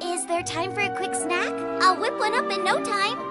Is there time for a quick snack? I'll whip one up in no time.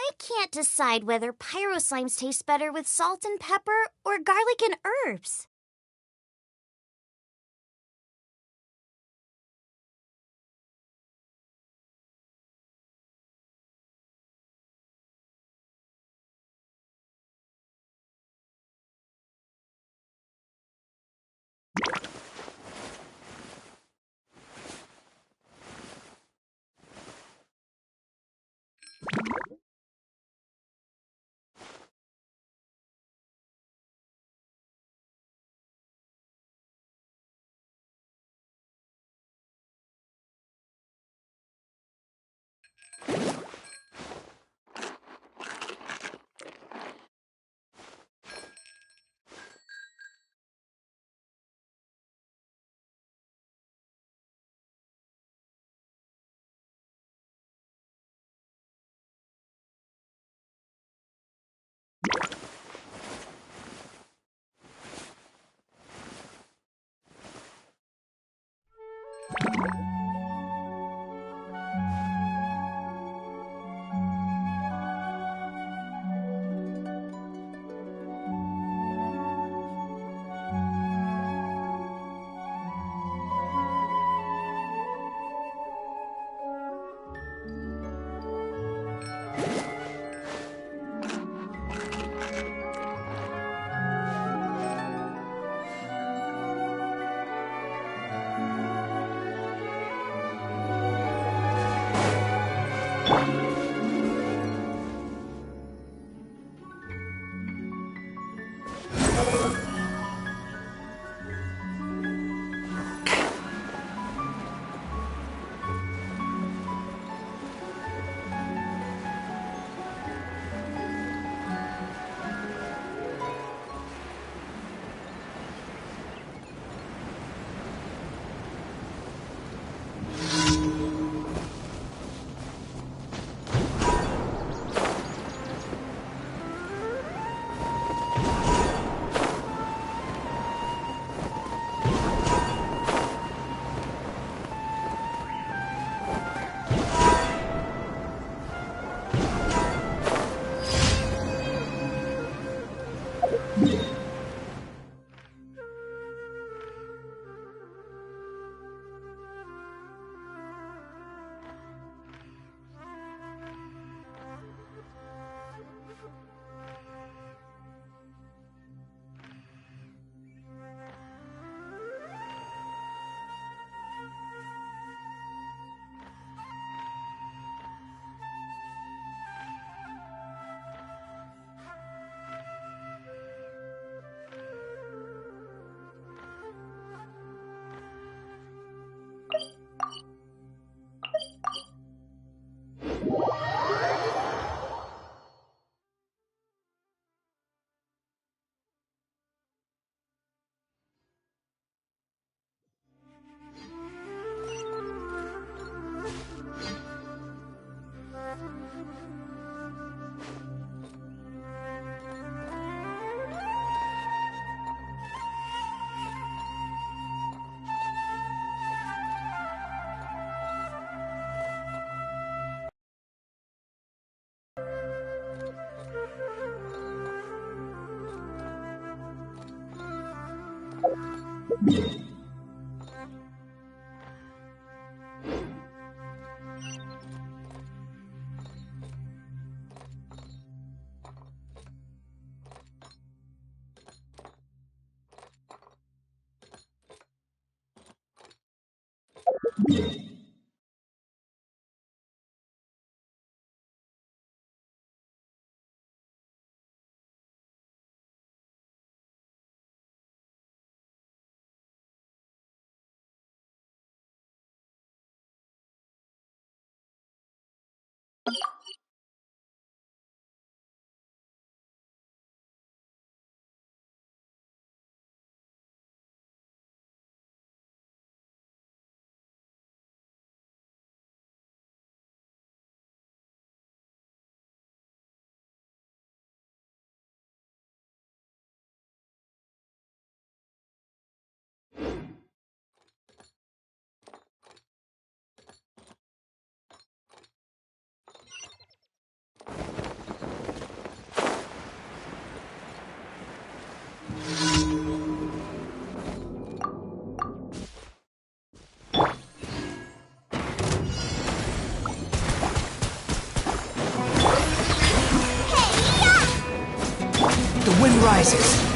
I can't decide whether pyro slimes taste better with salt and pepper or garlic and herbs. The wind rises.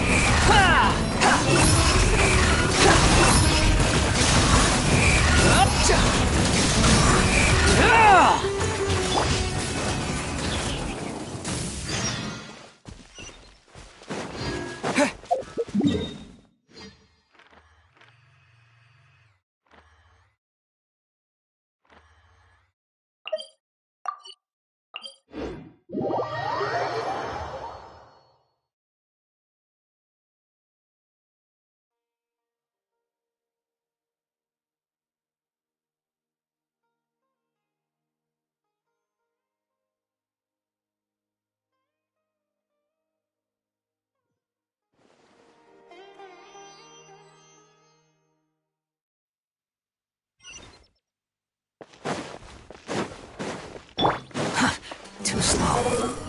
Too slow.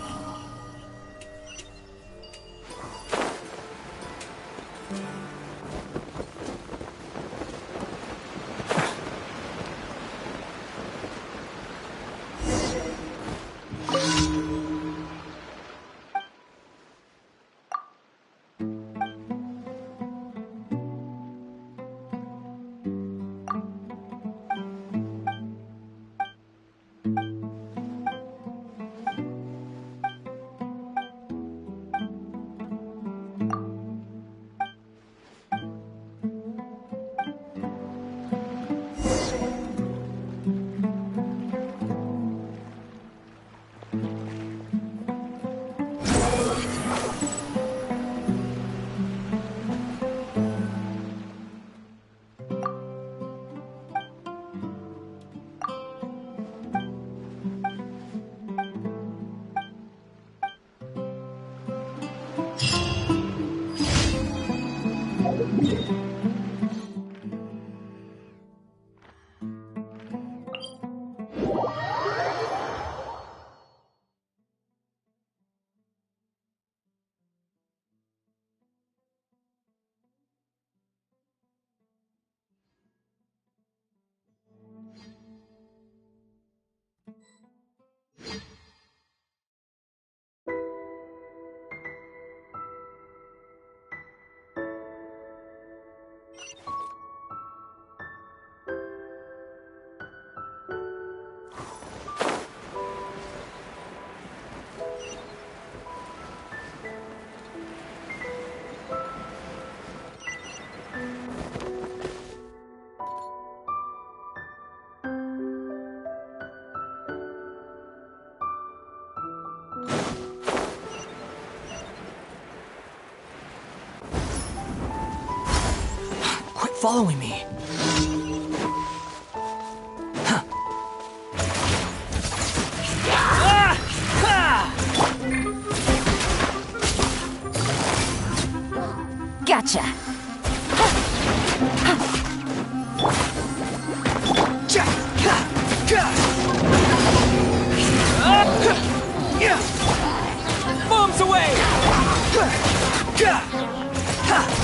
Following me. Gotcha. Bombs away!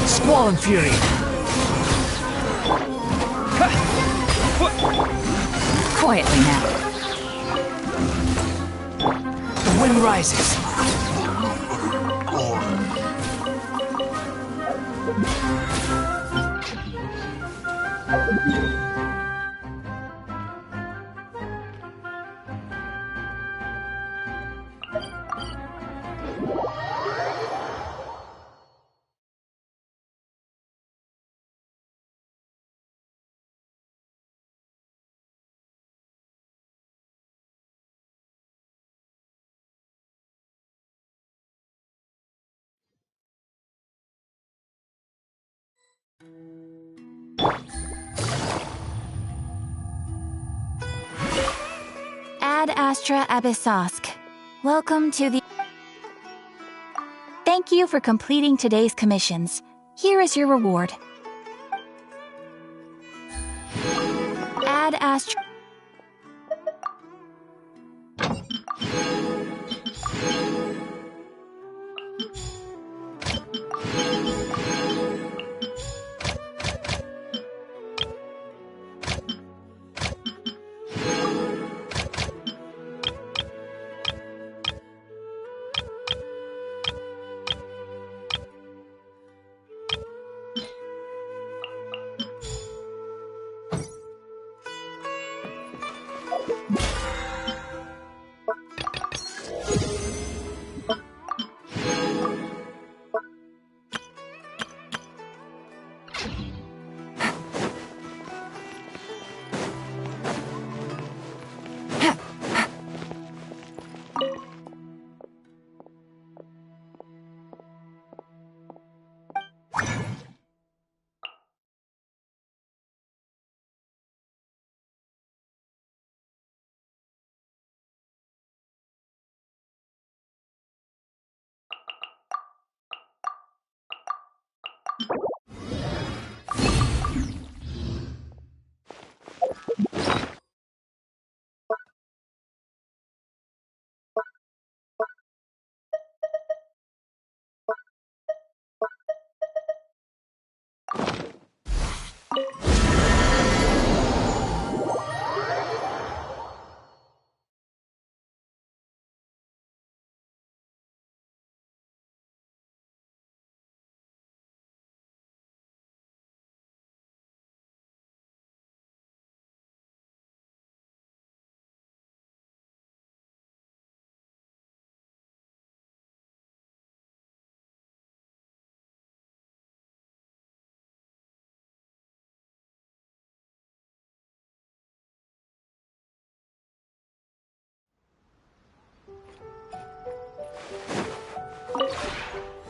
Squall and fury. Quietly now. The wind rises. Ad Astra Abyssosk. Welcome to the... Thank you for completing today's commissions. Here is your reward. Ad Astra...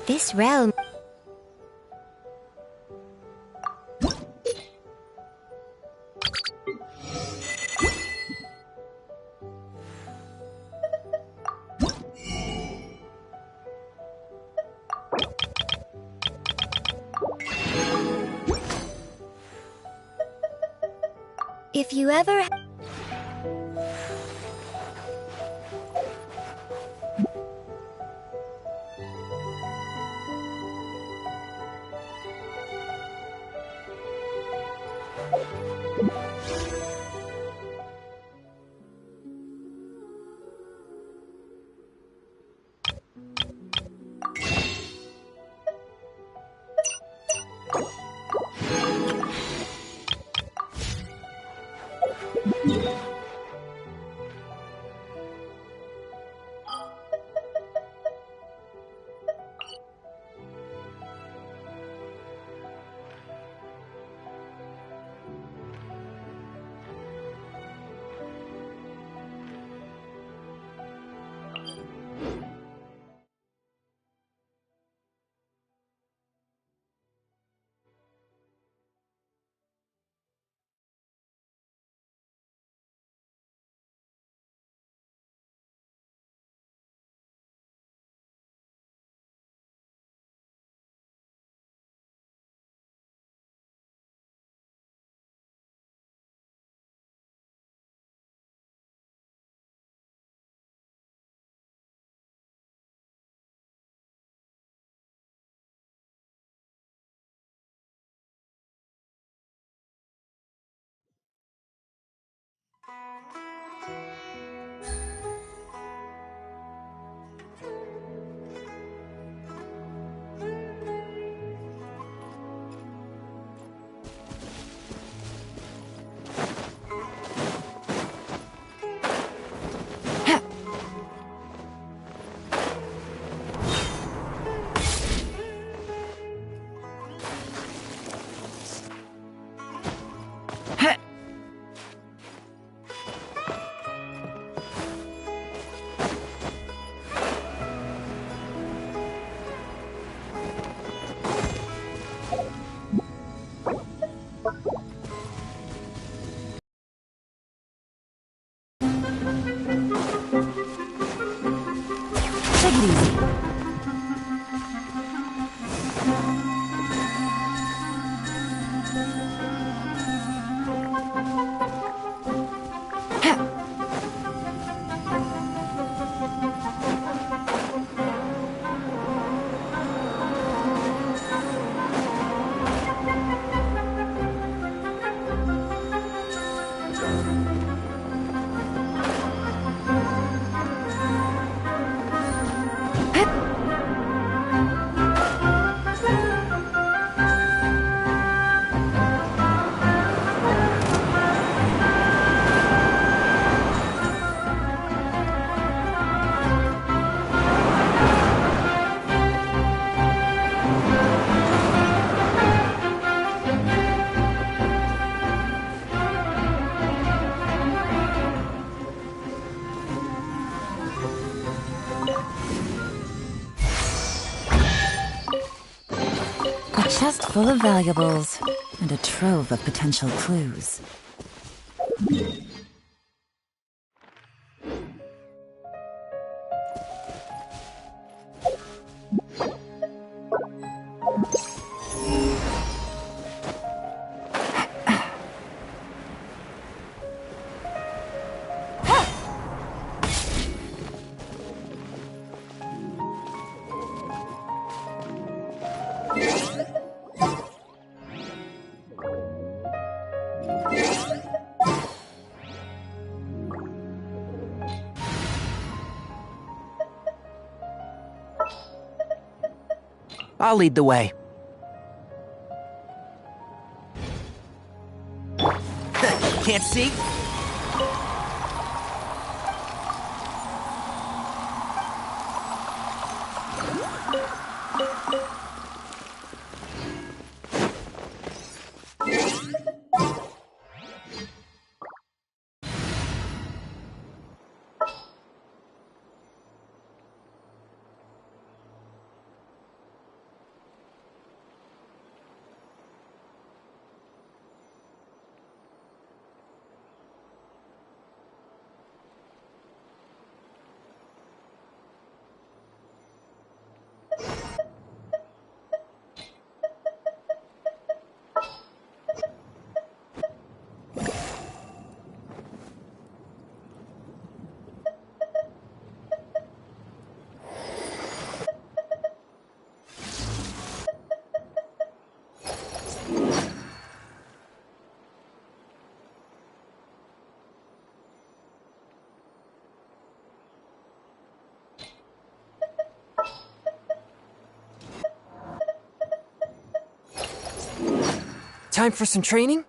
This realm... If you ever... Take it easy. A chest full of valuables, and a trove of potential clues. I'll lead the way. Can't see? Time for some training?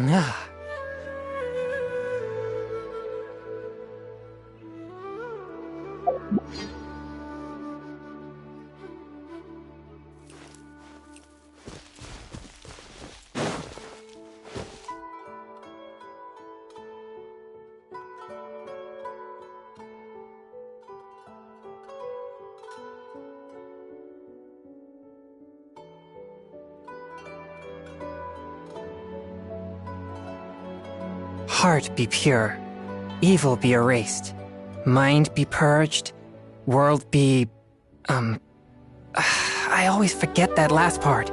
Ah. Heart be pure, evil be erased, mind be purged, world be... I always forget that last part.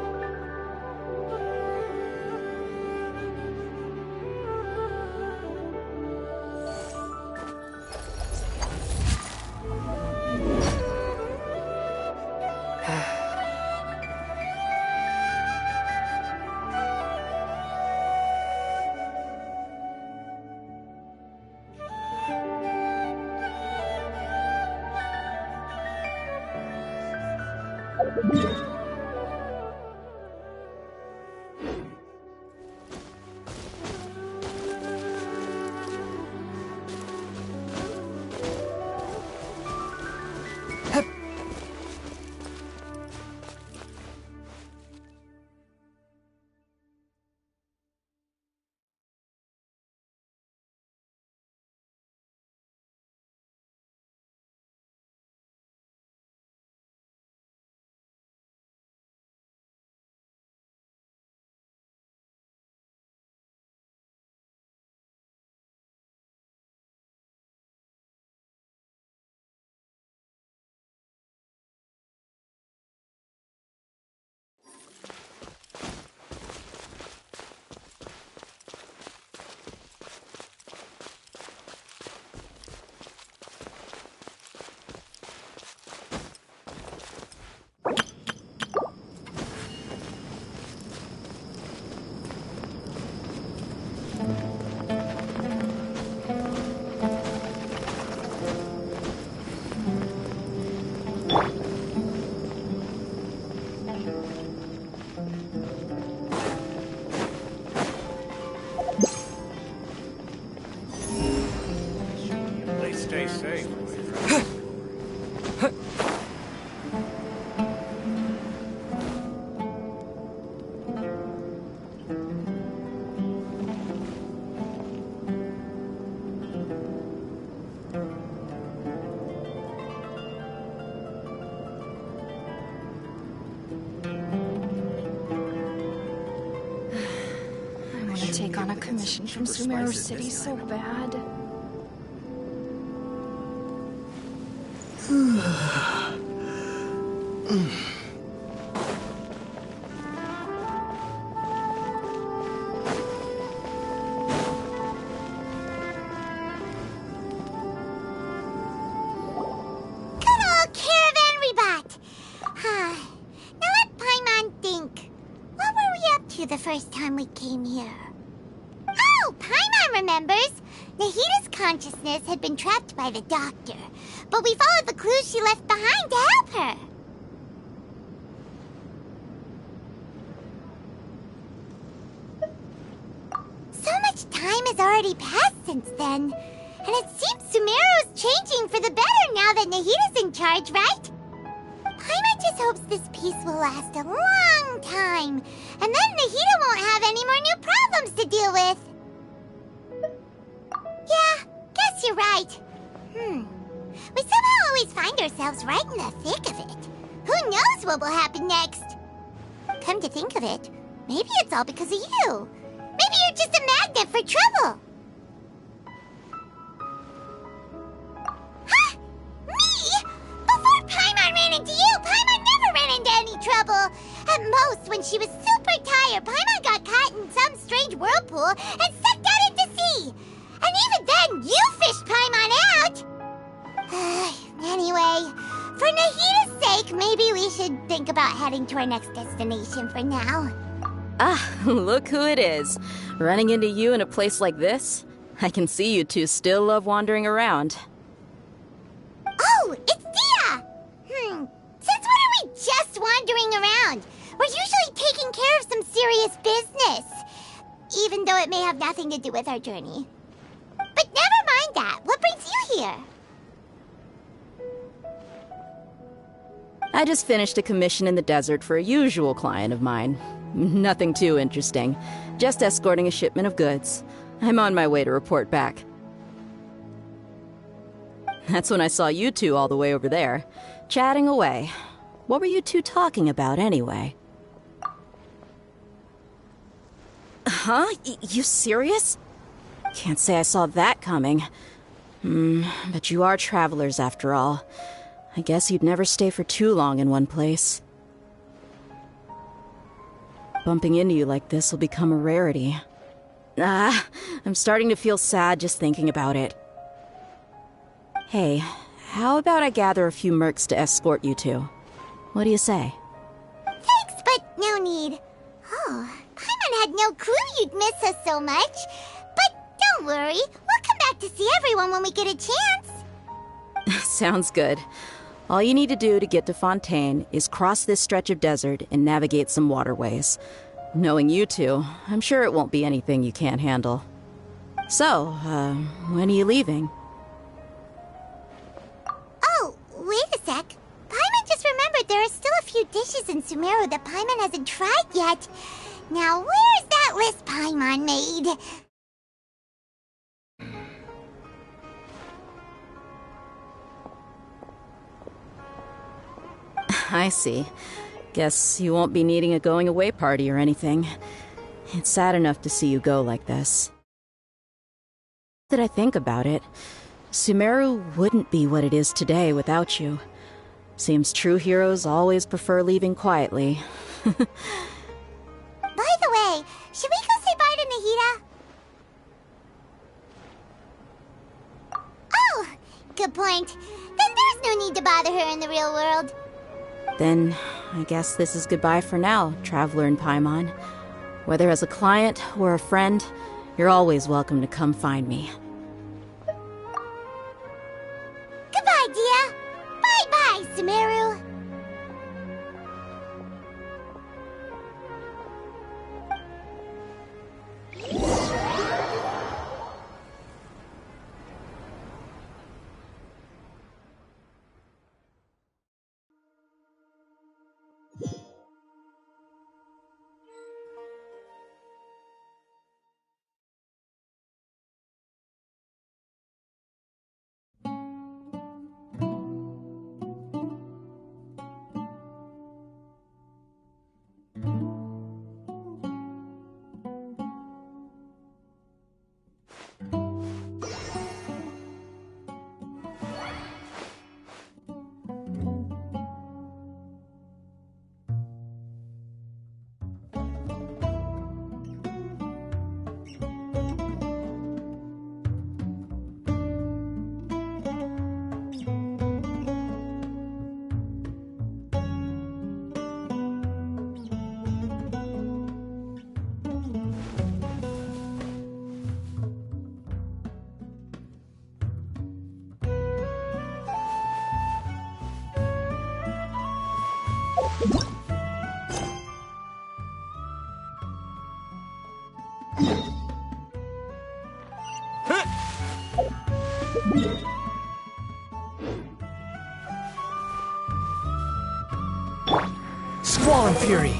Please stay safe. I want to take on a commission from Sumeru City so bad. The first time we came here. Oh, Paimon remembers! Nahida's consciousness had been trapped by the doctor, but we followed the clues she left behind to help her. So much time has already passed since then, and it seems Sumeru's changing for the better now that Nahida's in charge, right? Paimon just hopes this peace will last a long time, and then Nahida won't have any more new problems to deal with. Yeah, guess you're right. We somehow always find ourselves right in the thick of it. Who knows what will happen next? Come to think of it, maybe it's all because of you. Maybe you're just a magnet for trouble. Huh? Me? Before Paimon ran into you, Paimon never ran into any trouble. At most, when she was super tired, Paimon got caught in some strange whirlpool and sucked out into sea. And even then, you fished Paimon out. Anyway, for Nahida's sake, maybe we should think about heading to our next destination for now. Ah, look who it is. Running into you in a place like this? I can see you two still love wandering around. Oh, it's Dia! Since when are we just wandering around? We're usually taking care of some serious business. Even though it may have nothing to do with our journey. But never mind that. What brings you here? I just finished a commission in the desert for a usual client of mine. Nothing too interesting. Just escorting a shipment of goods. I'm on my way to report back. That's when I saw you two all the way over there, chatting away. What were you two talking about anyway? Huh? You serious? Can't say I saw that coming. But you are travelers after all. I guess you'd never stay for too long in one place. Bumping into you like this will become a rarity. I'm starting to feel sad just thinking about it. Hey, how about I gather a few mercs to escort you two? What do you say? Thanks, but no need. Oh, Paimon had no clue you'd miss us so much. But don't worry, we'll come back to see everyone when we get a chance. Sounds good. All you need to do to get to Fontaine is cross this stretch of desert and navigate some waterways. Knowing you two, I'm sure it won't be anything you can't handle. So, when are you leaving? Oh, wait a sec. Paimon just remembered there are still a few dishes in Sumeru that Paimon hasn't tried yet. Now, where's that list Paimon made? I see. Guess you won't be needing a going-away party or anything. It's sad enough to see you go like this. That I think about it, Sumeru wouldn't be what it is today without you. Seems true heroes always prefer leaving quietly. By the way, should we go say bye to Nahida? Oh, good point. Then there's no need to bother her in the real world. Then, I guess this is goodbye for now, Traveler in Paimon. Whether as a client or a friend, you're always welcome to come find me. Goodbye, Dia. Bye-bye, Sumeru. Squall Fury!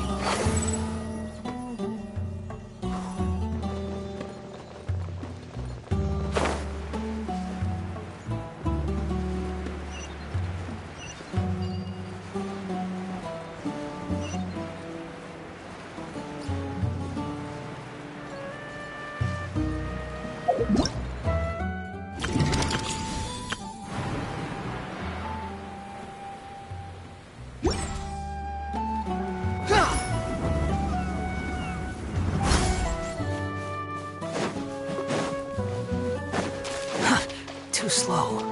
Too slow.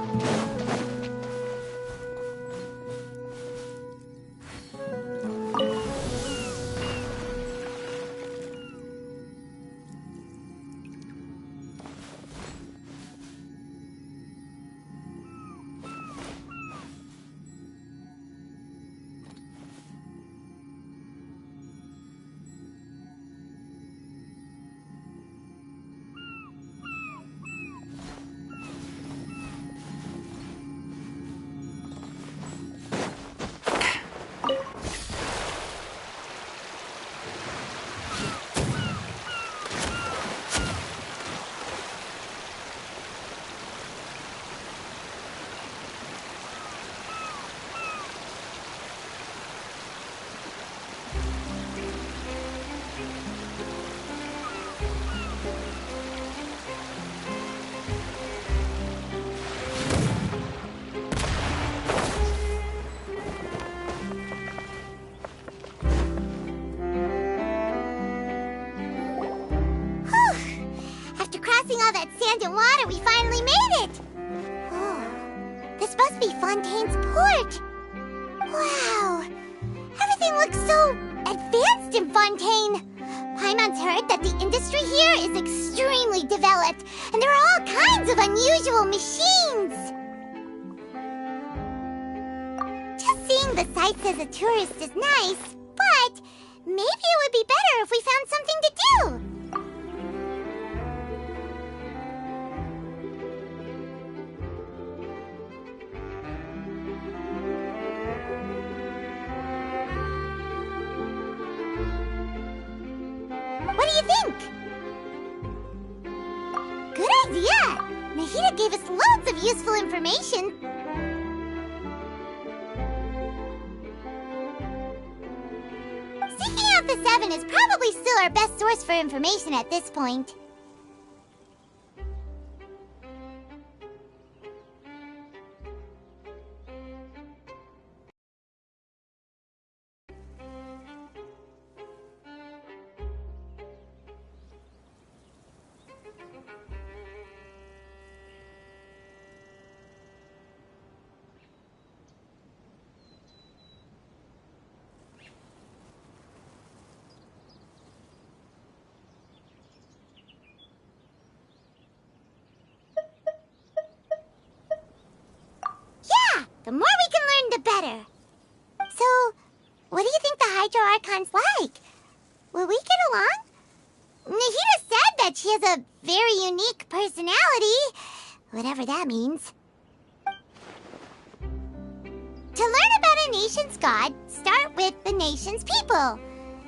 All that sand and water, we finally made it! Oh, this must be Fontaine's port! Wow! Everything looks so advanced in Fontaine! Paimon's heard that the industry here is extremely developed, and there are all kinds kinds of unusual machines. Just seeing the sights as a tourist is nice, but maybe it would be better if we found something to do. What do you think? Good idea! Nahida gave us loads of useful information. Seeking out the Seven is probably still our best source for information at this point. The more we can learn, the better. So, what do you think the Hydro Archon's like? Will we get along? Nahida said that she has a very unique personality, whatever that means. To learn about a nation's god, start with the nation's people.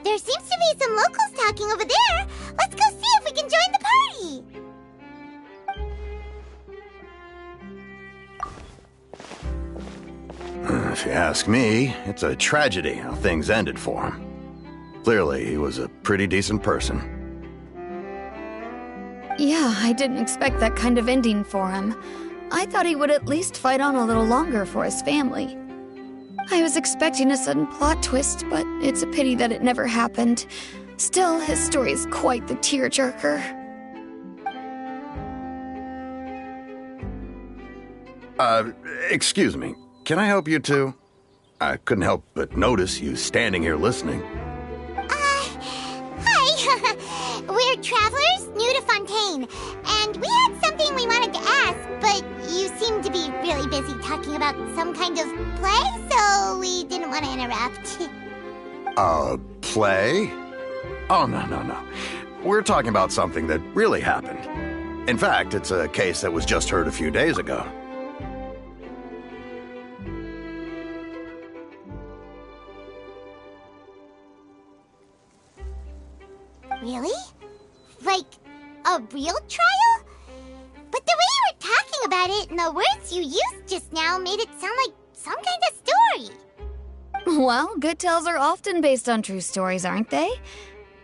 There seems to be some locals talking over there. Let's go see if we can join the party. If you ask me, it's a tragedy how things ended for him. Clearly, he was a pretty decent person. Yeah, I didn't expect that kind of ending for him. I thought he would at least fight on a little longer for his family. I was expecting a sudden plot twist, but it's a pity that it never happened. Still, his story is quite the tearjerker. Excuse me. Can I help you two? I couldn't help but notice you standing here listening. Hi. We're travelers new to Fontaine, and we had something we wanted to ask, but you seem to be really busy talking about some kind of play, so we didn't want to interrupt. Play? Oh, no. We're talking about something that really happened. In fact, it's a case that was just heard a few days ago. Really? Like, a real trial? But the way you were talking about it and the words you used just now made it sound like some kind of story. Well, good tales are often based on true stories, aren't they?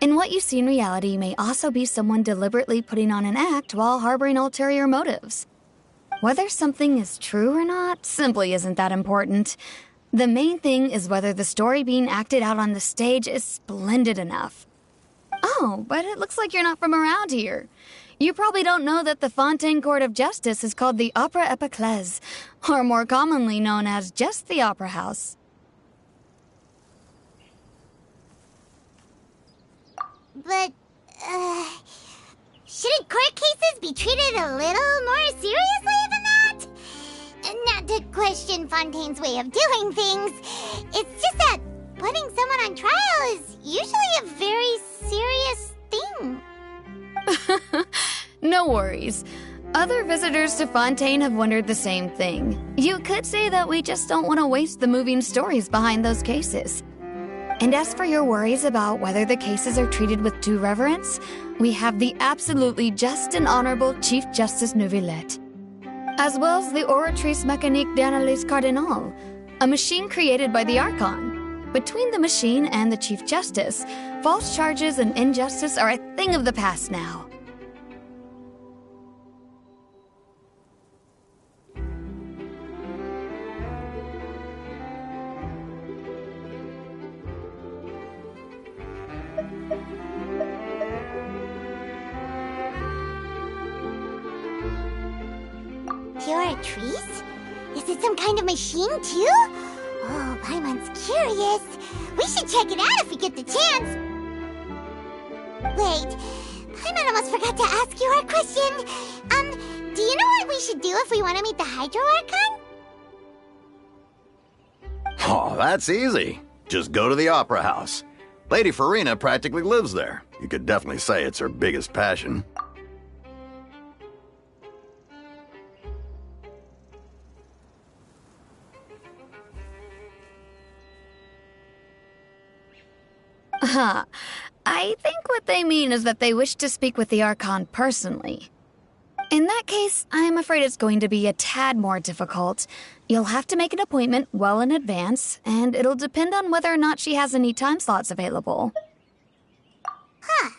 And what you see in reality may also be someone deliberately putting on an act while harboring ulterior motives. Whether something is true or not simply isn't that important. The main thing is whether the story being acted out on the stage is splendid enough. Oh, but it looks like you're not from around here. You probably don't know that the Fontaine Court of Justice is called the Opera Epiclese, or more commonly known as just the Opera House. But, shouldn't court cases be treated a little more seriously than that? Not to question Fontaine's way of doing things. It's just that putting someone on trial is usually a very serious thing. No worries. Other visitors to Fontaine have wondered the same thing. You could say that we just don't want to waste the moving stories behind those cases. And as for your worries about whether the cases are treated with due reverence, we have the absolutely just and honorable Chief Justice Neuvillette, as well as the Oratrice Mécanique d'Analyse Cardinal, a machine created by the Archon. Between the machine and the Chief Justice, false charges and injustice are a thing of the past now. Oratrice? Is it some kind of machine, too? Oh, Paimon's curious. We should check it out if we get the chance. Wait, Paimon almost forgot to ask you our question. Do you should do if we want to meet the Hydro Archon? Oh, that's easy. Just go to the Opera House. Lady Farina practically lives there. You could definitely say it's her biggest passion. Huh. I think what they mean is that they wish to speak with the Archon personally. In that case, I'm afraid it's going to be a tad more difficult. You'll have to make an appointment well in advance, and it'll depend on whether or not she has any time slots available. Huh.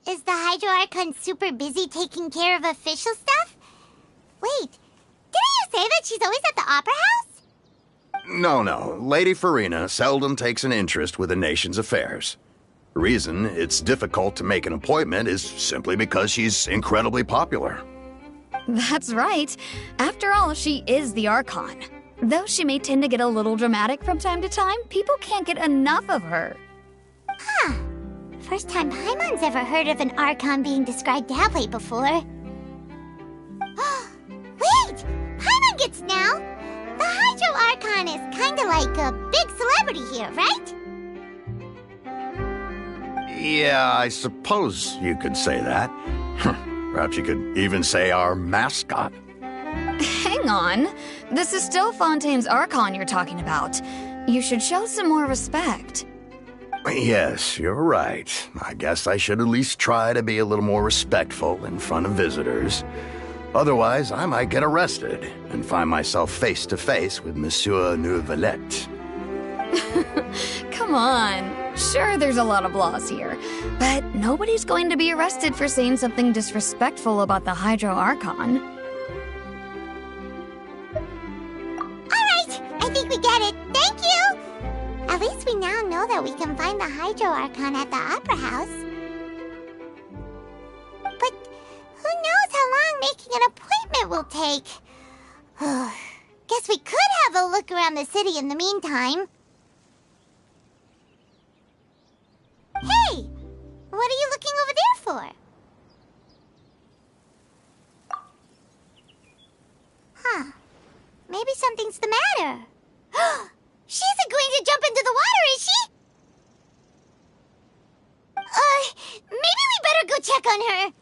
Is the Hydro Archon super busy taking care of official stuff? Wait, didn't you say that she's always at the Opera House? No. Lady Farina seldom takes an interest with the nation's affairs. The reason it's difficult to make an appointment is simply because she's incredibly popular. That's right. After all, she is the Archon. Though she may tend to get a little dramatic from time to time, people can't get enough of her. Huh. First time Paimon's ever heard of an Archon being described that way before. Wait! Paimon gets now! The Hydro Archon is kinda like a big celebrity here, right? Yeah, I suppose you could say that. Perhaps you could even say our mascot. Hang on. This is still Fontaine's Archon you're talking about. You should show some more respect. Yes, you're right. I guess I should at least try to be a little more respectful in front of visitors. Otherwise, I might get arrested and find myself face to face with Monsieur Neuvillette. Come on. Sure, there's a lot of laws here, but nobody's going to be arrested for saying something disrespectful about the Hydro Archon. Alright, I think we get it. Thank you! At least we now know that we can find the Hydro Archon at the Opera House. But who knows how long making an appointment will take? Guess we could have a look around the city in the meantime. Hey! What are you looking over there for? Huh. Maybe something's the matter. She isn't going to jump into the water, is she? Maybe we better go check on her.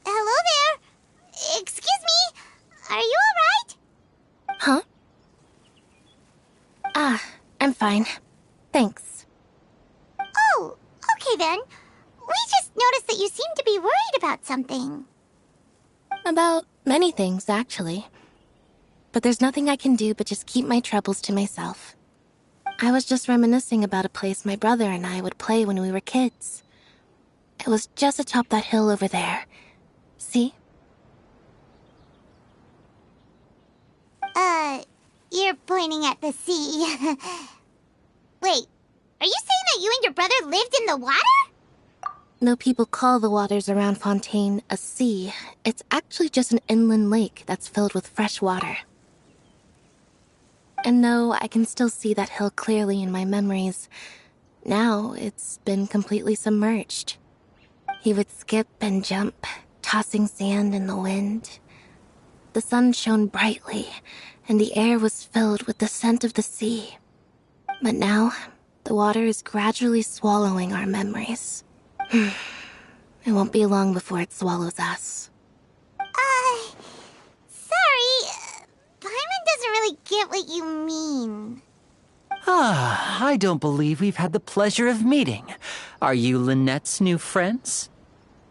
Hello there. Excuse me. Are you alright? Huh? I'm fine. Thanks. Oh, okay then. We just noticed that you seem to be worried about something. About many things, actually. But there's nothing I can do but just keep my troubles to myself. I was just reminiscing about a place my brother and I would play when we were kids. It was just atop that hill over there. See? You're pointing at the sea. Wait, are you saying that you and your brother lived in the water? No people call the waters around Fontaine a sea. It's actually just an inland lake that's filled with fresh water. And no, I can still see that hill clearly in my memories. Now it's been completely submerged. He would skip and jump, tossing sand in the wind. The sun shone brightly, and the air was filled with the scent of the sea. But now, the water is gradually swallowing our memories. It won't be long before it swallows us. Sorry. Paimon doesn't really get what you mean. I don't believe we've had the pleasure of meeting. Are you Lynette's new friends?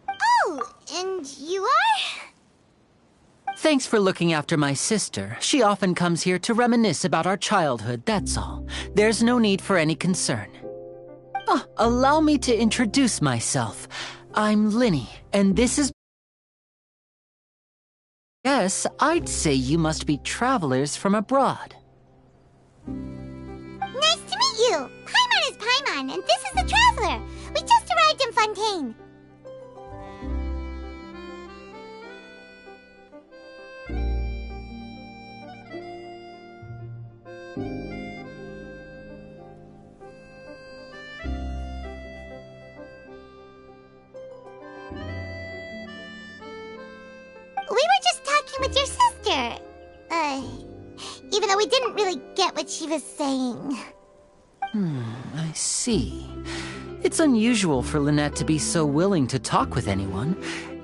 Oh, and you are? Thanks for looking after my sister. She often comes here to reminisce about our childhood, that's all. There's no need for any concern. Allow me to introduce myself. I'm Lenny, and this is Yes, I'd say you must be travelers from abroad. Nice to meet you! Paimon is Paimon, and this is the Traveler! We just arrived in Fontaine. We were just talking with your sister. Even though we didn't really get what she was saying. I see. It's unusual for Lynette to be so willing to talk with anyone.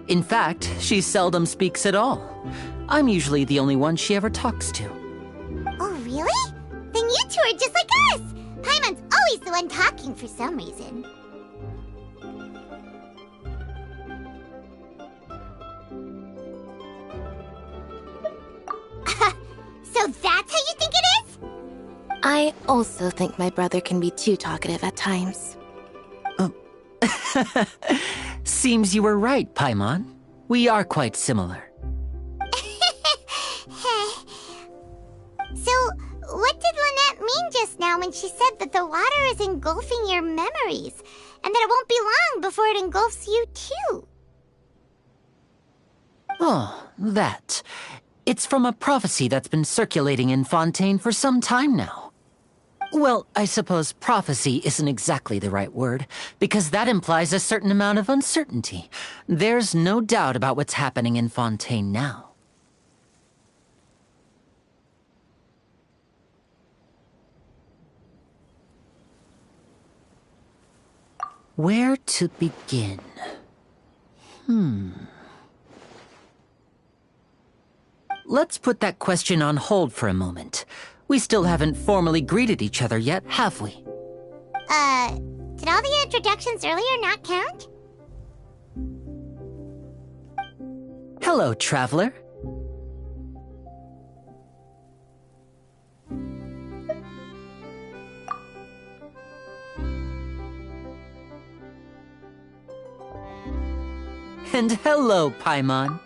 In fact, she seldom speaks at all. I'm usually the only one she ever talks to. Oh, really? Then you two are just like us! Paimon's always the one talking for some reason. So that's how you think it is? I also think my brother can be too talkative at times. Seems you were right, Paimon. We are quite similar. So, what did Lynette mean just now when she said that the water is engulfing your memories, and that it won't be long before it engulfs you too? Oh, that. It's from a prophecy that's been circulating in Fontaine for some time now. Well, I suppose prophecy isn't exactly the right word, because that implies a certain amount of uncertainty. There's no doubt about what's happening in Fontaine now. Where to begin? Let's put that question on hold for a moment. We still haven't formally greeted each other yet, have we? Did all the introductions earlier not count? Hello, traveler. And hello, Paimon.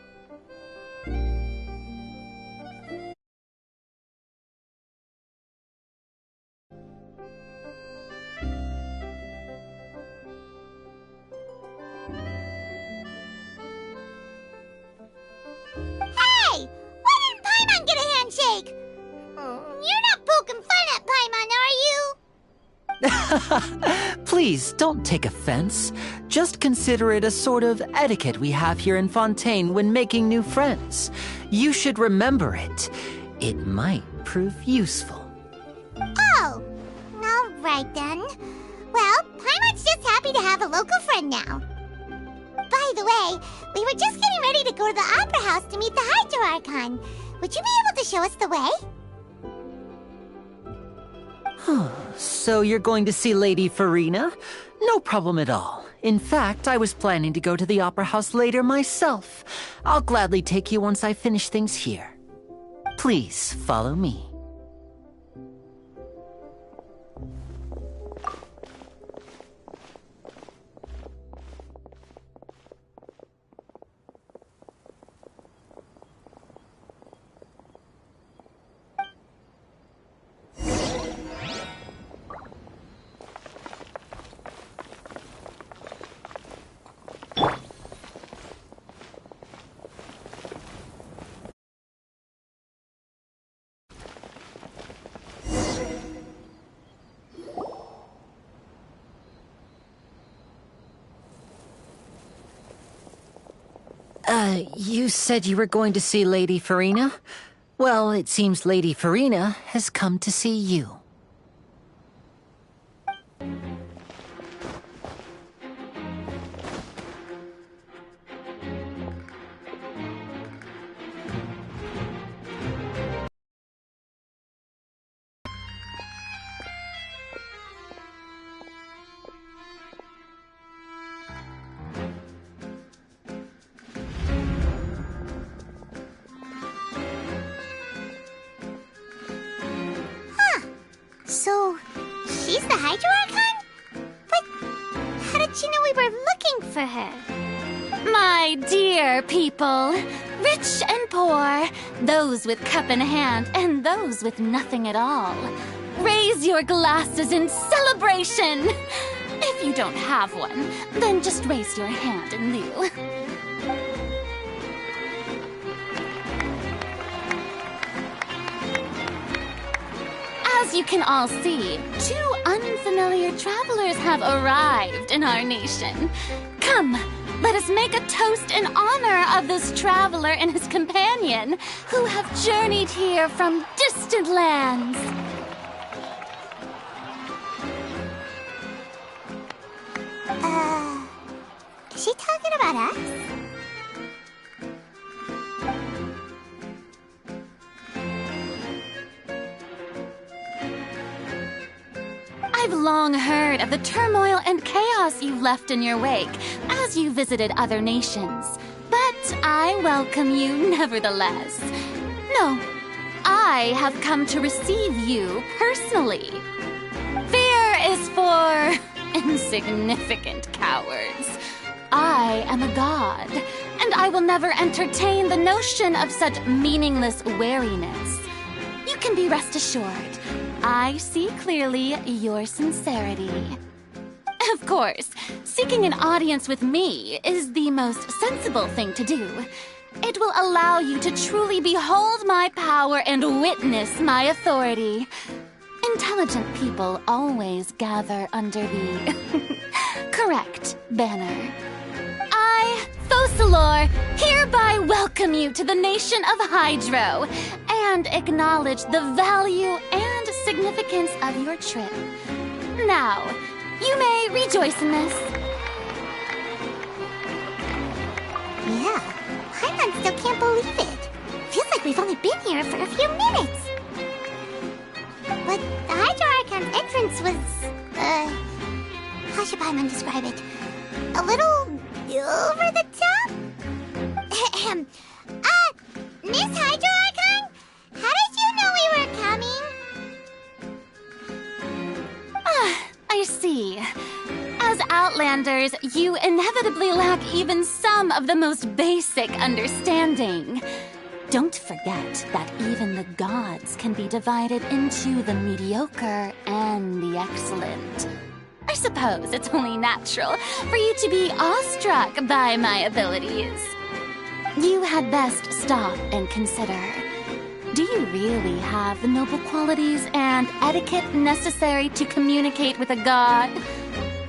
Hey! Why didn't Paimon get a handshake? You're not poking fun at Paimon, are you? Please, don't take offense. Just consider it a sort of etiquette we have here in Fontaine when making new friends. You should remember it. It might prove useful. Oh, all right then. Well, Paimon's just happy to have a local friend now. By the way, we were just getting ready to go to the Opera House to meet the Hydro Archon. Would you be able to show us the way? So you're going to see Lady Farina? No problem at all. In fact, I was planning to go to the Opera House later myself. I'll gladly take you once I finish things here. Please follow me. You said you were going to see Lady Farina? Well, it seems Lady Farina has come to see you. So, she's the Hydro Archon? But how did she know we were looking for her? My dear people, Rich and poor, those with cup in hand, and those with nothing at all. Raise your glasses in celebration! If you don't have one, then just raise your hand in lieu. As you can all see, 2 unfamiliar travelers have arrived in our nation. Come, let us make a toast in honor of this traveler and his companion, who have journeyed here from distant lands. Is she talking about us? I've long heard of the turmoil and chaos you left in your wake as you visited other nations. But I welcome you nevertheless. No, I have come to receive you personally. Fear is for insignificant cowards. I am a god, and I will never entertain the notion of such meaningless wariness. You can be rest assured, I see clearly your sincerity. Of course, seeking an audience with me is the most sensible thing to do. It will allow you to truly behold my power and witness my authority. Intelligent people always gather under the correct banner. I, Focalor, hereby welcome you to the nation of Hydro and acknowledge the value and significance of your trip. Now, you may rejoice in this. Yeah, Paimon still can't believe it. Feels like we've only been here for a few minutes. But the Hydro Archon's entrance was, how should Paimon describe it? A little over the top? Miss Hydro Archon? How did you know we were coming? I see. As Outlanders, you inevitably lack even some of the most basic understanding. Don't forget that even the gods can be divided into the mediocre and the excellent. I suppose it's only natural for you to be awestruck by my abilities. You had best stop and consider. Do you really have the noble qualities and etiquette necessary to communicate with a god?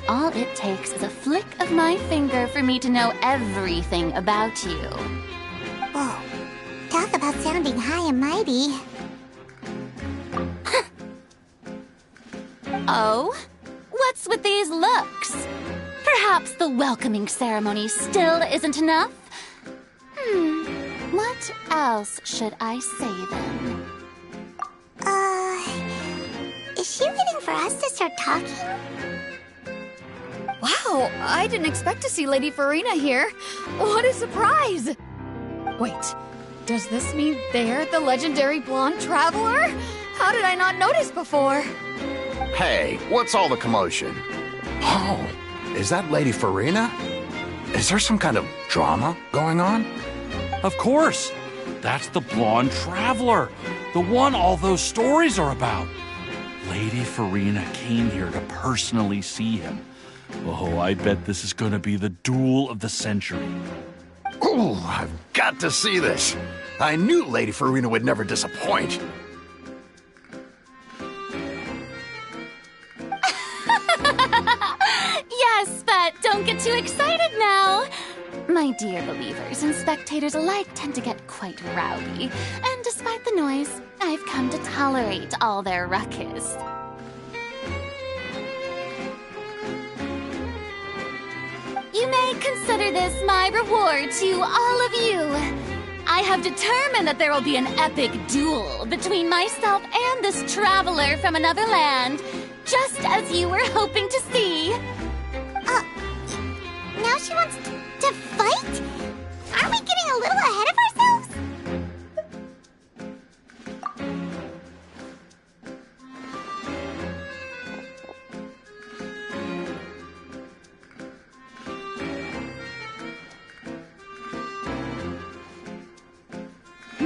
All it takes is a flick of my finger for me to know everything about you. Whoa, talk about sounding high and mighty. Oh? What's with these looks? Perhaps the welcoming ceremony still isn't enough? What else should I say then? Is she waiting for us to start talking? Wow, I didn't expect to see Lady Farina here. What a surprise! Wait, does this mean they're the legendary blonde traveler? How did I not notice before? Hey, what's all the commotion? Oh, is that Lady Farina? Is there some kind of drama going on? Of course! That's the blonde traveler, the one all those stories are about. Lady Farina came here to personally see him. Oh, I bet this is gonna be the duel of the century. Ooh, I've got to see this. I knew Lady Farina would never disappoint. Yes, but don't get too excited now. My dear believers and spectators alike tend to get quite rowdy, and despite the noise, I've come to tolerate all their ruckus. You may consider this my reward to all of you. I have determined that there will be an epic duel between myself and this traveler from another land, just as you were hoping to see. Now she wants to fight? Aren't we getting a little ahead of ourselves?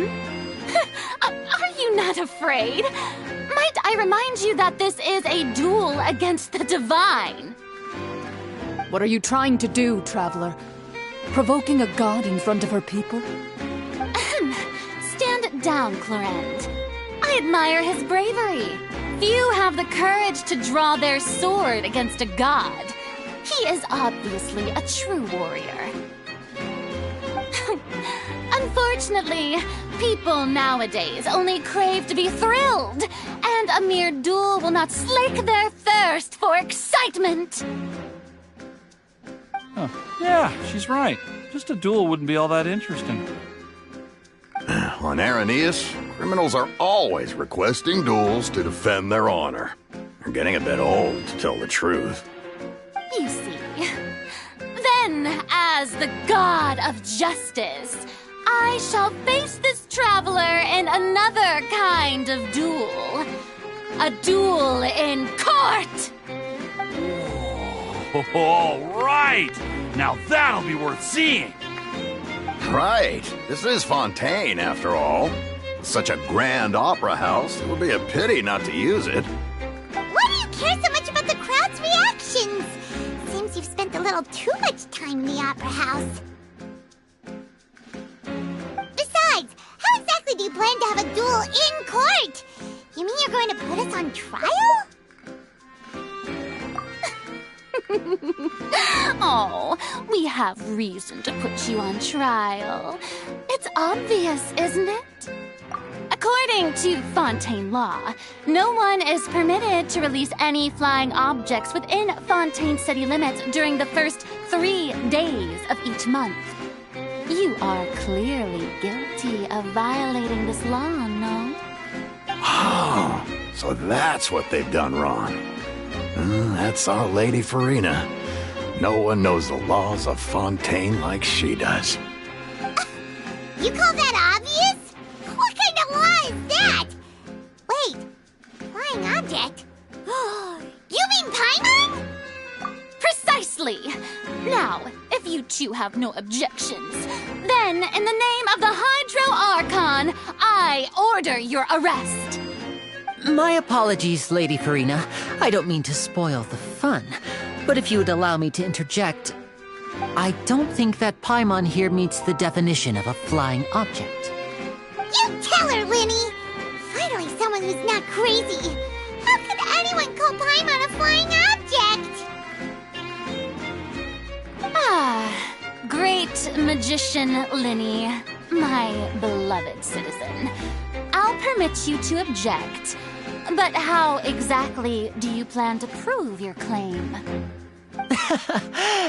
Are you not afraid? Might I remind you that this is a duel against the divine? What are you trying to do, traveler? Provoking a god in front of her people? Stand down, Clorend. I admire his bravery. Few have the courage to draw their sword against a god. He is obviously a true warrior. Unfortunately, people nowadays only crave to be thrilled, and a mere duel will not slake their thirst for excitement. Huh. Yeah, she's right. Just a duel wouldn't be all that interesting. On Araneus, criminals are always requesting duels to defend their honor. They're getting a bit old, to tell the truth. You see. Then, as the god of justice, I shall face this traveler in another kind of duel. A duel in court! All right! Now that'll be worth seeing! Right. This is Fontaine, after all. Such a grand opera house, it would be a pity not to use it. Why do you care so much about the crowd's reactions? Seems you've spent a little too much time in the opera house. Besides, how exactly do you plan to have a duel in court? You mean you're going to put us on trial? Oh, we have reason to put you on trial. It's obvious, isn't it? According to Fontaine law, no one is permitted to release any flying objects within Fontaine city limits during the first 3 days of each month. You are clearly guilty of violating this law, no? Oh, so that's what they've done wrong. That's our Lady Farina. No one knows the laws of Fontaine like she does. You call that obvious? What kind of law is that? Wait, flying object? You mean Paimon? Precisely! Now, if you two have no objections, then in the name of the Hydro Archon, I order your arrest. My apologies, Lady Farina. I don't mean to spoil the fun, but if you would allow me to interject, I don't think that Paimon here meets the definition of a flying object. You tell her, Lenny! Finally someone who's not crazy. How could anyone call Paimon a flying object? Ah, great magician Lenny, my beloved citizen. I'll permit you to object, but how exactly do you plan to prove your claim?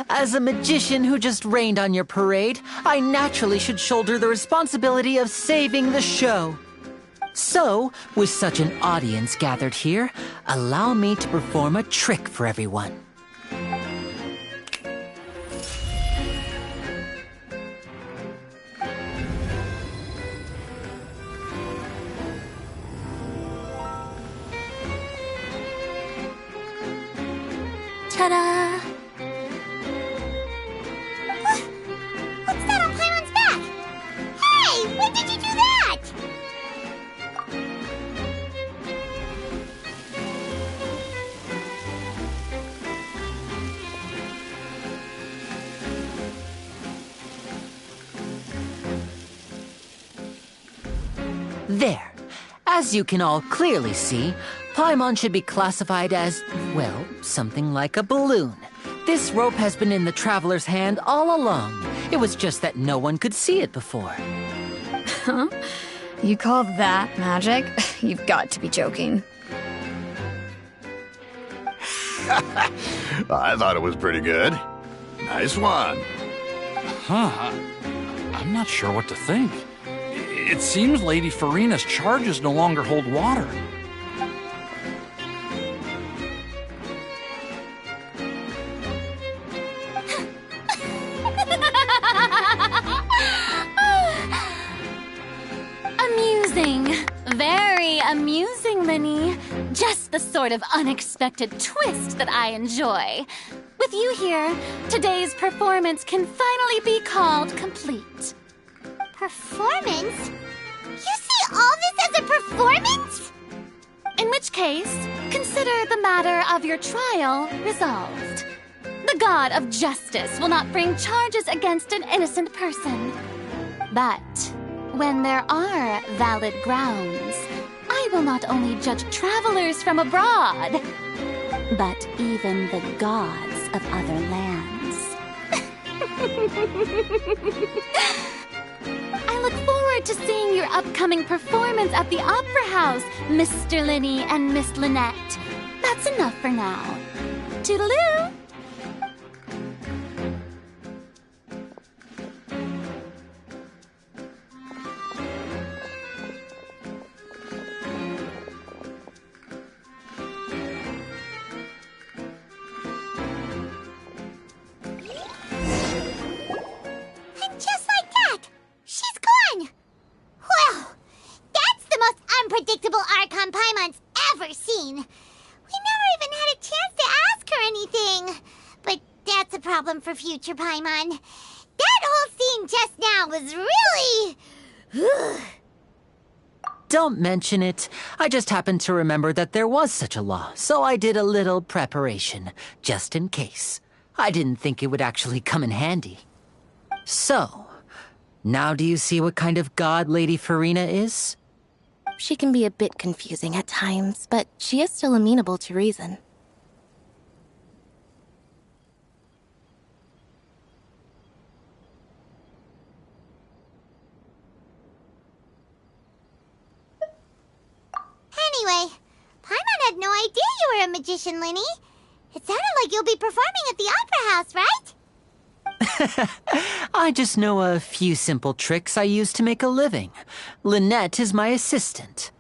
As a magician who just rained on your parade, I naturally should shoulder the responsibility of saving the show. So, with such an audience gathered here, allow me to perform a trick for everyone. Ta-da! What's that on Paimon's back? Hey, when did you do that? There. As you can all clearly see, Paimon should be classified as, well, something like a balloon. This rope has been in the traveler's hand all along. It was just that no one could see it before. Huh? You call that magic? You've got to be joking. I thought it was pretty good. Nice one. Huh. I'm not sure what to think. It seems Lady Farina's charges no longer hold water. Amusing. Very amusing, Lenny. Just the sort of unexpected twist that I enjoy. With you here, today's performance can finally be called complete. Performance? You see all this as a performance? In which case, consider the matter of your trial resolved. The god of justice will not bring charges against an innocent person. But when there are valid grounds, I will not only judge travelers from abroad, but even the gods of other lands. I look forward to seeing your upcoming performance at the Opera House, Mr. Lenny and Miss Lynette. That's enough for now. Toodaloo! Unpredictable Archon Paimon's ever seen. We never even had a chance to ask her anything. But that's a problem for future Paimon. That whole scene just now was really... Don't mention it. I just happened to remember that there was such a law, so I did a little preparation, just in case. I didn't think it would actually come in handy. So, now do you see what kind of god Lady Farina is? She can be a bit confusing at times, but she is still amenable to reason. Anyway, Paimon had no idea you were a magician, Lenny. It sounded like you'll be performing at the Opera House, right? I just know a few simple tricks I use to make a living. Lynette is my assistant.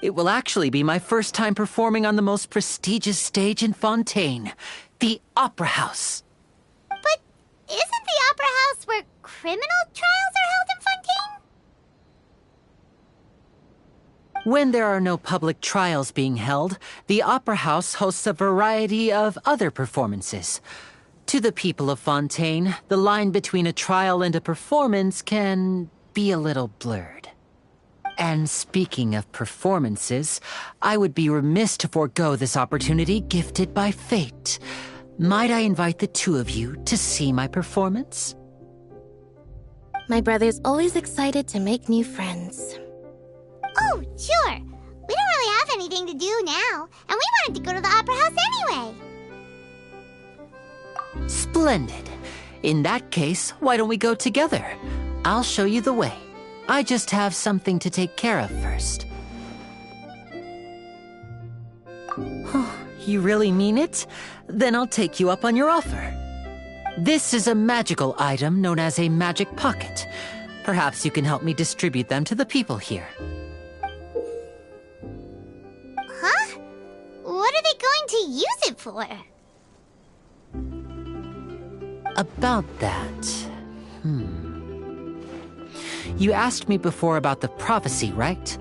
It will actually be my first time performing on the most prestigious stage in Fontaine, the Opera House. But isn't the Opera House where criminal trials are held in Fontaine? When there are no public trials being held, the Opera House hosts a variety of other performances. To the people of Fontaine, the line between a trial and a performance can be a little blurred. And speaking of performances, I would be remiss to forego this opportunity gifted by fate. Might I invite the two of you to see my performance? My brother's always excited to make new friends. Oh, sure. We don't really have anything to do now, and we wanted to go to the Opera House anyway. Splendid. In that case, why don't we go together? I'll show you the way. I just have something to take care of first. You really mean it? Then I'll take you up on your offer. This is a magical item known as a magic pocket. Perhaps you can help me distribute them to the people here. Huh? What are they going to use it for? About that... You asked me before about the prophecy, right?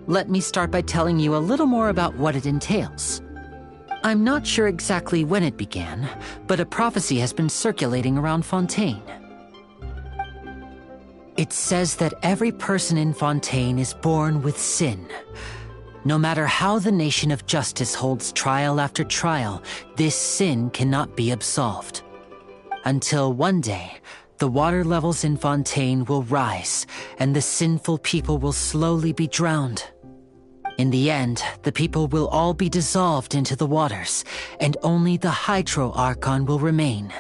Let me start by telling you a little more about what it entails. I'm not sure exactly when it began, but a prophecy has been circulating around Fontaine. It says that every person in Fontaine is born with sin. No matter how the nation of justice holds trial after trial, this sin cannot be absolved. Until one day, the water levels in Fontaine will rise, and the sinful people will slowly be drowned. In the end, the people will all be dissolved into the waters, and only the Hydro Archon will remain,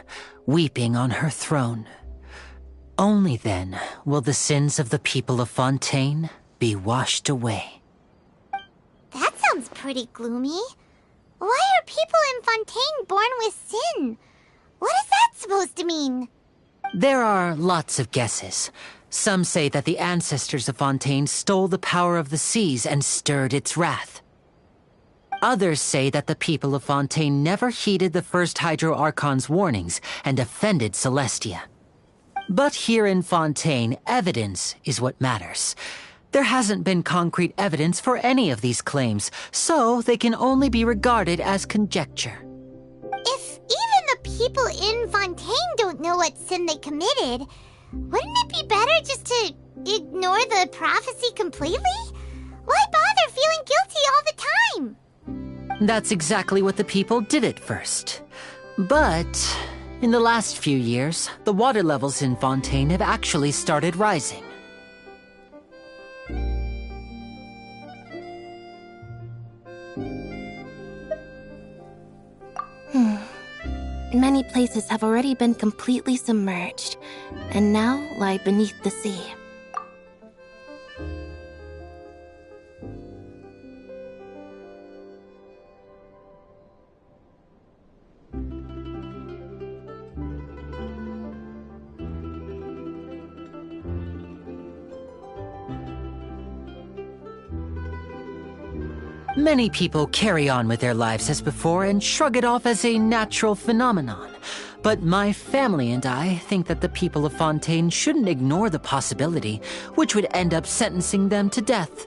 weeping on her throne. Only then will the sins of the people of Fontaine be washed away. That sounds pretty gloomy. Why are people in Fontaine born with sin? What is that supposed to mean? There are lots of guesses. Some say that the ancestors of Fontaine stole the power of the seas and stirred its wrath. Others say that the people of Fontaine never heeded the first Hydro Archon's warnings and offended Celestia. But here in Fontaine, evidence is what matters. There hasn't been concrete evidence for any of these claims, so they can only be regarded as conjecture. If even the people in Fontaine don't know what sin they committed, Wouldn't it be better just to ignore the prophecy completely? Why bother feeling guilty all the time? That's exactly what the people did at first. But in the last few years, the water levels in Fontaine have actually started rising. Many places have already been completely submerged, and now lie beneath the sea. Many people carry on with their lives as before and shrug it off as a natural phenomenon. But my family and I think that the people of Fontaine shouldn't ignore the possibility, which would end up sentencing them to death.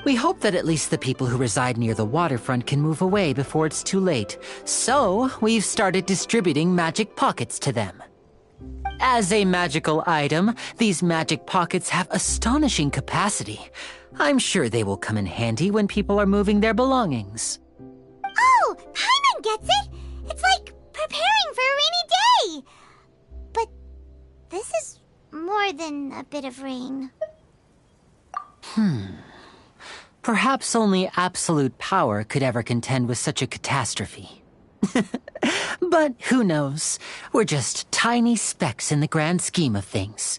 We hope that at least the people who reside near the waterfront can move away before it's too late. So, we've started distributing magic pockets to them. As a magical item, these magic pockets have astonishing capacity. I'm sure they will come in handy when people are moving their belongings. Oh, Paimon gets it! It's like preparing for a rainy day! But this is more than a bit of rain. Perhaps only absolute power could ever contend with such a catastrophe. But who knows? We're just tiny specks in the grand scheme of things.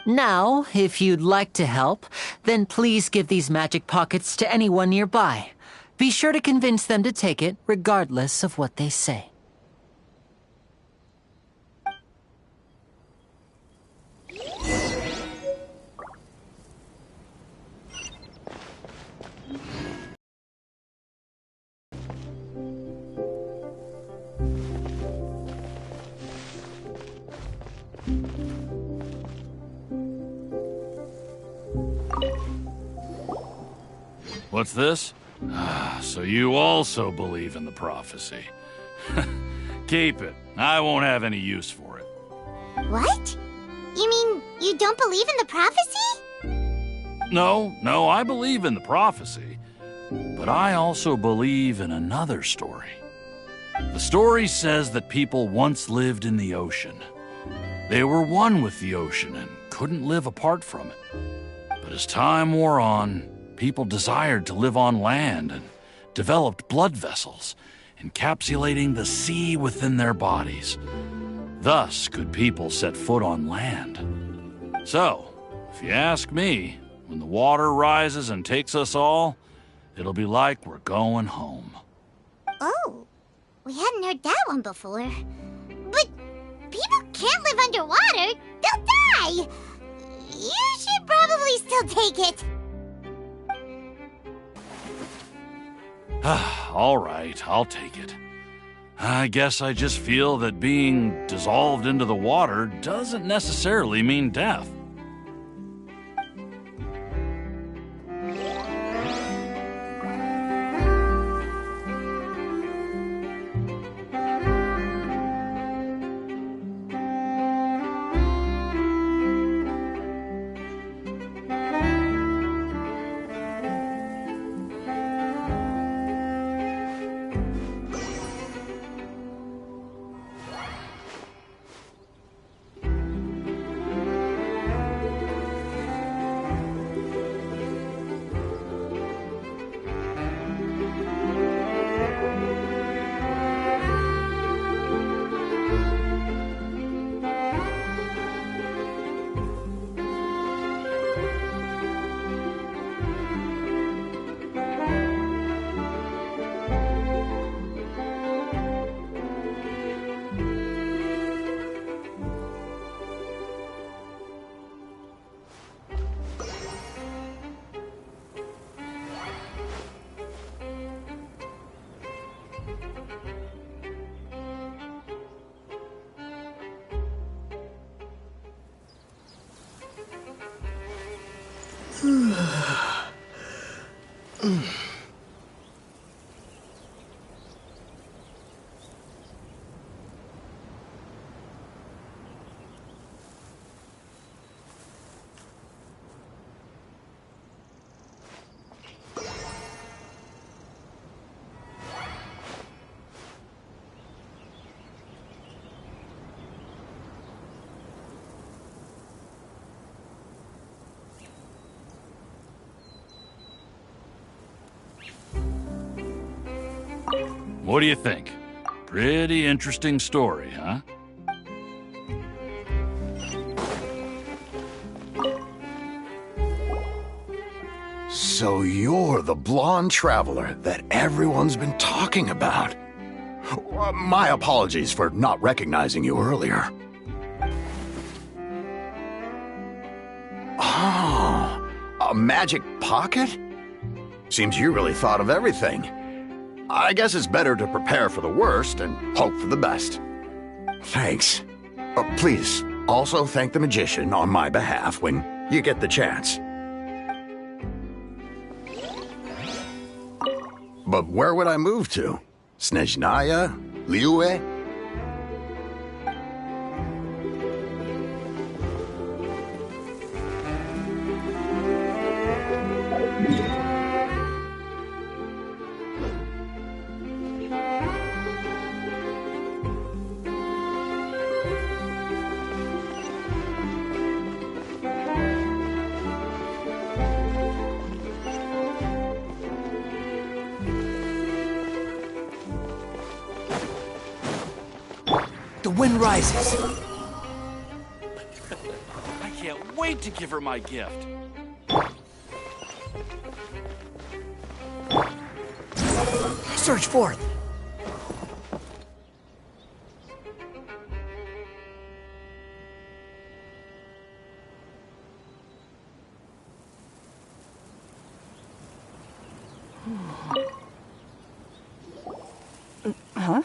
Now, if you'd like to help, then please give these magic pockets to anyone nearby. Be sure to convince them to take it, regardless of what they say. What's this? So you also believe in the prophecy. Keep it. I won't have any use for it. What? You mean you don't believe in the prophecy? No, I believe in the prophecy. But I also believe in another story. The story says that people once lived in the ocean. They were one with the ocean and couldn't live apart from it. But as time wore on, people desired to live on land and developed blood vessels, encapsulating the sea within their bodies. Thus could people set foot on land. So, if you ask me, when the water rises and takes us all, it'll be like we're going home. Oh, we hadn't heard that one before. But people can't live underwater. They'll die. You should probably still take it. All right, I'll take it. I guess I just feel that being dissolved into the water doesn't necessarily mean death. What do you think? Pretty interesting story, huh? So you're the blonde traveler that everyone's been talking about. My apologies for not recognizing you earlier. Oh, a magic pocket? Seems you really thought of everything. I guess it's better to prepare for the worst and hope for the best. Thanks. Please, also thank the magician on my behalf when you get the chance. But where would I move to? Lennyea Yelany? The wind rises. I can't wait to give her my gift. Surge forth. Huh?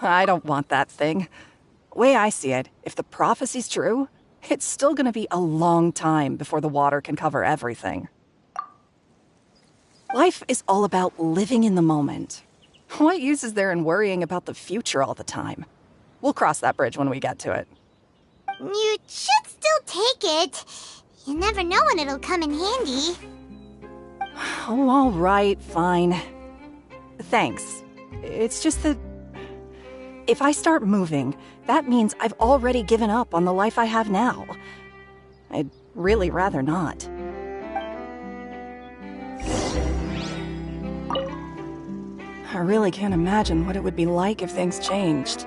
I don't want that thing. Way I see it, if the prophecy's true, it's still gonna be a long time before the water can cover everything. Life is all about living in the moment. What use is there in worrying about the future all the time? We'll cross that bridge when we get to it. You should still take it. You never know when it'll come in handy. Oh, all right, fine. Thanks. It's just that if I start moving, that means I've already given up on the life I have now. I'd really rather not. I really can't imagine what it would be like if things changed.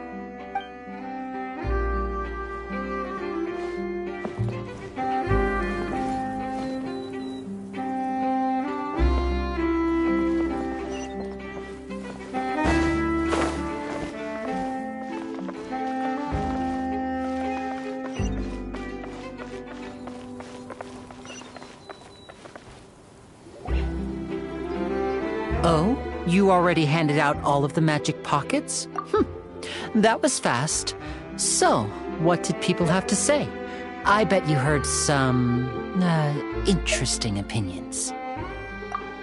Oh? You already handed out all of the magic pockets? That was fast. So, what did people have to say? I bet you heard some, interesting opinions.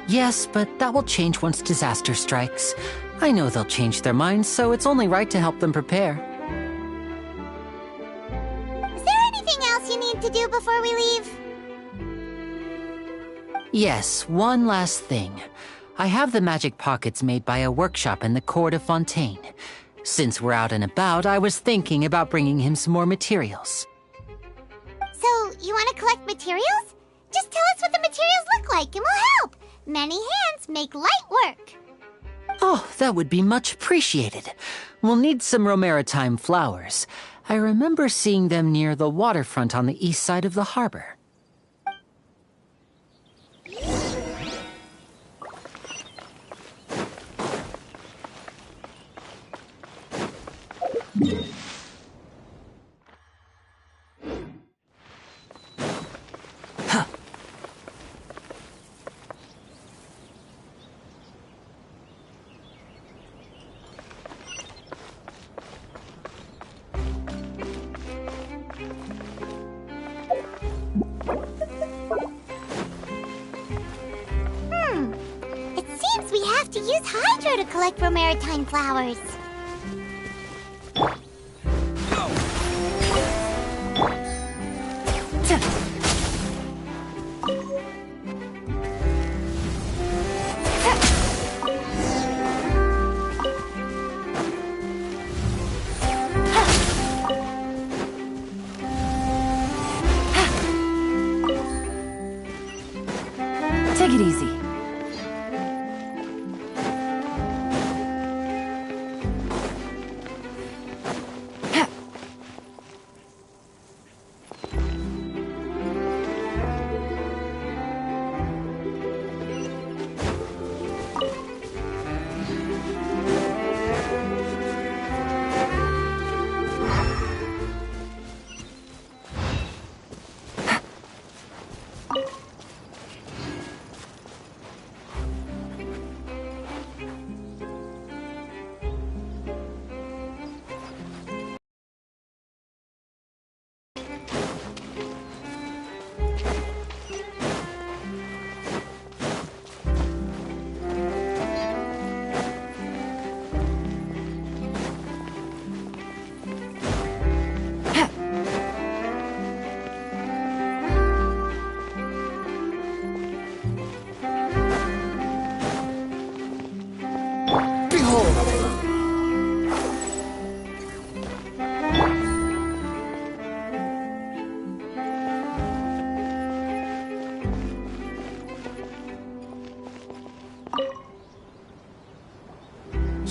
Yes, but that will change once disaster strikes. I know they'll change their minds, so it's only right to help them prepare. Is there anything else you need to do before we leave? Yes, one last thing. I have the magic pockets made by a workshop in the court of Fontaine. Since we're out and about, I was thinking about bringing him some more materials. So, you want to collect materials? Just tell us what the materials look like and we'll help. Many hands make light work. Oh, that would be much appreciated. We'll need some romaritime flowers. I remember seeing them near the waterfront on the east side of the harbor. It seems we have to use Hydro to collect romaritime flowers. Take it easy.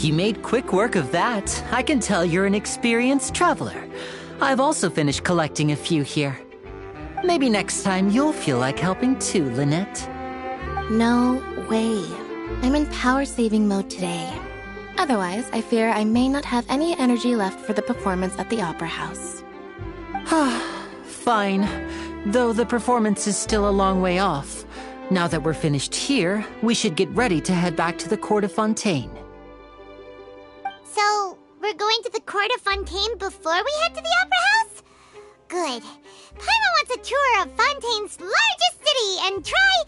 You made quick work of that. I can tell you're an experienced traveler. I've also finished collecting a few here. Maybe next time you'll feel like helping too, Lynette. No way. I'm in power-saving mode today. Otherwise, I fear I may not have any energy left for the performance at the Opera House. Fine. Though the performance is still a long way off. Now that we're finished here, we should get ready to head back to the Court of Fontaine. So, we're going to the Court of Fontaine before we head to the Opera House? Good. Paimon wants a tour of Fontaine's largest city and try...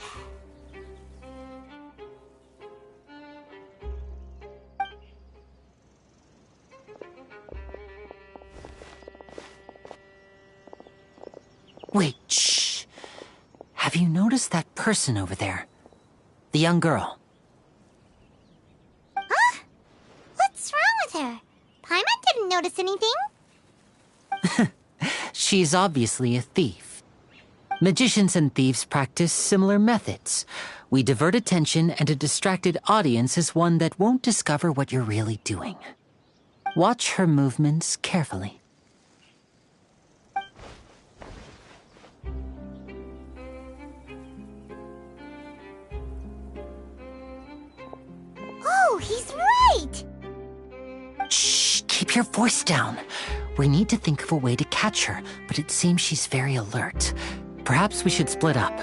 Wait, shh. Have you noticed that person over there? The young girl. Huh? What's wrong with her? Paimon didn't notice anything. She's obviously a thief. Magicians and thieves practice similar methods. We divert attention, and a distracted audience is one that won't discover what you're really doing. Watch her movements carefully. Oh, he's right! Shh, keep your voice down. We need to think of a way to catch her, but it seems she's very alert. Perhaps we should split up.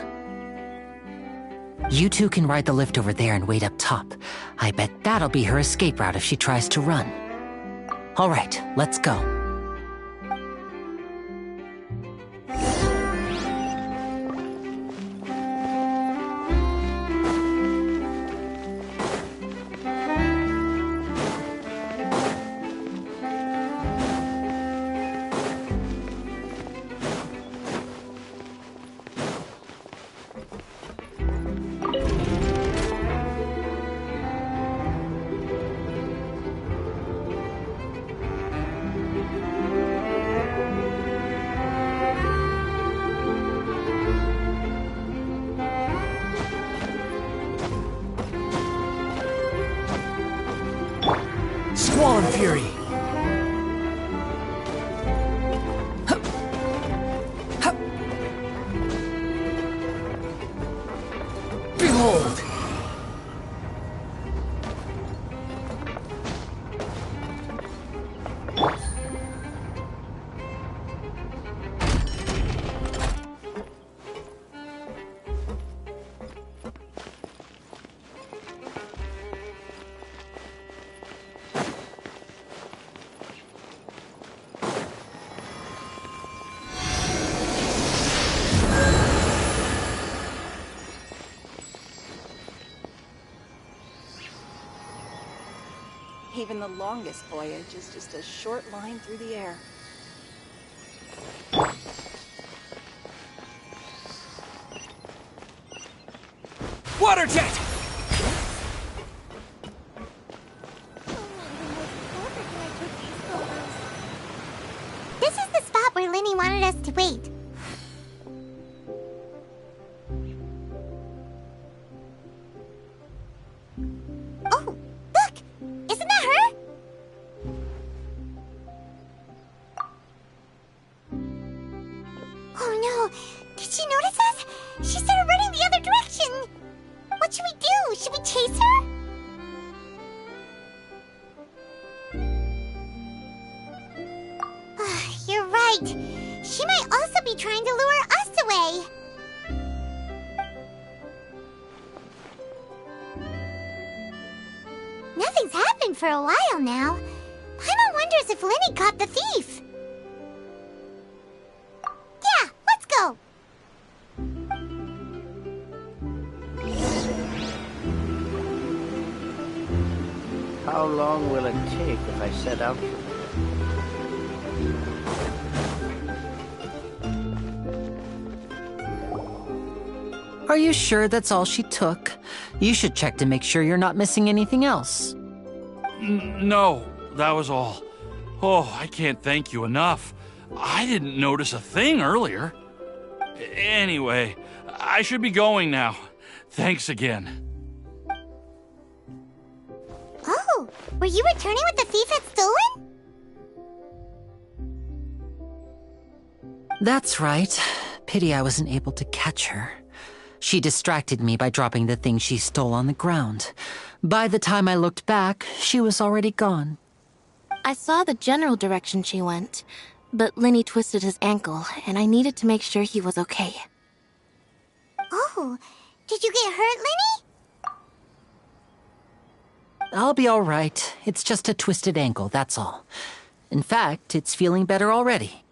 You two can ride the lift over there and wait up top. I bet that'll be her escape route if she tries to run. All right, let's go. Squall Fury! Behold! Even the longest voyage is just a short line through the air. Water jet! This is the spot where Lenny wanted us to wait. Oh, look! Isn't that her? Oh no! Did she notice us? She started running the other direction! What should we do? Should we chase her? You're right. She might also be trying to lure us away. Nothing's happened for a while now. Paimon wonders if Lenny caught the thief. Yeah, let's go. How long will it take if I set out from here? Are you sure that's all she took? You should check to make sure you're not missing anything else. No, that was all. Oh, I can't thank you enough. I didn't notice a thing earlier. Anyway, I should be going now. Thanks again. Oh, Were you returning what the thief had stolen? That's right. Pity I wasn't able to catch her. She distracted me by dropping the thing she stole on the ground. By the time I looked back, she was already gone. I saw the general direction she went, but Lenny twisted his ankle, and I needed to make sure he was okay. Oh, did you get hurt, Lenny? I'll be all right. It's just a twisted ankle, that's all. In fact, it's feeling better already.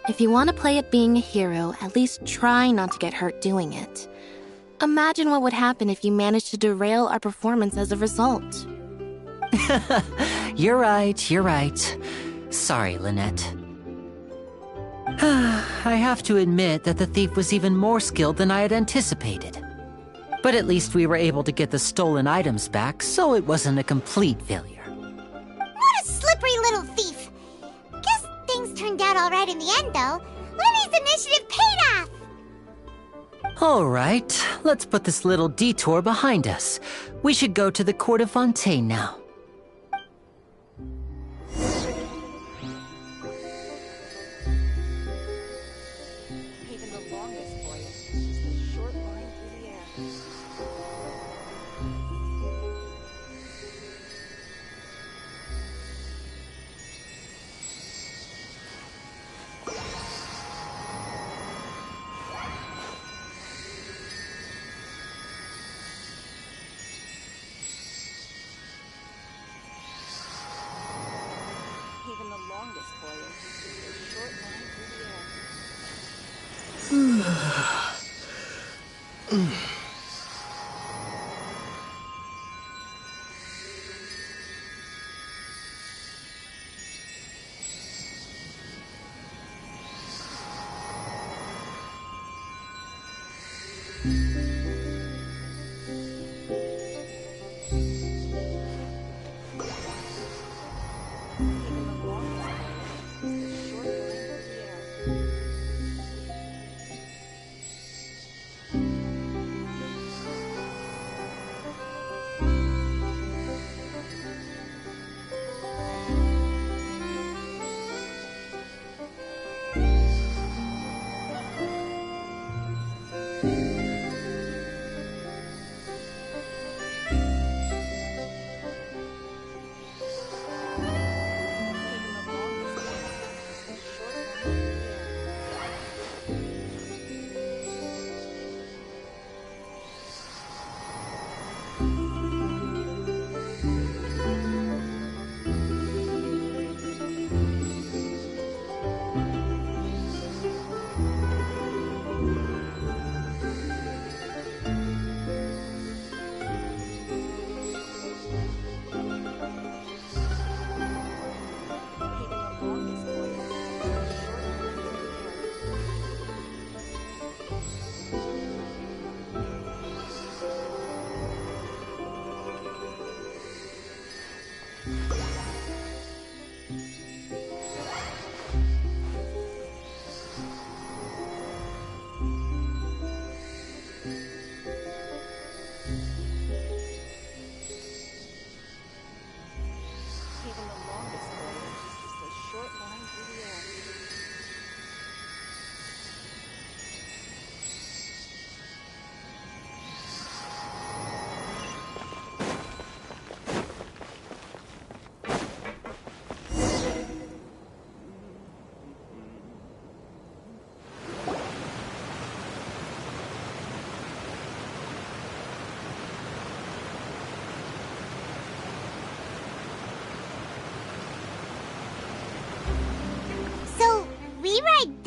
If you want to play at being a hero, at least try not to get hurt doing it. Imagine what would happen if you managed to derail our performance as a result. You're right. Sorry, Lynette. I have to admit that the thief was even more skilled than I had anticipated. But at least we were able to get the stolen items back, so it wasn't a complete failure. What a slippery little thief! Guess things turned out all right in the end, though. Lenny's initiative paid off! All right, let's put this little detour behind us. We should go to the Court of Fontaine now.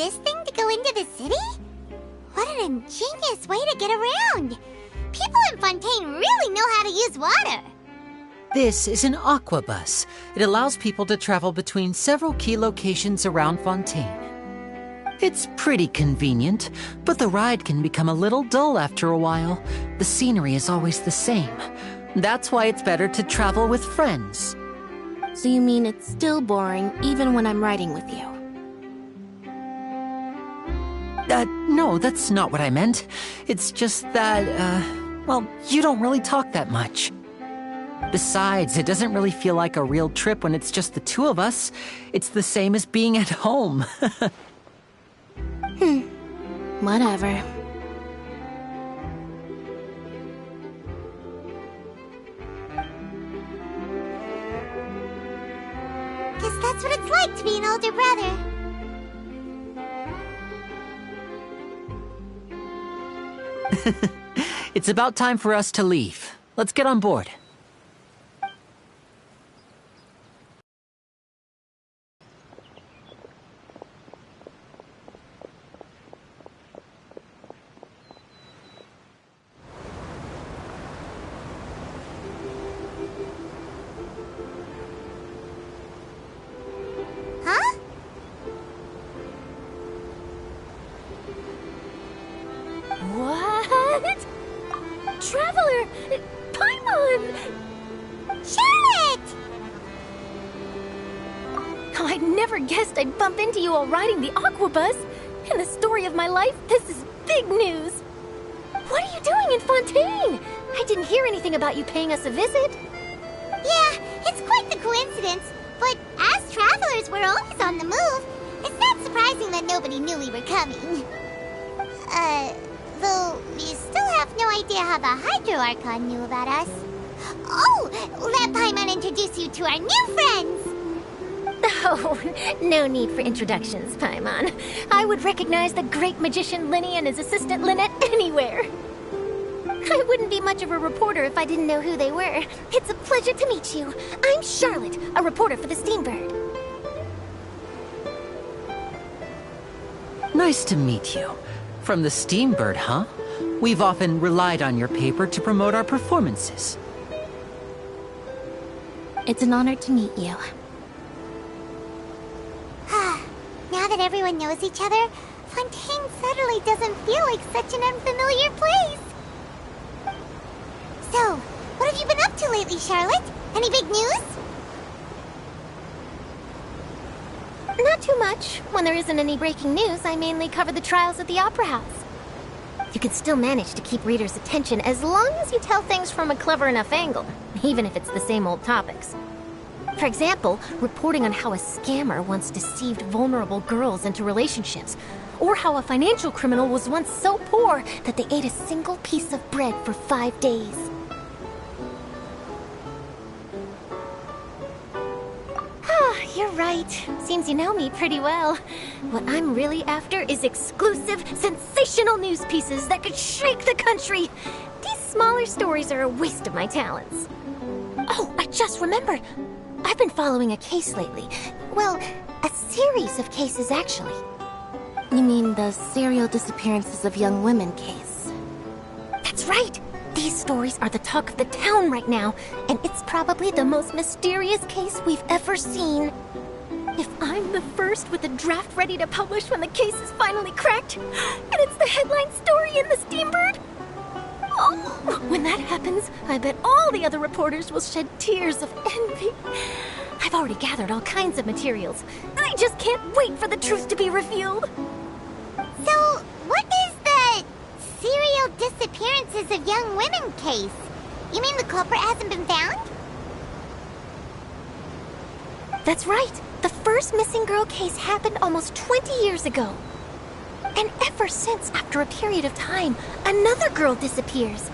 this thing to go into the city? What an ingenious way to get around! People in Fontaine really know how to use water! This is an aquabus. It allows people to travel between several key locations around Fontaine. It's pretty convenient, but the ride can become a little dull after a while. The scenery is always the same. That's why it's better to travel with friends. So you mean it's still boring even when I'm riding with you? No, that's not what I meant. It's just that, well, you don't really talk that much. Besides, it doesn't really feel like a real trip when it's just the two of us. It's the same as being at home. Whatever. Guess that's what it's like to be an older brother. It's about time for us to leave. Let's get on board. Huh? What? Traveler! Paimon! Charlotte! Oh, I never guessed I'd bump into you while riding the aquabus. In the story of my life, this is big news. What are you doing in Fontaine? I didn't hear anything about you paying us a visit. Yeah, it's quite the coincidence. But as travelers, we're always on the move. It's not surprising that nobody knew we were coming. Though we still have no idea how the Hydro Archon knew about us. Oh, let Paimon introduce you to our new friends! Oh, no need for introductions, Paimon. I would recognize the great magician Lenny and his assistant Lynette anywhere. I wouldn't be much of a reporter if I didn't know who they were. It's a pleasure to meet you. I'm Charlotte, a reporter for the Steambird. Nice to meet you. From the Steambird, huh? We've often relied on your paper to promote our performances. It's an honor to meet you. Now that everyone knows each other, Fontaine suddenly doesn't feel like such an unfamiliar place. So, what have you been up to lately, Charlotte? Any big news? Not too much. When there isn't any breaking news, I mainly cover the trials at the Opera House. You can still manage to keep readers' attention as long as you tell things from a clever enough angle, even if it's the same old topics. For example, reporting on how a scammer once deceived vulnerable girls into relationships, or how a financial criminal was once so poor that they ate a single piece of bread for 5 days. You're right. Seems you know me pretty well. What I'm really after is exclusive, sensational news pieces that could shake the country. These smaller stories are a waste of my talents. Oh, I just remembered. I've been following a case lately. Well, a series of cases, actually. You mean the serial disappearances of young women case? That's right! These stories are the talk of the town right now, and it's probably the most mysterious case we've ever seen. If I'm the first with a draft ready to publish when the case is finally cracked, and it's the headline story in the Steambird, oh, when that happens, I bet all the other reporters will shed tears of envy. I've already gathered all kinds of materials. I just can't wait for the truth to be revealed. So, what is the serial disappearances of young women case? You mean the culprit hasn't been found? That's right. The first missing girl case happened almost 20 years ago. And ever since, after a period of time, another girl disappears.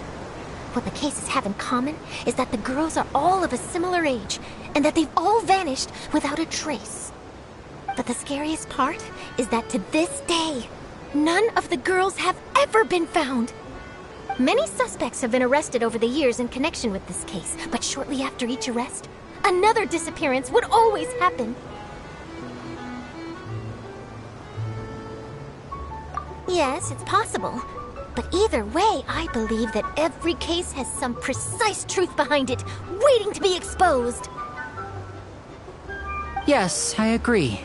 What the cases have in common is that the girls are all of a similar age, and that they've all vanished without a trace. But the scariest part is that to this day, none of the girls have ever been found. Many suspects have been arrested over the years in connection with this case, but shortly after each arrest, another disappearance would always happen. Yes, it's possible. But either way, I believe that every case has some precise truth behind it, waiting to be exposed. Yes, I agree.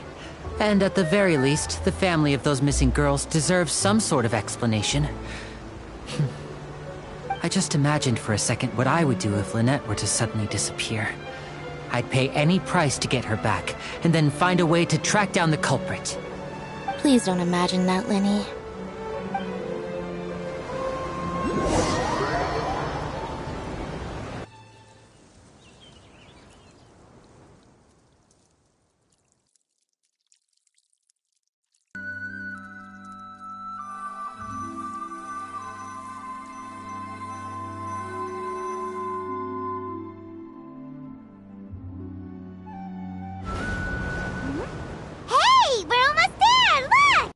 And at the very least, the family of those missing girls deserves some sort of explanation. I just imagined for a second what I would do if Lynette were to suddenly disappear. I'd pay any price to get her back, and then find a way to track down the culprit. Please don't imagine that, Lenny. Hey, we're almost there! Look!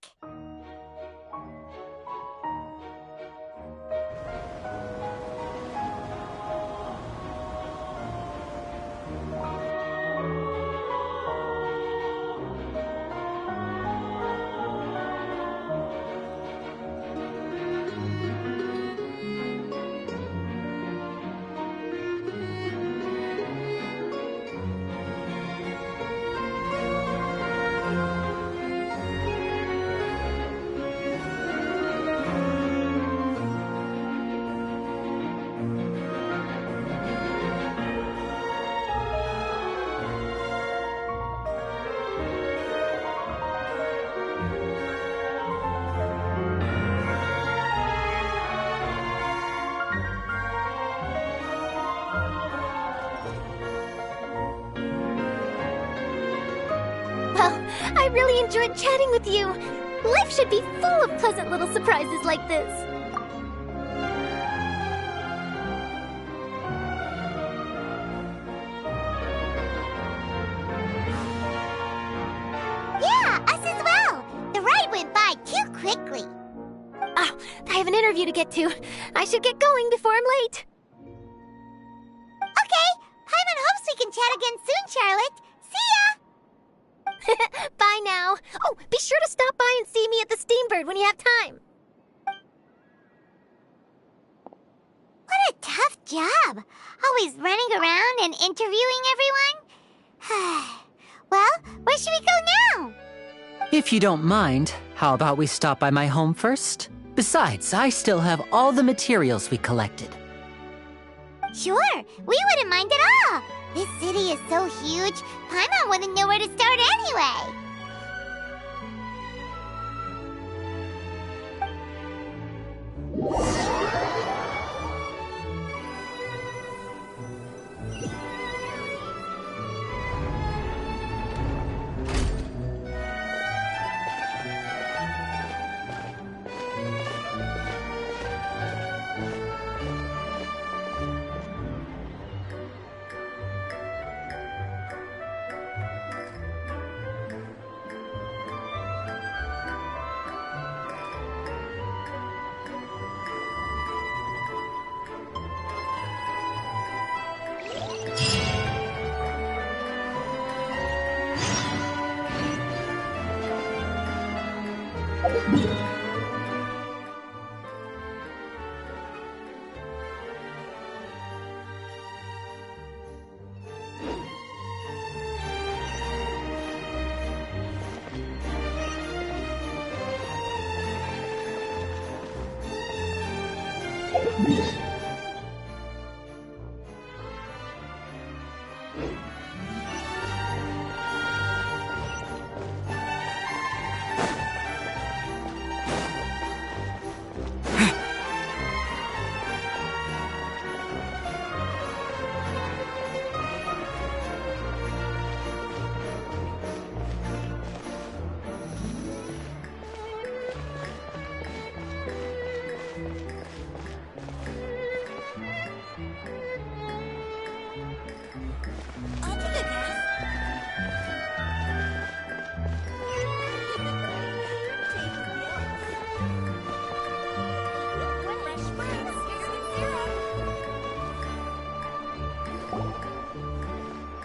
Well, I really enjoyed chatting with you. Life should be full of pleasant little surprises like this. Yeah, us as well. The ride went by too quickly. Oh, I have an interview to get to. I should get going before I'm late. Okay, Paimon hopes we can chat again soon, Charlotte. See ya! Bye now. Oh, be sure to stop by and see me at the Steambird when you have time. What a tough job. Always running around and interviewing everyone. Well, where should we go now? If you don't mind, how about we stop by my home first? Besides, I still have all the materials we collected. Sure, we wouldn't mind at all. This city is so huge, Paimon wouldn't know where to start anyway.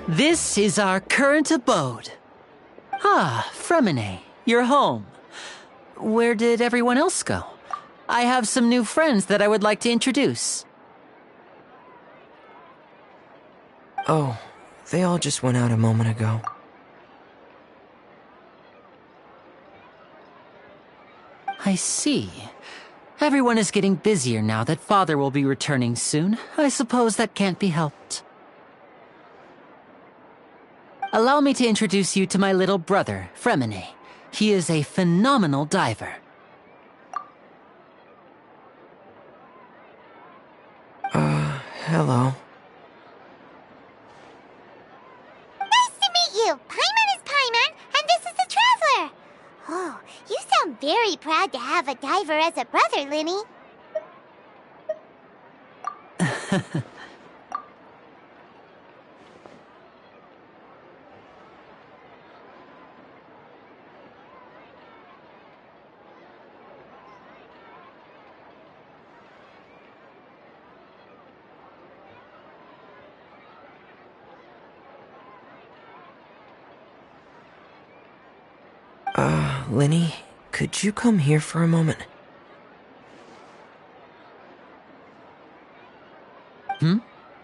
This is our current abode. Ah, Fremine, you're home. where did everyone else go? I have some new friends that I would like to introduce. Oh, they all just went out a moment ago. I see. Everyone is getting busier now that Father will be returning soon. I suppose that can't be helped. Allow me to introduce you to my little brother, Fremine. He is a phenomenal diver. Hello. Nice to meet you! Paimon is Paimon, and this is the Traveler! Oh, you sound very proud to have a diver as a brother, Lenny. Lenny, could you come here for a moment?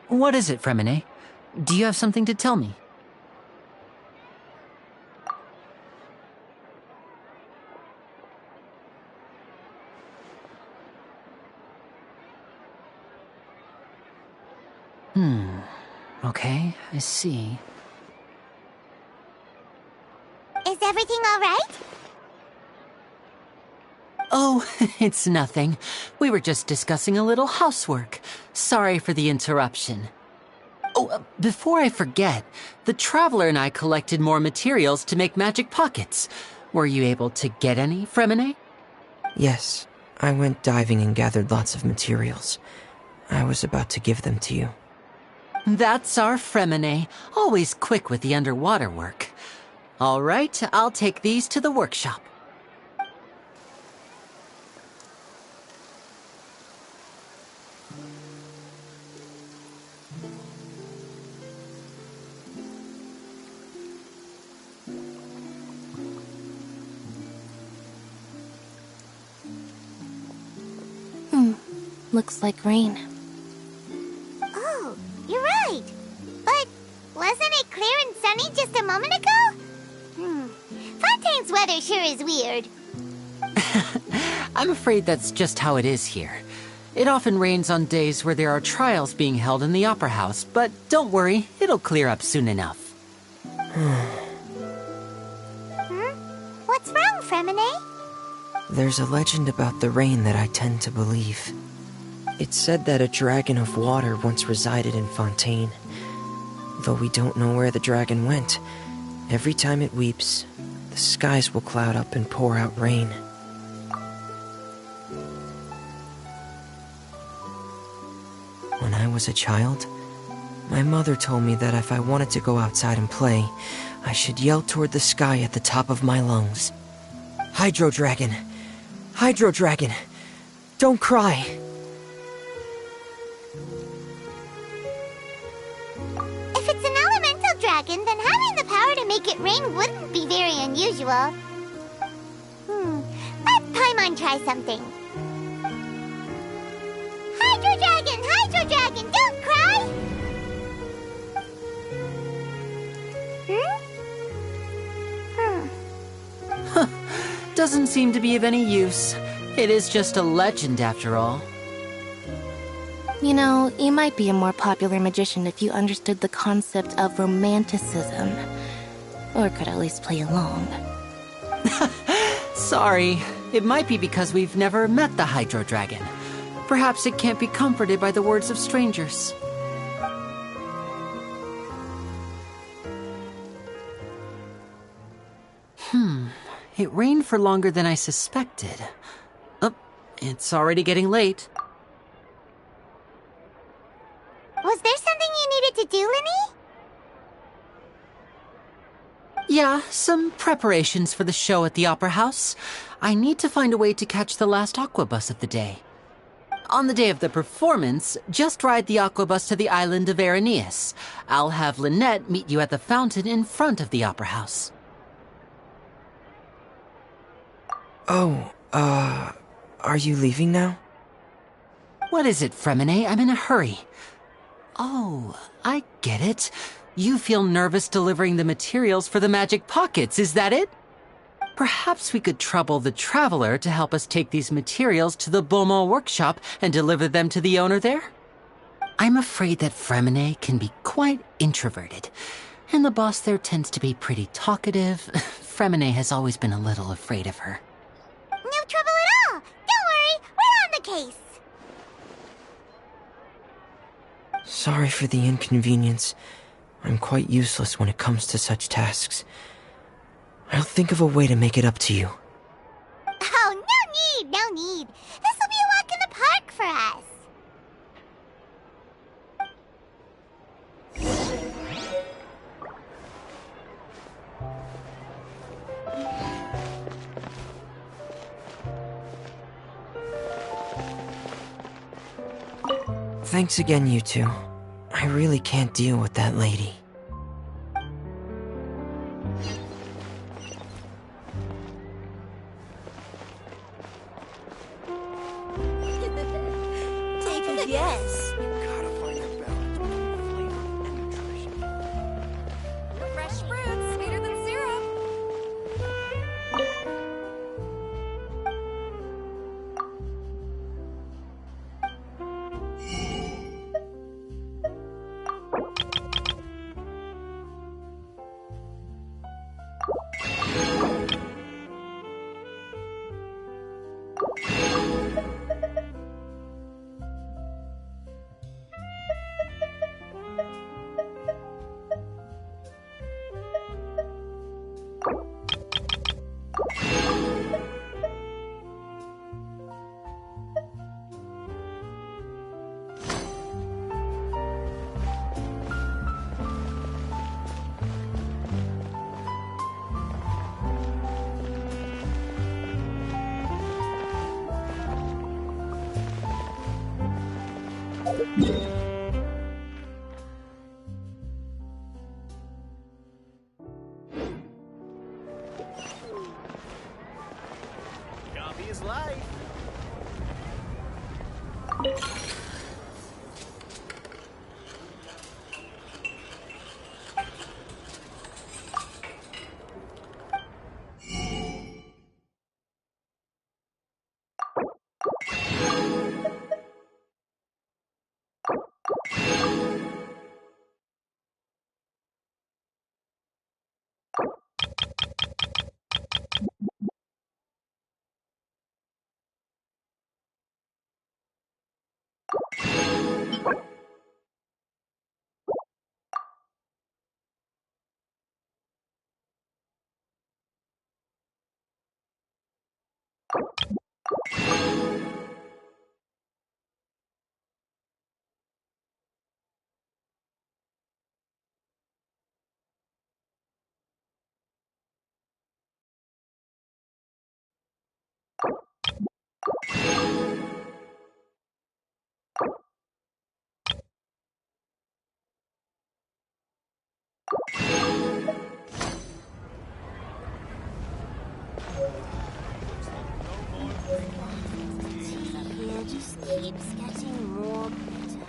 What is it, Fremine? Do you have something to tell me? Okay, I see. Is everything all right? Oh, it's nothing. We were just discussing a little housework. Sorry for the interruption. Oh, before I forget, the Traveler and I collected more materials to make magic pockets. Were you able to get any, Fremine? Yes, I went diving and gathered lots of materials. I was about to give them to you. That's our Fremine, always quick with the underwater work. All right, I'll take these to the workshop. Looks like rain. Oh, you're right. But wasn't it clear and sunny just a moment ago? Fontaine's weather sure is weird. I'm afraid that's just how it is here. It often rains on days where there are trials being held in the Opera House, but don't worry, it'll clear up soon enough. What's wrong, Fremine? There's a legend about the rain that I tend to believe. It's said that a dragon of water once resided in Fontaine. Though we don't know where the dragon went, every time it weeps, the skies will cloud up and pour out rain. When I was a child, my mother told me that if I wanted to go outside and play, I should yell toward the sky at the top of my lungs. Hydro Dragon! Hydro Dragon! Don't cry! If it's an elemental dragon, then having the power to make it rain wouldn't be very unusual. Let Paimon try something. Hydro Dragon, don't cry! Doesn't seem to be of any use. It is just a legend after all. You know, you might be a more popular magician if you understood the concept of romanticism. Or could at least play along. Sorry. It might be because we've never met the Hydro Dragon. Perhaps it can't be comforted by the words of strangers. It rained for longer than I suspected. Oh, it's already getting late. Was there something you needed to do, Lenny? Yeah, some preparations for the show at the Opera House. I need to find a way to catch the last aquabus of the day. On the day of the performance, just ride the aquabus to the island of Aeneas. I'll have Lynette meet you at the fountain in front of the Opera House. Oh, are you leaving now? What is it, Fremine? I'm in a hurry. Oh, I get it. You feel nervous delivering the materials for the magic pockets, is that it? Perhaps we could trouble the Traveler to help us take these materials to the Beaumont workshop and deliver them to the owner there? I'm afraid that Fremine can be quite introverted, and the boss there tends to be pretty talkative. Fremine has always been a little afraid of her. No trouble at all! Don't worry, we're on the case! Sorry for the inconvenience. I'm quite useless when it comes to such tasks. I'll think of a way to make it up to you. Oh, no need, no need. This'll be a walk in the park for us. Thanks again, you two. I really can't deal with that lady. Take a guess. Gotta find a balance between flavor and nutrition. Fresh fruits, sweeter than syrup. Copy is life. Here just keeps getting more bitter.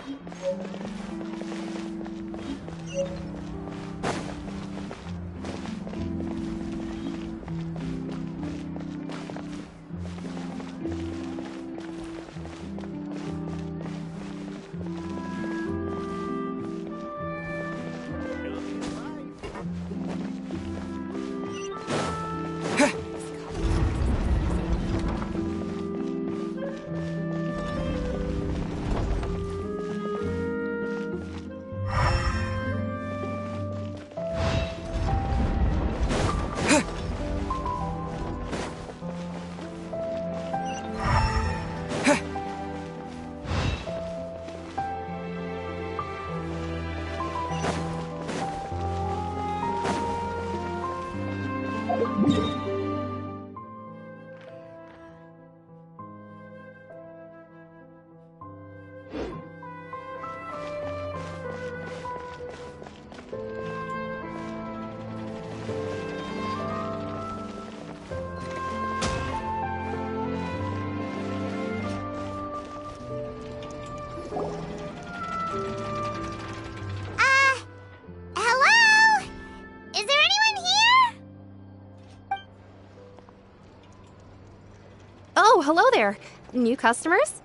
Oh, hello there. New customers?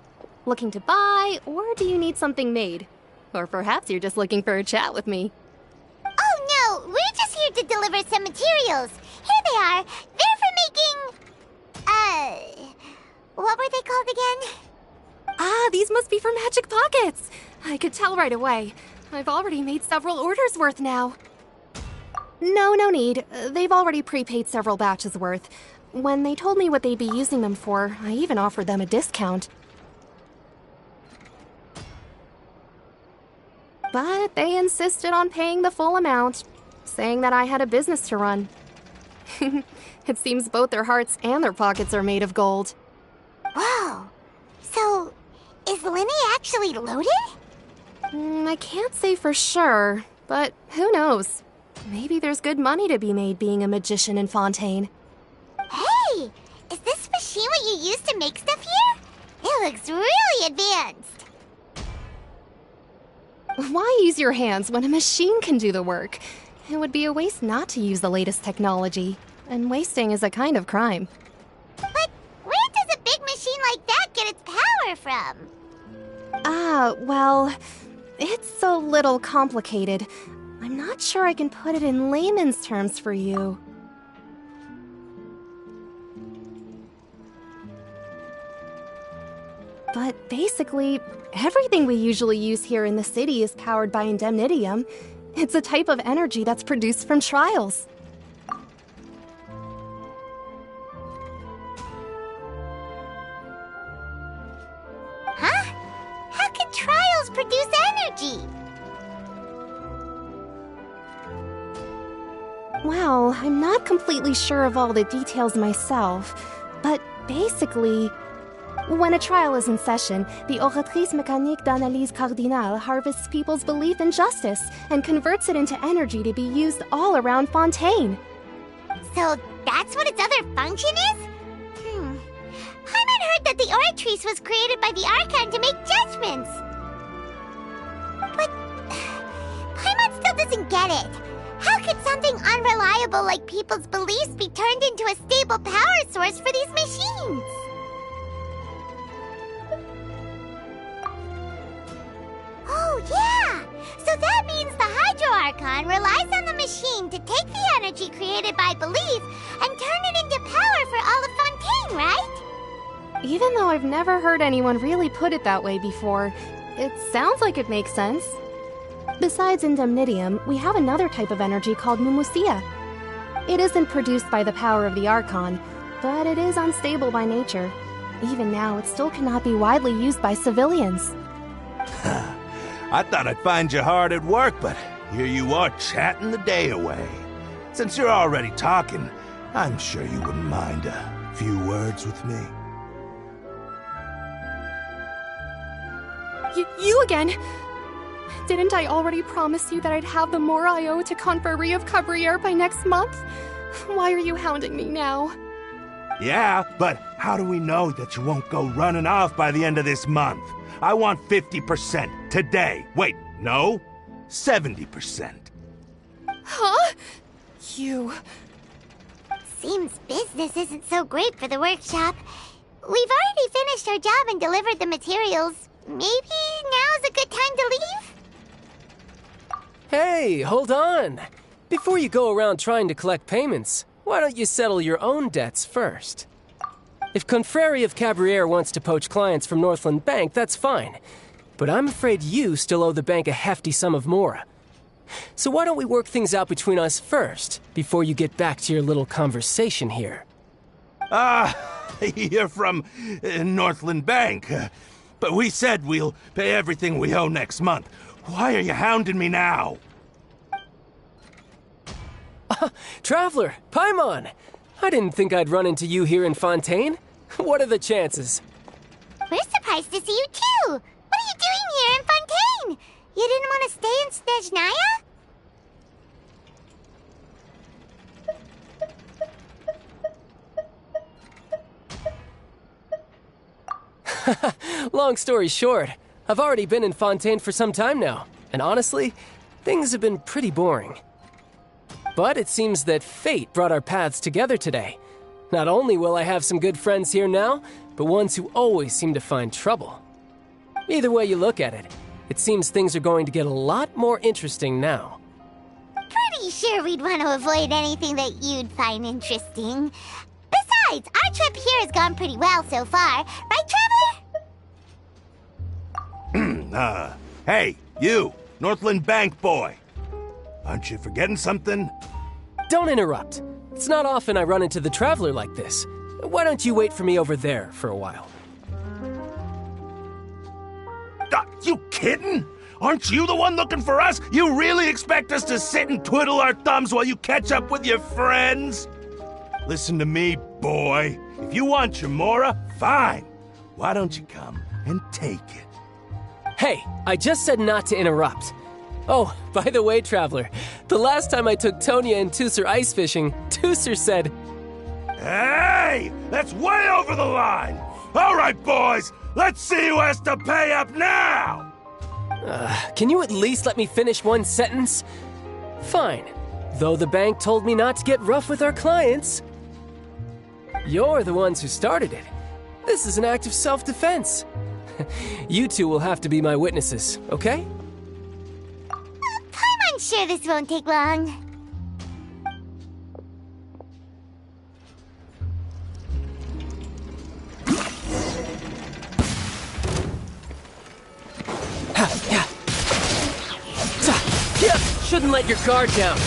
Looking to buy, or do you need something made? Or perhaps you're just looking for a chat with me. Oh no, we're just here to deliver some materials. Here they are. They're for making... what were they called again? Ah, these must be for magic pockets. I could tell right away. I've already made several orders worth now. No need. They've already prepaid several batches worth. When they told me what they'd be using them for, I even offered them a discount. But they insisted on paying the full amount, saying that I had a business to run. It seems both their hearts and their pockets are made of gold. Whoa. So, is Lennyea actually loaded? I can't say for sure, but who knows? Maybe there's good money to be made being a magician in Fontaine. Hey! Is this machine what you use to make stuff here? It looks really advanced. Why use your hands when a machine can do the work? It would be a waste not to use the latest technology, and wasting is a kind of crime. But where does a big machine like that get its power from? Well, it's a little complicated. I'm not sure I can put it in layman's terms for you. But basically, everything we usually use here in the city is powered by indemnitium. It's a type of energy that's produced from trials. Huh? How can trials produce energy? Well, I'm not completely sure of all the details myself, but basically, when a trial is in session, the oratrice mécanique d'analyse cardinale harvests people's belief in justice and converts it into energy to be used all around Fontaine. So that's what its other function is? Paimon heard that the oratrice was created by the Archon to make judgments. But Paimon still doesn't get it. How could something unreliable like people's beliefs be turned into a stable power source for these machines? Oh, yeah! So that means the Hydro Archon relies on the machine to take the energy created by belief and turn it into power for all of Fontaine, right? Even though I've never heard anyone really put it that way before, it sounds like it makes sense. Besides indemnitium, we have another type of energy called mumusia. It isn't produced by the power of the Archon, but it is unstable by nature. Even now, it still cannot be widely used by civilians. I thought I'd find you hard at work, but here you are chatting the day away. Since you're already talking, I'm sure you wouldn't mind a few words with me. You again? Didn't I already promise you that I'd have the more I owe to Confrérie of Cabriere by next month? Why are you hounding me now? Yeah, but how do we know that you won't go running off by the end of this month? I want 50% today. Wait, no? 70%. Huh? You... Seems business isn't so great for the workshop. We've already finished our job and delivered the materials. Maybe now's a good time to leave? Hey, hold on. Before you go around trying to collect payments, why don't you settle your own debts first? If Confrérie of Cabriere wants to poach clients from Northland Bank, that's fine. But I'm afraid you still owe the bank a hefty sum of mora. So why don't we work things out between us first, before you get back to your little conversation here? You're from Northland Bank. But we said we'll pay everything we owe next month. Why are you hounding me now? Traveler, Paimon! I didn't think I'd run into you here in Fontaine. What are the chances? We're surprised to see you too! What are you doing here in Fontaine? You didn't want to stay in Snezhnaya? Long story short, I've already been in Fontaine for some time now, and honestly, things have been pretty boring. But it seems that fate brought our paths together today. Not only will I have some good friends here now, but ones who always seem to find trouble. Either way you look at it, it seems things are going to get a lot more interesting now. Pretty sure we'd want to avoid anything that you'd find interesting. Besides, our trip here has gone pretty well so far. Right, Traveler? Hey, you, Northland Bank boy. Aren't you forgetting something? Don't interrupt. It's not often I run into the Traveler like this. Why don't you wait for me over there for a while? You kidding? Aren't you the one looking for us? You really expect us to sit and twiddle our thumbs while you catch up with your friends? Listen to me, boy. If you want your Mora, fine. Why don't you come and take it? Hey, I just said not to interrupt. Oh, by the way, Traveler, the last time I took Tonya and Tusser ice fishing, Tusser said... Hey! That's way over the line! All right, boys, let's see who has to pay up now! Can you at least let me finish one sentence? Fine. Though the bank told me not to get rough with our clients. You're the ones who started it. This is an act of self-defense. You two will have to be my witnesses, okay? I'm sure this won't take long. Shouldn't let your guard down.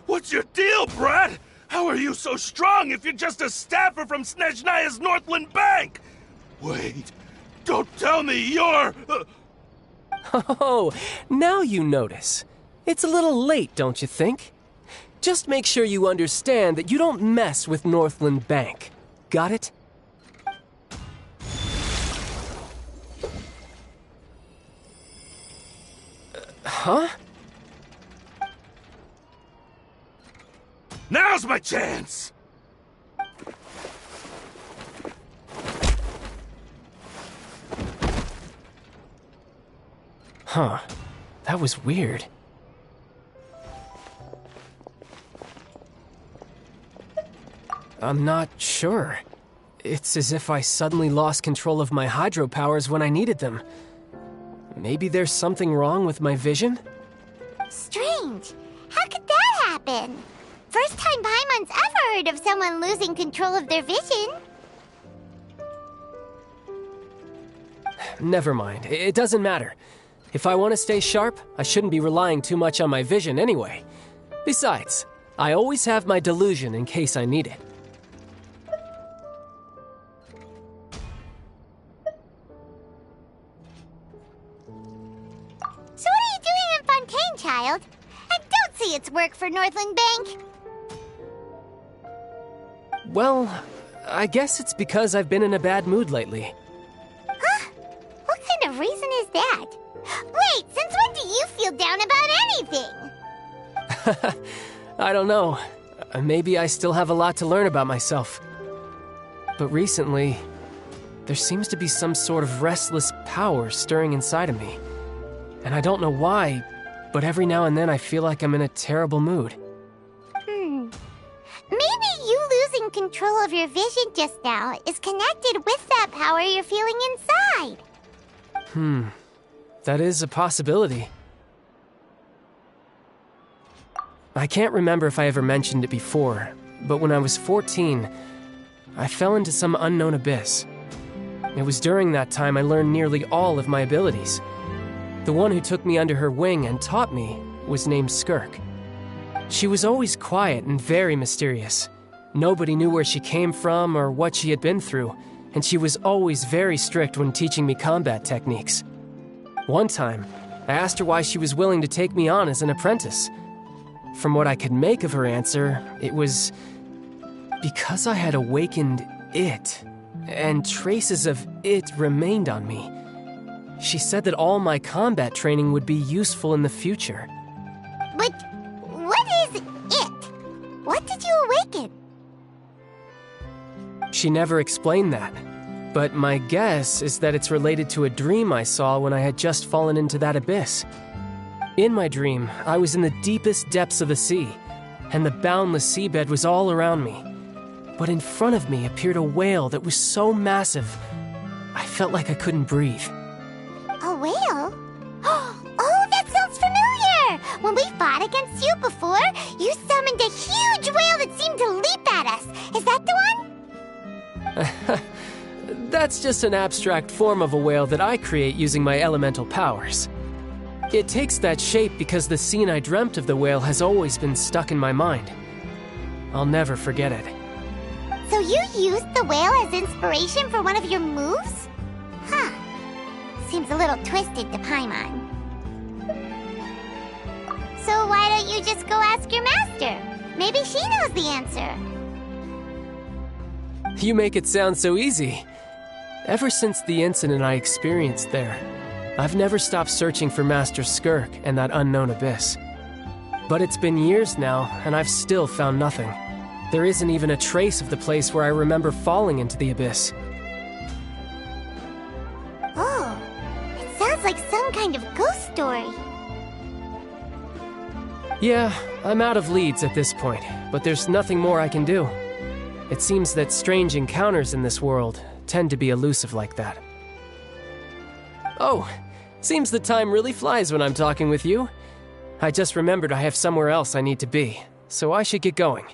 What's your deal, Brad? How are you so strong if you're just a staffer from Snezhnaya's Northland Bank? Wait, don't tell me you're... Oh, now you notice. It's a little late, don't you think? Just make sure you understand that you don't mess with Northland Bank. Got it? Huh? Now's my chance! Huh. That was weird. I'm not sure. It's as if I suddenly lost control of my hydro powers when I needed them. Maybe there's something wrong with my vision? Strange. How could that happen? First time Paimon's ever heard of someone losing control of their vision. Never mind. It doesn't matter. If I want to stay sharp, I shouldn't be relying too much on my vision anyway. Besides, I always have my delusion in case I need it. So what are you doing in Fontaine, child? I don't see its work for Northland Bank. Well, I guess it's because I've been in a bad mood lately. Huh? What kind of reason is that? Wait, since when do you feel down about anything? I don't know. Maybe I still have a lot to learn about myself. But recently, there seems to be some sort of restless power stirring inside of me. And I don't know why, but every now and then I feel like I'm in a terrible mood. Maybe you losing control of your vision just now is connected with that power you're feeling inside. That is a possibility. I can't remember if I ever mentioned it before, but when I was 14, I fell into some unknown abyss. It was during that time I learned nearly all of my abilities. The one who took me under her wing and taught me was named Skirk. She was always quiet and very mysterious. Nobody knew where she came from or what she had been through, and she was always very strict when teaching me combat techniques. One time, I asked her why she was willing to take me on as an apprentice. From what I could make of her answer, it was because I had awakened it, and traces of it remained on me. She said that all my combat training would be useful in the future. But what is it? What did you awaken? She She never explained that. But my guess is that it's related to a dream I saw when I had just fallen into that abyss. In my dream, I was in the deepest depths of the sea, and the boundless seabed was all around me. But in front of me appeared a whale that was so massive, I felt like I couldn't breathe. A whale? Oh, that sounds familiar! When we fought against you before, you summoned a huge whale that seemed to leap at us. Is that the one? That's just an abstract form of a whale that I create using my elemental powers. It takes that shape because the scene I dreamt of the whale has always been stuck in my mind. I'll never forget it. So you used the whale as inspiration for one of your moves? Huh. Seems a little twisted to Paimon. So why don't you just go ask your master? Maybe she knows the answer. You make it sound so easy. Ever since the incident I experienced there, I've never stopped searching for Master Skirk and that unknown abyss. But it's been years now, and I've still found nothing. There isn't even a trace of the place where I remember falling into the abyss. Oh, it sounds like some kind of ghost story. Yeah, I'm out of leads at this point, but there's nothing more I can do. It seems that strange encounters in this world tend to be elusive like that. Oh, seems the time really flies when I'm talking with you. I just remembered I have somewhere else I need to be, so I should get going.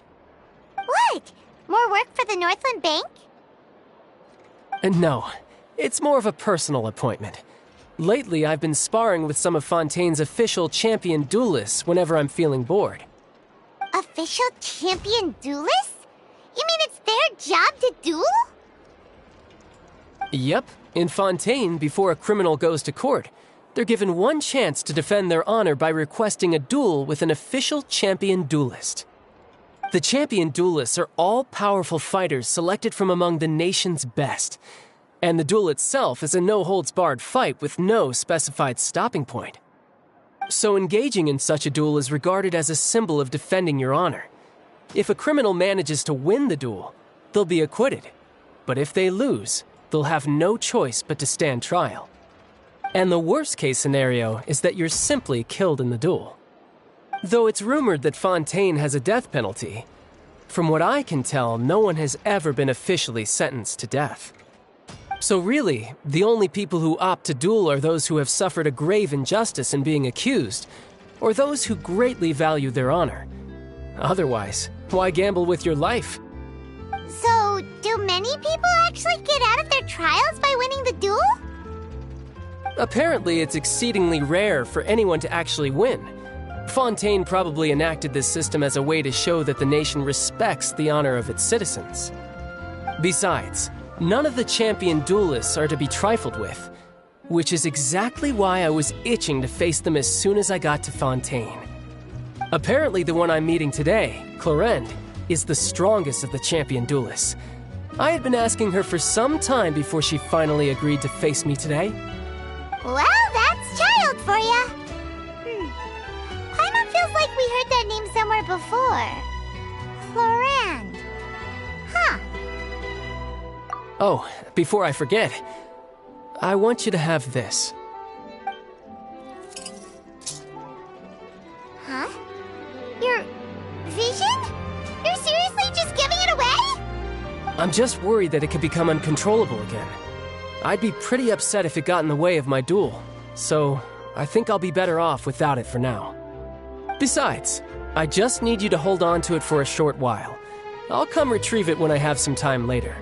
What? More work for the Northland Bank? No, it's more of a personal appointment. Lately, I've been sparring with some of Fontaine's official champion duelists whenever I'm feeling bored. Official champion duelists? You mean it's their job to duel? Yep. In Fontaine, before a criminal goes to court, they're given one chance to defend their honor by requesting a duel with an official champion duelist. The champion duelists are all-powerful fighters selected from among the nation's best, and the duel itself is a no-holds-barred fight with no specified stopping point. So engaging in such a duel is regarded as a symbol of defending your honor. If a criminal manages to win the duel, they'll be acquitted. But if they lose, they'll have no choice but to stand trial. And the worst-case scenario is that you're simply killed in the duel. Though it's rumored that Fontaine has a death penalty, from what I can tell, no one has ever been officially sentenced to death. So really, the only people who opt to duel are those who have suffered a grave injustice in being accused, or those who greatly value their honor. Otherwise, why gamble with your life? So, do many people actually get out of their trials by winning the duel? Apparently, it's exceedingly rare for anyone to actually win. Fontaine probably enacted this system as a way to show that the nation respects the honor of its citizens. Besides, none of the champion duelists are to be trifled with, which is exactly why I was itching to face them as soon as I got to Fontaine. Apparently, the one I'm meeting today, Clorinde, is the strongest of the champion duelists. I had been asking her for some time before she finally agreed to face me today. Well, that's child for ya. Paimon feels like we heard that name somewhere before. Clorinde. Huh. Oh, before I forget, I want you to have this. Huh? Your vision? You're seriously just giving it away? I'm just worried that it could become uncontrollable again. I'd be pretty upset if it got in the way of my duel, so I think I'll be better off without it for now. Besides, I just need you to hold on to it for a short while. I'll come retrieve it when I have some time later.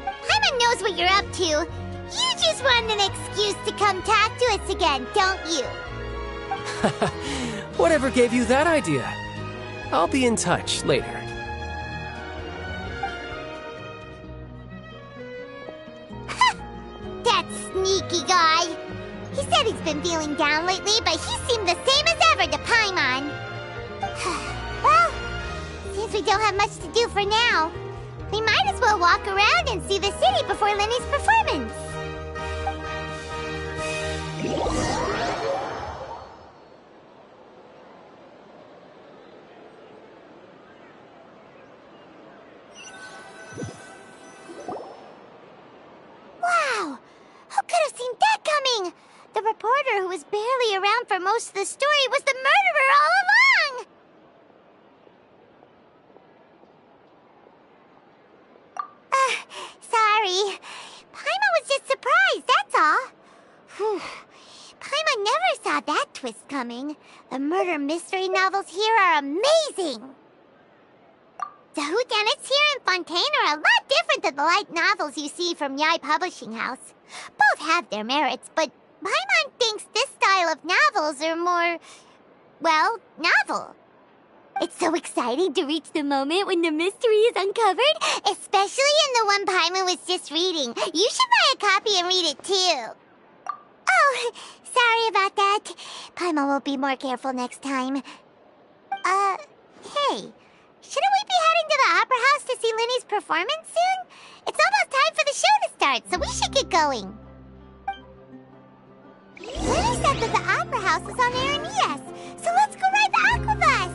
Paimon knows what you're up to. You just want an excuse to come talk to us again, don't you? Whatever gave you that idea? I'll be in touch later. That sneaky guy. He said he's been feeling down lately, but he seemed the same as ever to Paimon. Well, since we don't have much to do for now, we might as well walk around and see the city before Lenny's performance. for most of the story was the murderer all along! Sorry. Paimon was just surprised, that's all. Whew. Paimon never saw that twist coming. The murder mystery novels here are amazing! The whodunits here in Fontaine are a lot different than the light novels you see from Yai Publishing House. Both have their merits, but Paimon thinks this style of novels are more, well, novel. It's so exciting to reach the moment when the mystery is uncovered, especially in the one Paimon was just reading. You should buy a copy and read it too. Oh, sorry about that. Paimon will be more careful next time. Hey. Shouldn't we be heading to the Opera House to see Lenny's performance soon? It's almost time for the show to start, so we should get going. Lenny said that the Opera House is on Aranillas, so let's go ride the Aquabus!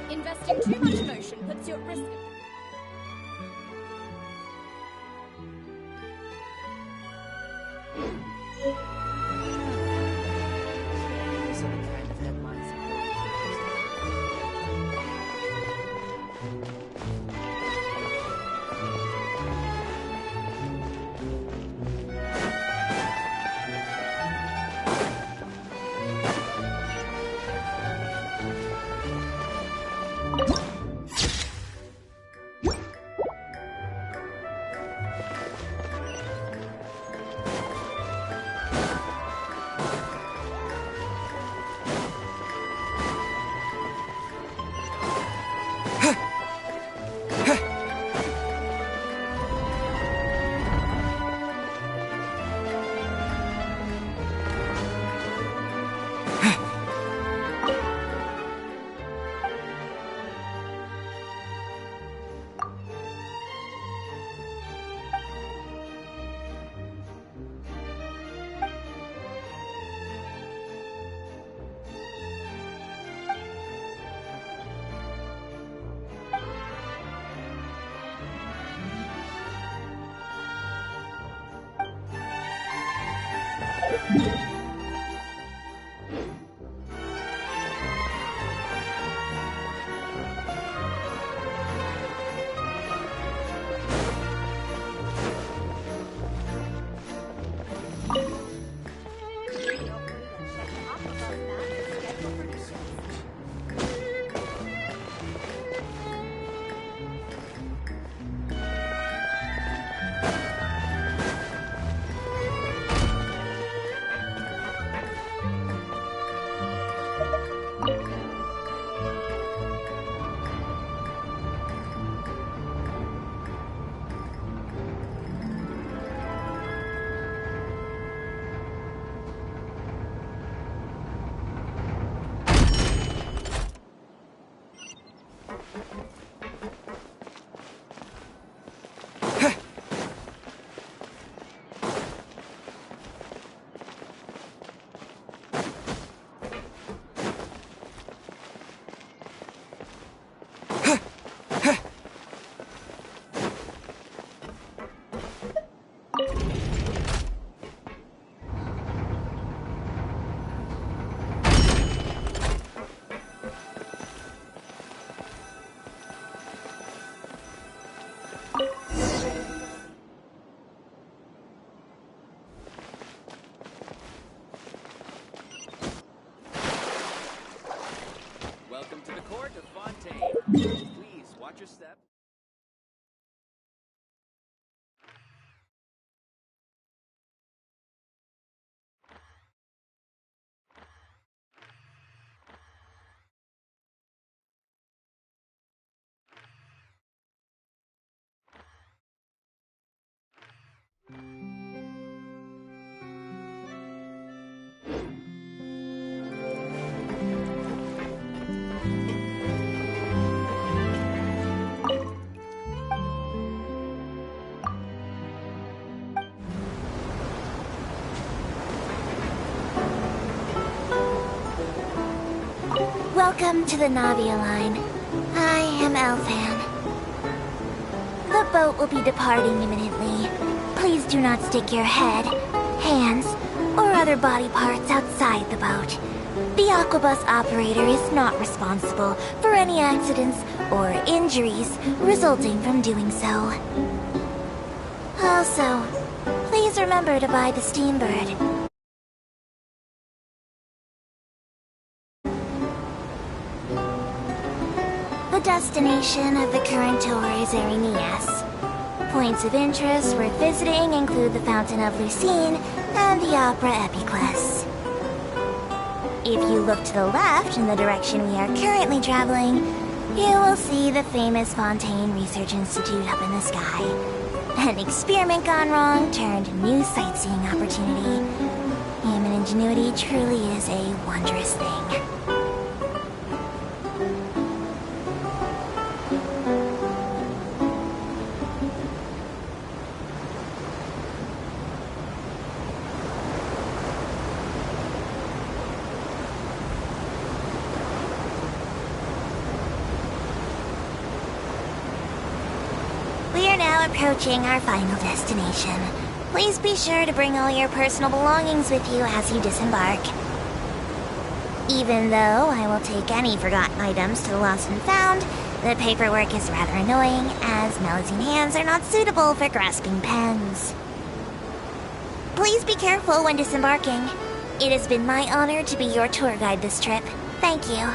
Investing too much emotion puts you at risk of... These are the kind of headlines. Welcome to the court of Fontaine. Please watch your step. Welcome to the Navia line. I am Elfan. The boat will be departing imminently. Please do not stick your head, hands, or other body parts outside the boat. The Aquabus operator is not responsible for any accidents or injuries resulting from doing so. Also, please remember to buy the Steambird. The destination of the current tour is Lennyea. Points of interest worth visiting include the Fountain of Lucine and the Opera Epiclese. If you look to the left in the direction we are currently traveling, you will see the famous Fontaine Research Institute up in the sky. An experiment gone wrong turned new sightseeing opportunity. Human ingenuity truly is a wondrous thing. We are now approaching our final destination. Please be sure to bring all your personal belongings with you as you disembark. Even though I will take any forgotten items to the lost and found, the paperwork is rather annoying, as Melusine hands are not suitable for grasping pens. Please be careful when disembarking. It has been my honor to be your tour guide this trip. Thank you.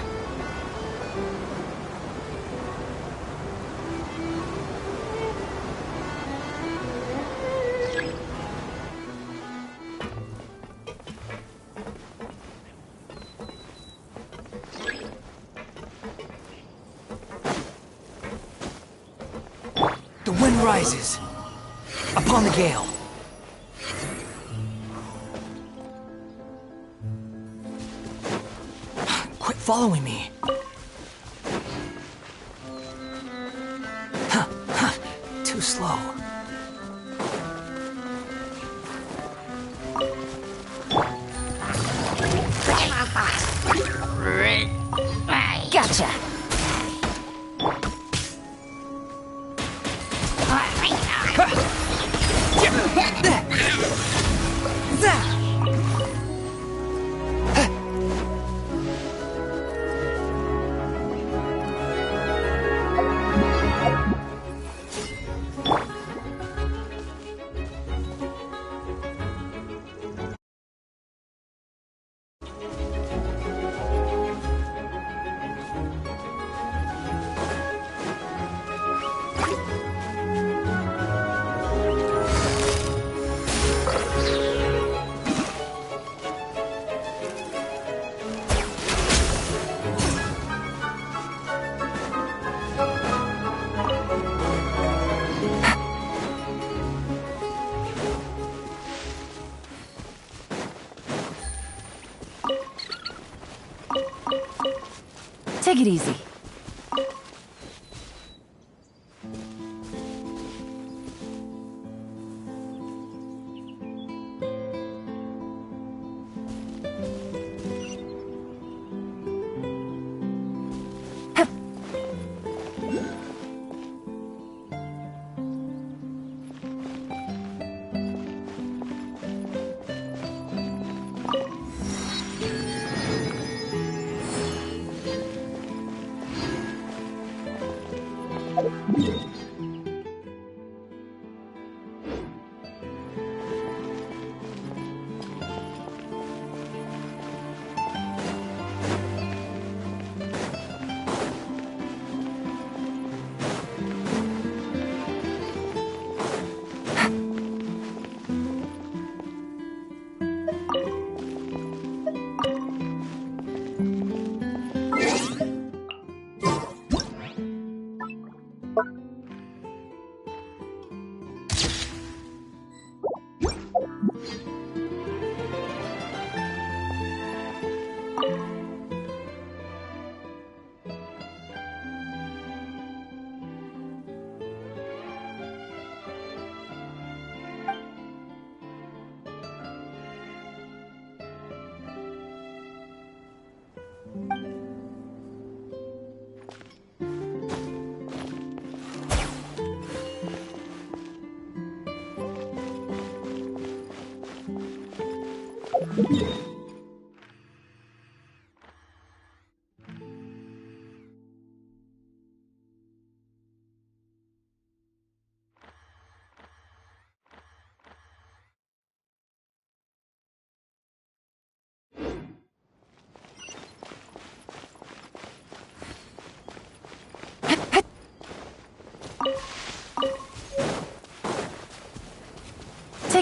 The wind rises upon the gale. Quit following me. Too slow. Gotcha! Take it easy.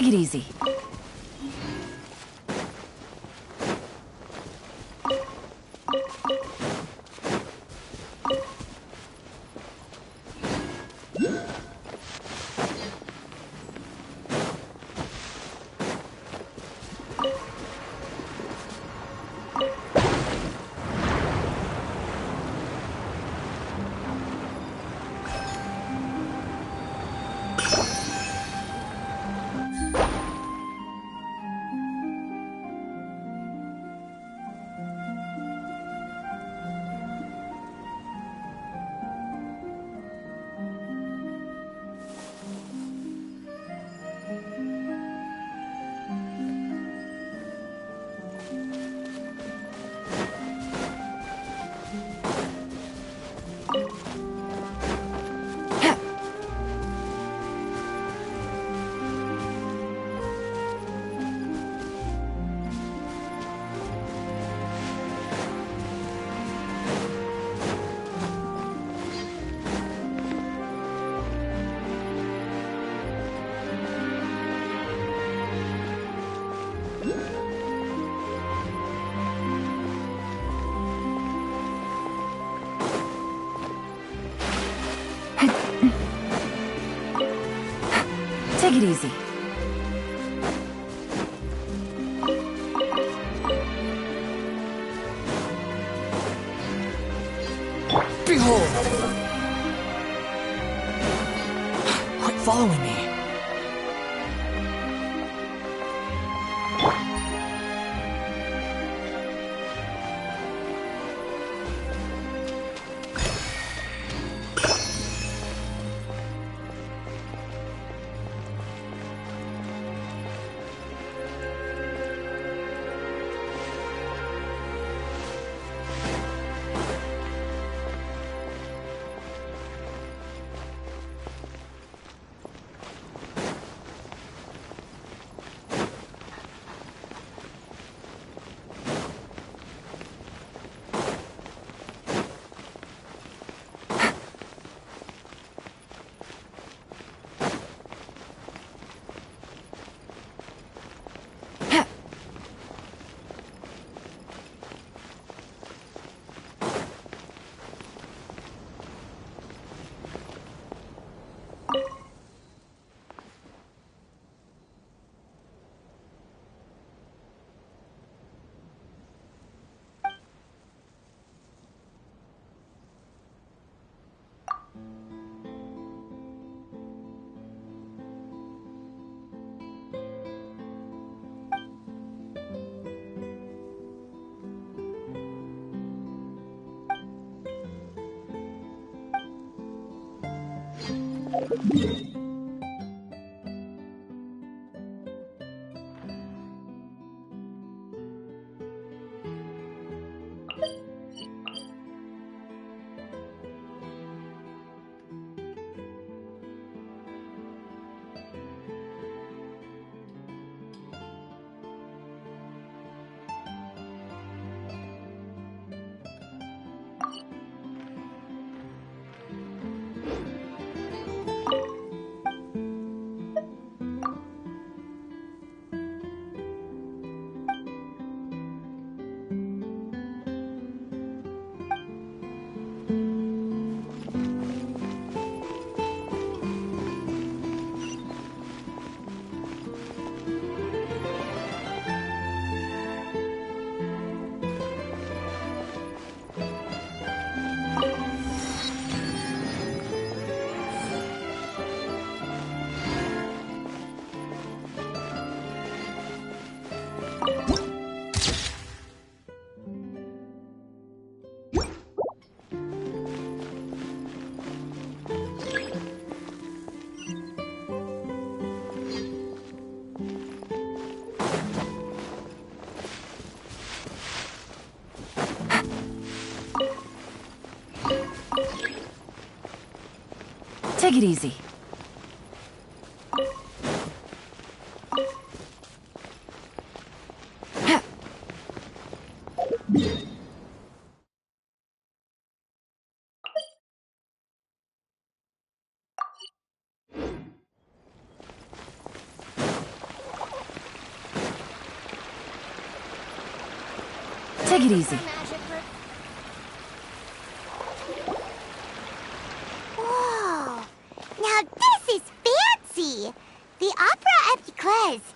Take it easy. Take it easy. Behold! Quit following me. Take it easy. Take it easy. Whoa! Now this is fancy! The Opera Epiclese.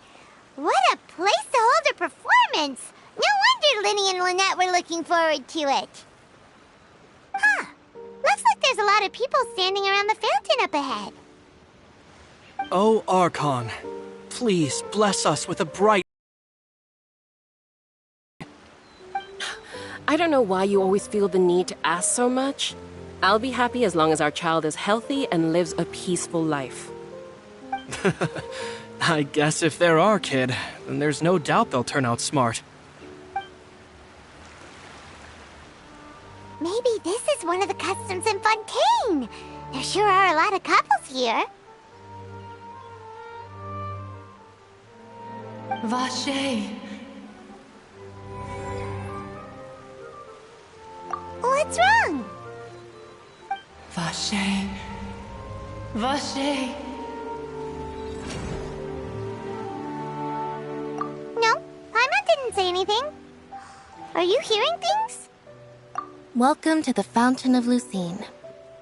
What a place to hold a performance! No wonder Lenny and Lynette were looking forward to it. Huh. Looks like there's a lot of people standing around the fountain up ahead. Oh, Archon, please bless us with a bright... I don't know why you always feel the need to ask so much. I'll be happy as long as our child is healthy and lives a peaceful life. I guess if they're our kid, then there's no doubt they'll turn out smart. Maybe this is one of the customs in Fontaine. There sure are a lot of couples here. Vache. What's wrong? Vache. Vache. No, Paimon didn't say anything. Are you hearing things? Welcome to the Fountain of Lucine.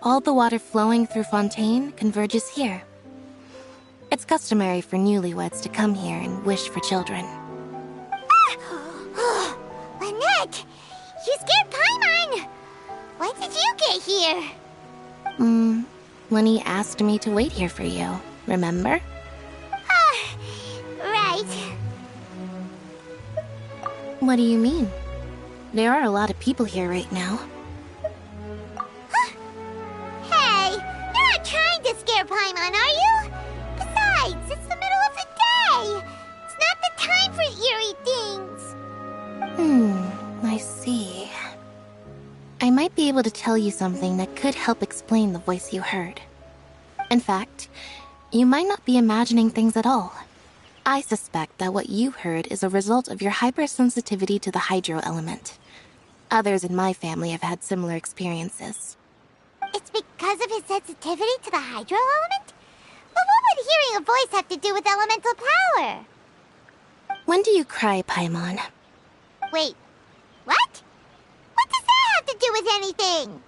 All the water flowing through Fontaine converges here. It's customary for newlyweds to come here and wish for children. Ah! Lynette! You scared Paimon! When did you get here? Lenny asked me to wait here for you, remember? Right. What do you mean? There are a lot of people here right now. Hey, you're not trying to scare Paimon, are you? Besides, it's the middle of the day. It's not the time for eerie things. I see. I might be able to tell you something that could help explain the voice you heard. In fact, you might not be imagining things at all. I suspect that what you heard is a result of your hypersensitivity to the hydro element. Others in my family have had similar experiences. It's because of his sensitivity to the hydro element? But what would hearing a voice have to do with elemental power? When do you cry, Paimon? Wait, what? What does that have to do with anything?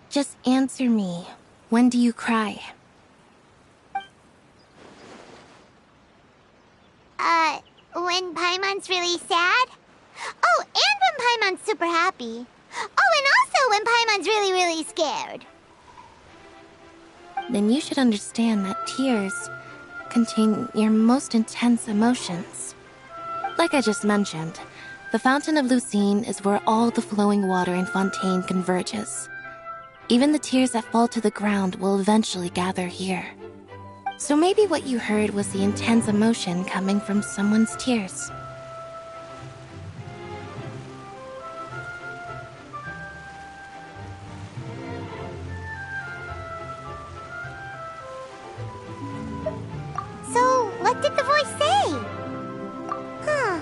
Just answer me. When do you cry? When Paimon's really sad? Oh, and when Paimon's super happy. Oh, and also when Paimon's really, really scared. Then you should understand that tears contain your most intense emotions. Like I just mentioned, the Fountain of Lucine is where all the flowing water in Fontaine converges. Even the tears that fall to the ground will eventually gather here. So maybe what you heard was the intense emotion coming from someone's tears. So, what did the voice say? Huh.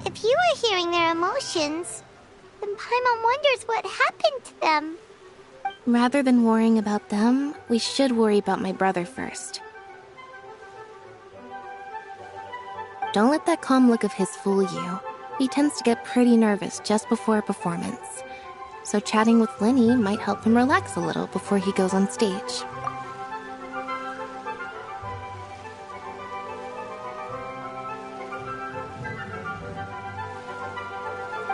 If you were hearing their emotions, then Paimon wonders what happened to them. Rather than worrying about them, we should worry about my brother first. Don't let that calm look of his fool you. He tends to get pretty nervous just before a performance. So chatting with Lenny might help him relax a little before he goes on stage.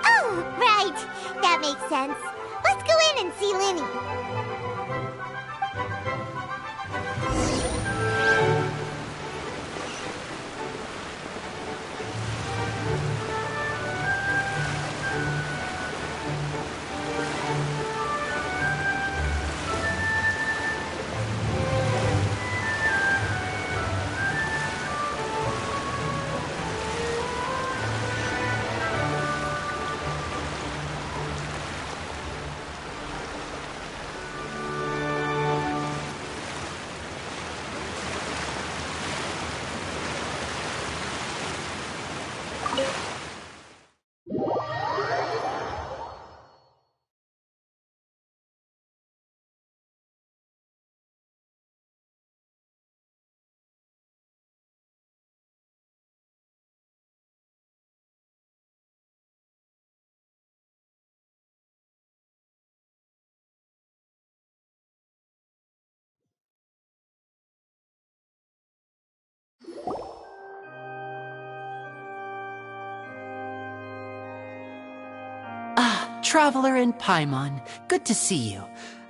Oh, right. That makes sense. Let's go in and see Lenny. Traveler and Paimon. Good to see you.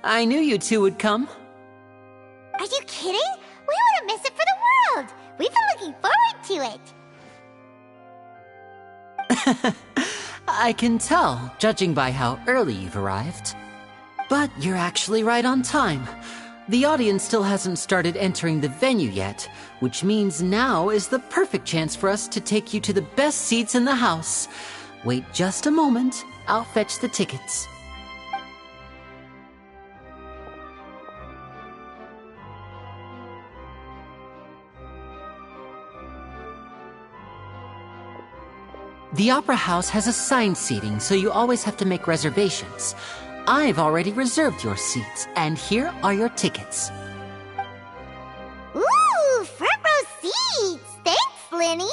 I knew you two would come. Are you kidding? We wouldn't miss it for the world. We've been looking forward to it. I can tell, judging by how early you've arrived. But you're actually right on time. The audience still hasn't started entering the venue yet, which means now is the perfect chance for us to take you to the best seats in the house. Wait just a moment. I'll fetch the tickets. The Opera House has assigned seating, so you always have to make reservations. I've already reserved your seats, and here are your tickets. Ooh, front row seats! Thanks, Lenny!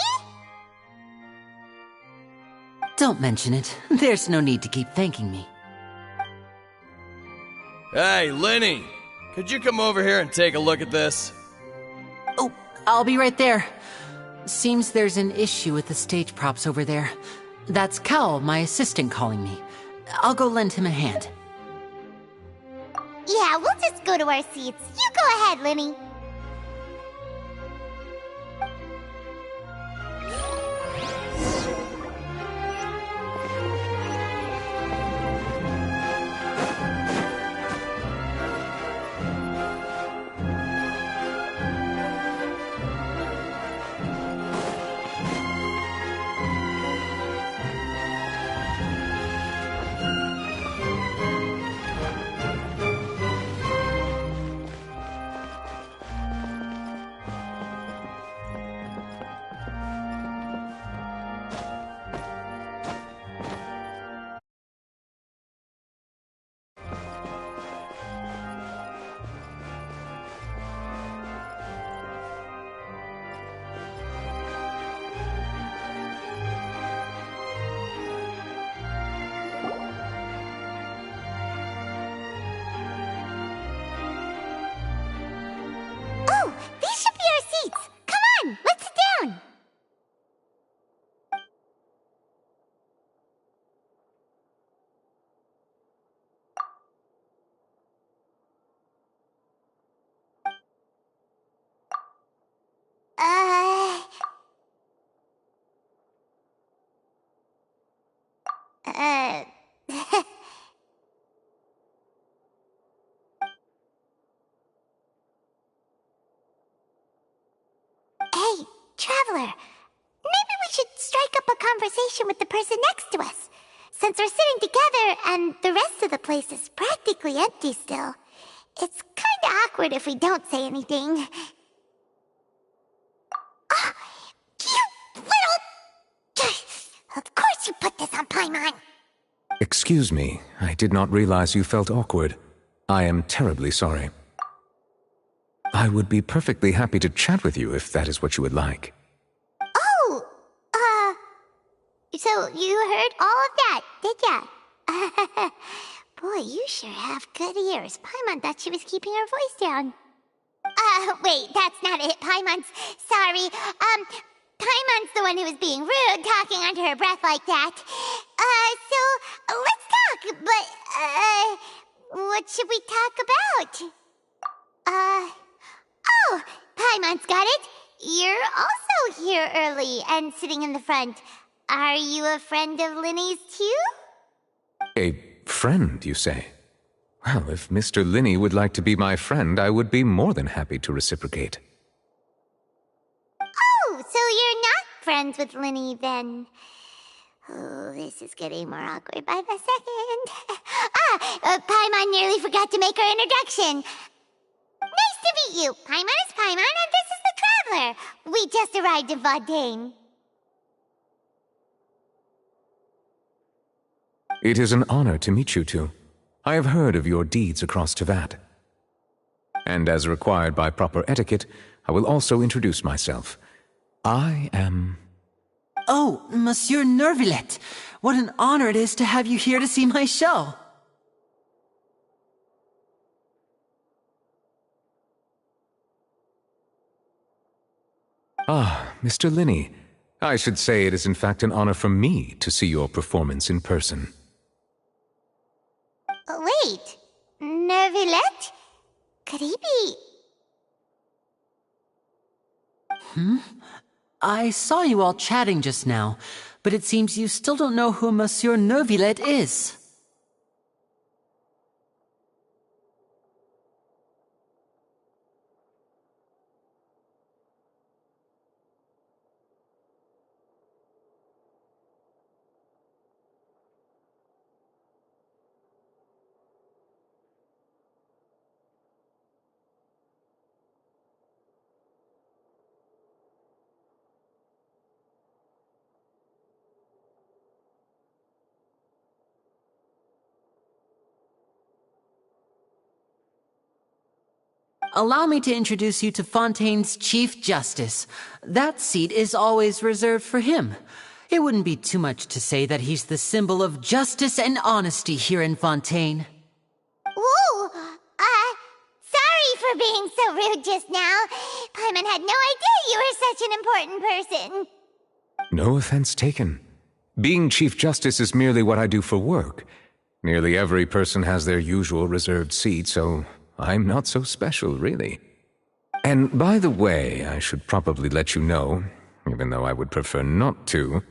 Don't mention it. There's no need to keep thanking me. Hey, Lenny! Could you come over here and take a look at this? Oh, I'll be right there. Seems there's an issue with the stage props over there. That's Cal, my assistant, calling me. I'll go lend him a hand. Yeah, we'll just go to our seats. You go ahead, Lenny. Hey, Traveler. Maybe we should strike up a conversation with the person next to us. Since we're sitting together and the rest of the place is practically empty still, it's kinda awkward if we don't say anything. Oh, you little... Of course you put this on Paimon! Excuse me, I did not realize you felt awkward. I am terribly sorry. I would be perfectly happy to chat with you if that is what you would like. Oh, so you heard all of that, did ya? Boy, you sure have good ears. Paimon thought she was keeping her voice down. Wait, that's not it. Paimon's... Sorry. Paimon's the one who was being rude, talking under her breath like that. So, let's talk, but, what should we talk about? Oh, Paimon's got it. You're also here early and sitting in the front. Are you a friend of Lenny's too? A friend, you say? Well, if Mr. Lenny would like to be my friend, I would be more than happy to reciprocate. Oh, so you're not friends with Lenny then? Oh, this is getting more awkward by the second. Paimon nearly forgot to make her introduction. Nice to meet you. Paimon is Paimon, and this is the Traveler. We just arrived in Fontaine. It is an honor to meet you two. I have heard of your deeds across Tevat. And as required by proper etiquette, I will also introduce myself. I am... Oh, Monsieur Nervillet. What an honor it is to have you here to see my show. Ah, Mr. Lenny. I should say it is in fact an honor for me to see your performance in person. Wait, Neuvillette? Could he be... I saw you all chatting just now, but it seems you still don't know who Monsieur Neuvillette is. Allow me to introduce you to Fontaine's Chief Justice. That seat is always reserved for him. It wouldn't be too much to say that he's the symbol of justice and honesty here in Fontaine. Whoa! Sorry for being so rude just now. Paimon had no idea you were such an important person. No offense taken. Being Chief Justice is merely what I do for work. Nearly every person has their usual reserved seat, so I'm not so special, really. And by the way, I should probably let you know, even though I would prefer not to.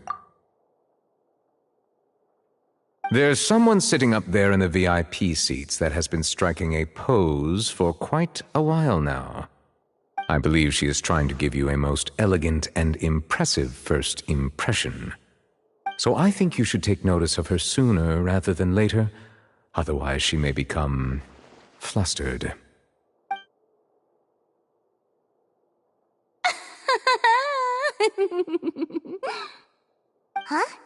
There's someone sitting up there in the VIP seats that has been striking a pose for quite a while now. I believe she is trying to give you a most elegant and impressive first impression. So I think you should take notice of her sooner rather than later, otherwise she may become flustered. Huh?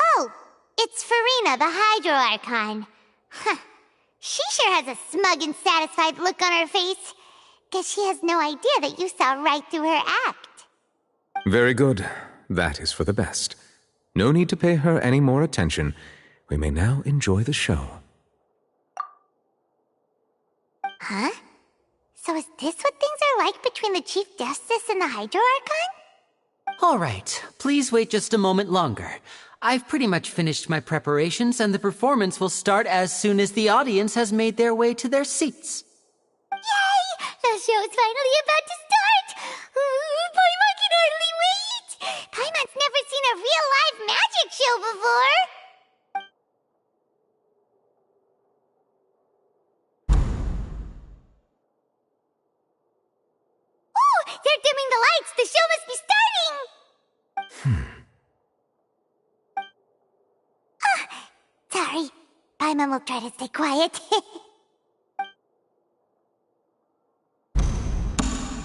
Oh, it's Farina, the Hydro Archon. Huh. She sure has a smug and satisfied look on her face. Guess she has no idea that you saw right through her act. Very good. That is for the best. No need to pay her any more attention. We may now enjoy the show. Huh? So is this what things are like between the Chief Justice and the Hydro Archon? All right, please wait just a moment longer. I've pretty much finished my preparations, and the performance will start as soon as the audience has made their way to their seats. Yay! The show's finally about to start! Paimon can hardly wait! Paimon's never seen a real live magic show before! Ooh! They're dimming the lights! The show must be starting! Sorry. Paimon will try to stay quiet.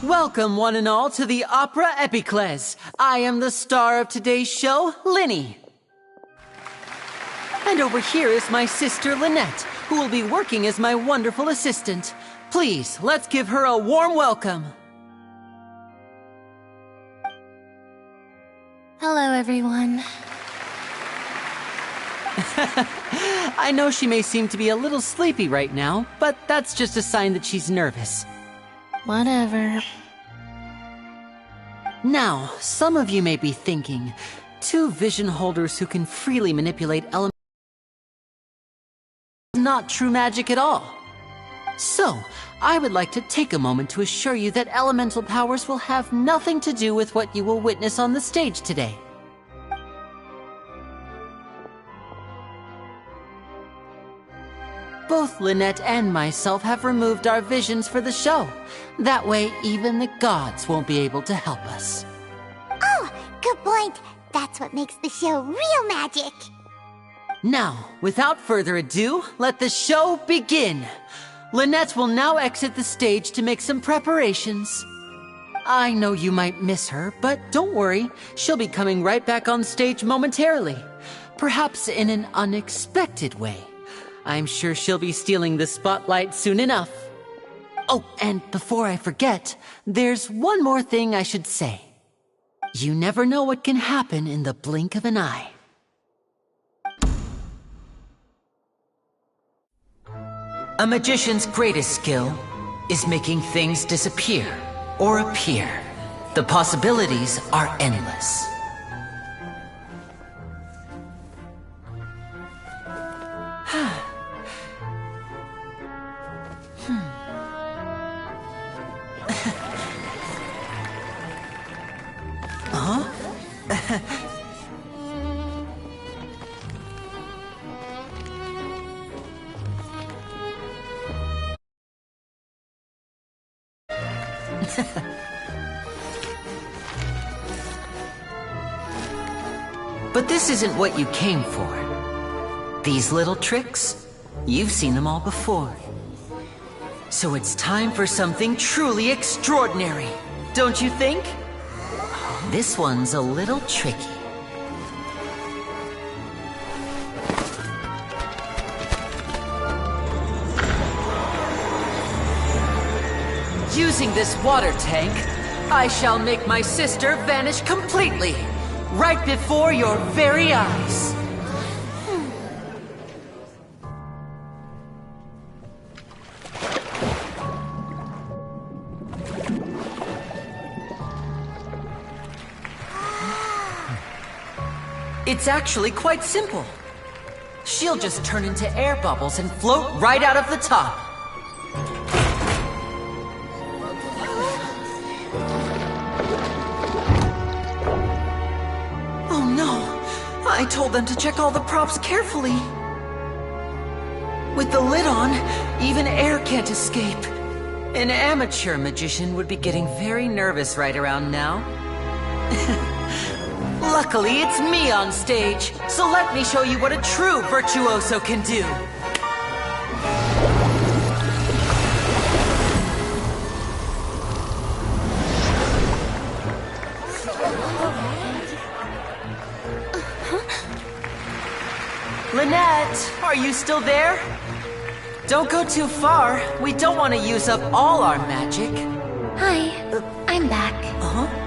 Welcome, one and all, to the Opera Epiclese. I am the star of today's show, Lenny. And over here is my sister, Lynette, who will be working as my wonderful assistant. Please, let's give her a warm welcome. Hello, everyone. I know she may seem to be a little sleepy right now, but that's just a sign that she's nervous. Whatever. Now, some of you may be thinking, two vision holders who can freely manipulate elements is not true magic at all. So, I would like to take a moment to assure you that elemental powers will have nothing to do with what you will witness on the stage today. Both Lynette and myself have removed our visions for the show. That way, even the gods won't be able to help us. Oh, good point. That's what makes the show real magic. Now, without further ado, let the show begin. Lynette will now exit the stage to make some preparations. I know you might miss her, but don't worry. She'll be coming right back on stage momentarily. Perhaps in an unexpected way. I'm sure she'll be stealing the spotlight soon enough. Oh, and before I forget, there's one more thing I should say. You never know what can happen in the blink of an eye. A magician's greatest skill is making things disappear or appear. The possibilities are endless. But this isn't what you came for. These little tricks, you've seen them all before. So it's time for something truly extraordinary, don't you think? This one's a little tricky. Using this water tank, I shall make my sister vanish completely, right before your very eyes. It's actually quite simple. She'll just turn into air bubbles and float right out of the top. Oh no! I told them to check all the props carefully. With the lid on, even air can't escape. An amateur magician would be getting very nervous right around now. Luckily, it's me on stage, so let me show you what a true virtuoso can do. Lynette, are you still there? Don't go too far. We don't want to use up all our magic. Hi, I'm back. Uh-huh.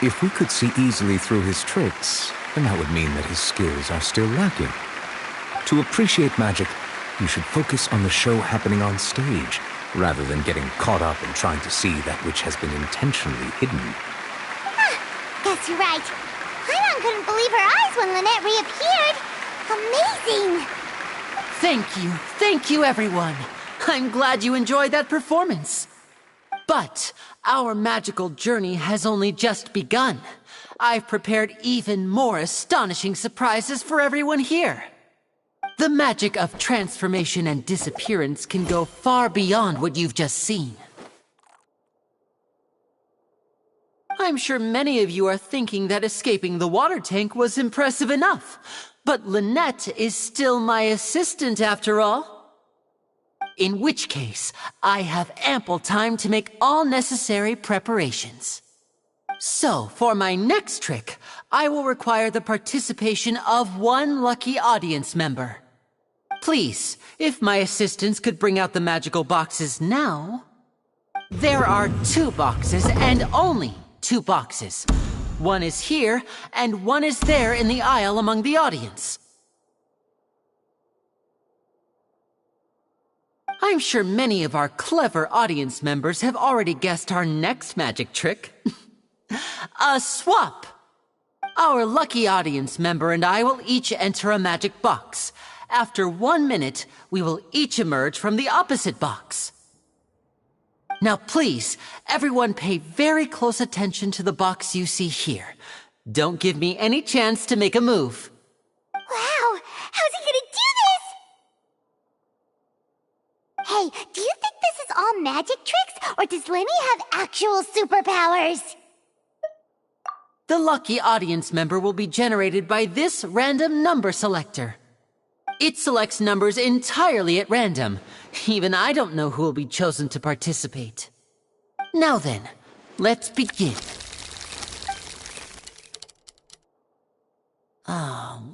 If we could see easily through his tricks, then that would mean that his skills are still lacking. To appreciate magic, you should focus on the show happening on stage, rather than getting caught up in trying to see that which has been intentionally hidden. Guess you're right. Paimon couldn't believe her eyes when Lynette reappeared. Amazing! Thank you everyone. I'm glad you enjoyed that performance. But our magical journey has only just begun. I've prepared even more astonishing surprises for everyone here. The magic of transformation and disappearance can go far beyond what you've just seen. I'm sure many of you are thinking that escaping the water tank was impressive enough, but Lynette is still my assistant after all. In which case, I have ample time to make all necessary preparations. So, for my next trick, I will require the participation of one lucky audience member. Please, if my assistants could bring out the magical boxes now. There are 2 boxes and only 2 boxes. One is here, and one is there in the aisle among the audience. I'm sure many of our clever audience members have already guessed our next magic trick. A swap! Our lucky audience member and I will each enter a magic box. After 1 minute, we will each emerge from the opposite box. Now please, everyone pay very close attention to the box you see here. Don't give me any chance to make a move. Wow! How's he gonna do this? Hey, do you think this is all magic tricks, or does Lenny have actual superpowers? The lucky audience member will be generated by this random number selector. It selects numbers entirely at random. Even I don't know who will be chosen to participate. Now then, let's begin.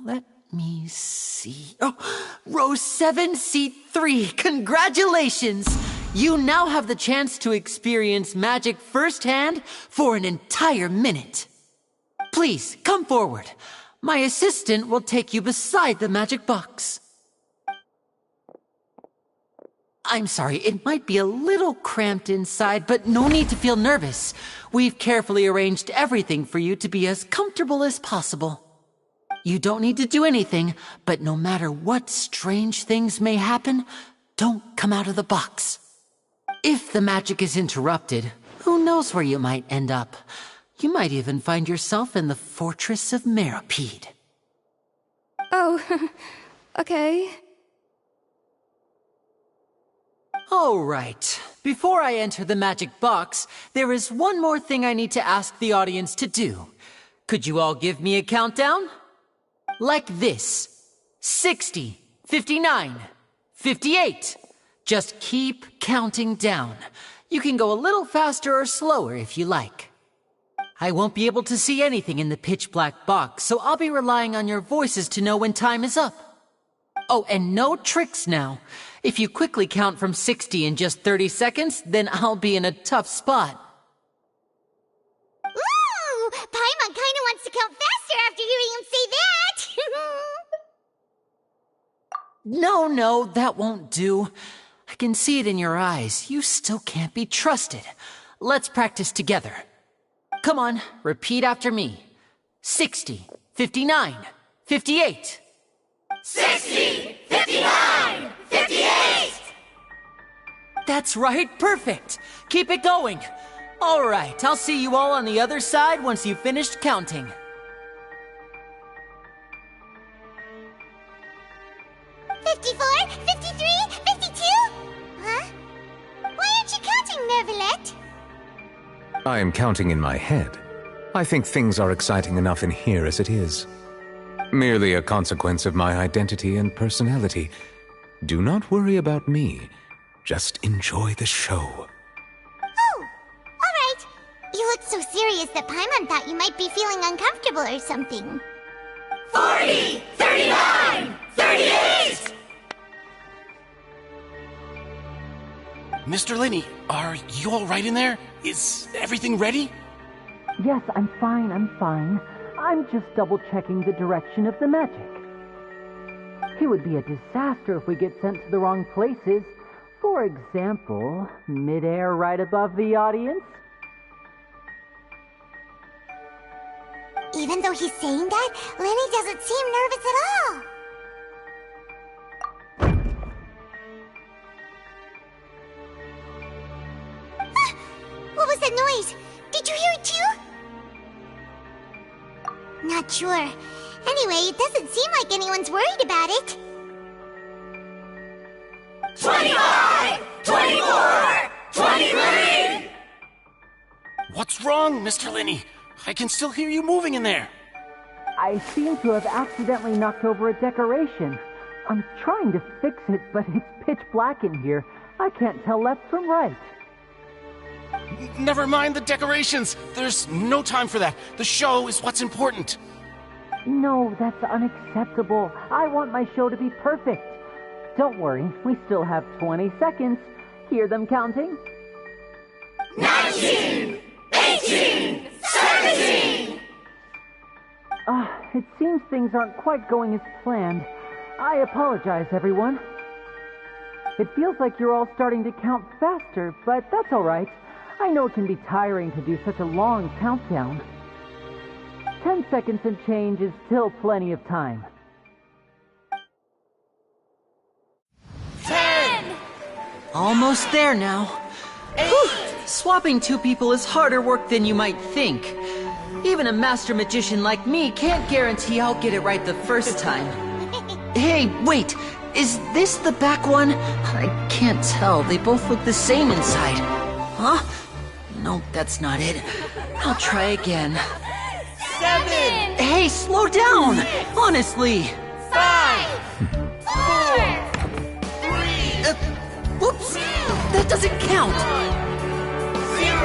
Let me see. Oh, row 7, seat 3. Congratulations! You now have the chance to experience magic firsthand for an entire minute. Please, come forward. My assistant will take you beside the magic box. I'm sorry, it might be a little cramped inside, but no need to feel nervous. We've carefully arranged everything for you to be as comfortable as possible. You don't need to do anything, but no matter what strange things may happen, don't come out of the box. If the magic is interrupted, who knows where you might end up? You might even find yourself in the Fortress of Meropide. Oh, okay. All right. Before I enter the magic box, there is one more thing I need to ask the audience to do. Could you all give me a countdown? Like this. 60, 59, 58. Just keep counting down. You can go a little faster or slower if you like. I won't be able to see anything in the pitch-black box, so I'll be relying on your voices to know when time is up. Oh, and no tricks now. If you quickly count from 60 in just 30 seconds, then I'll be in a tough spot. Ooh! Paimon kinda wants to count faster after hearing him say that! No, that won't do. I can see it in your eyes. You still can't be trusted. Let's practice together. Come on, repeat after me. 60, 59, 58. 60, 59, 58! That's right, perfect. Keep it going. All right, I'll see you all on the other side once you've finished counting. 54, 53, 52? Huh? Why aren't you counting, Mervelet? I am counting in my head. I think things are exciting enough in here as it is. Merely a consequence of my identity and personality. Do not worry about me. Just enjoy the show. Oh, alright. You look so serious that Paimon thought you might be feeling uncomfortable or something. 40, 39, 38! Mr. Lenny, are you all right in there? Is everything ready? Yes, I'm fine. I'm just double-checking the direction of the magic. It would be a disaster if we get sent to the wrong places. For example, mid-air right above the audience. Even though he's saying that, Lenny doesn't seem nervous at all. What was that noise? Did you hear it too? Not sure. Anyway, it doesn't seem like anyone's worried about it. 25, 24, 23! What's wrong, Mr. Lenny? I can still hear you moving in there. I seem to have accidentally knocked over a decoration. I'm trying to fix it, but it's pitch black in here. I can't tell left from right. Never mind the decorations. There's no time for that. The show is what's important. No, that's unacceptable. I want my show to be perfect. Don't worry, we still have 20 seconds. Hear them counting? 19, 18, 17! It seems things aren't quite going as planned. I apologize, everyone. It feels like you're all starting to count faster, but that's all right. I know it can be tiring to do such a long countdown. 10 seconds and change is still plenty of time. 10! Almost there now. Whew. Swapping two people is harder work than you might think. Even a master magician like me can't guarantee I'll get it right the first time. Hey, wait! Is this the back one? I can't tell. They both look the same inside. Huh? No, that's not it. I'll try again. 7! Hey, slow down! Honestly! 5! 4! 3! Whoops! That doesn't count! 0!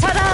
Ta-da!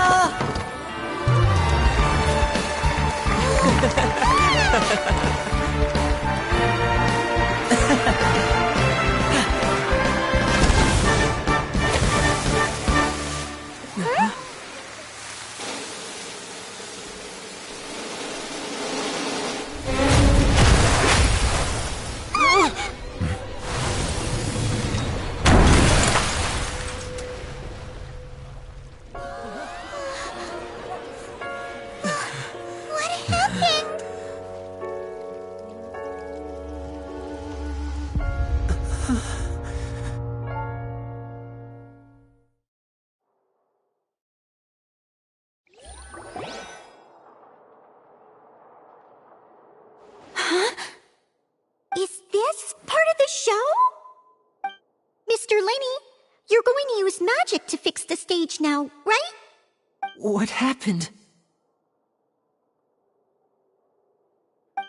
use magic to fix the stage now, right? What happened?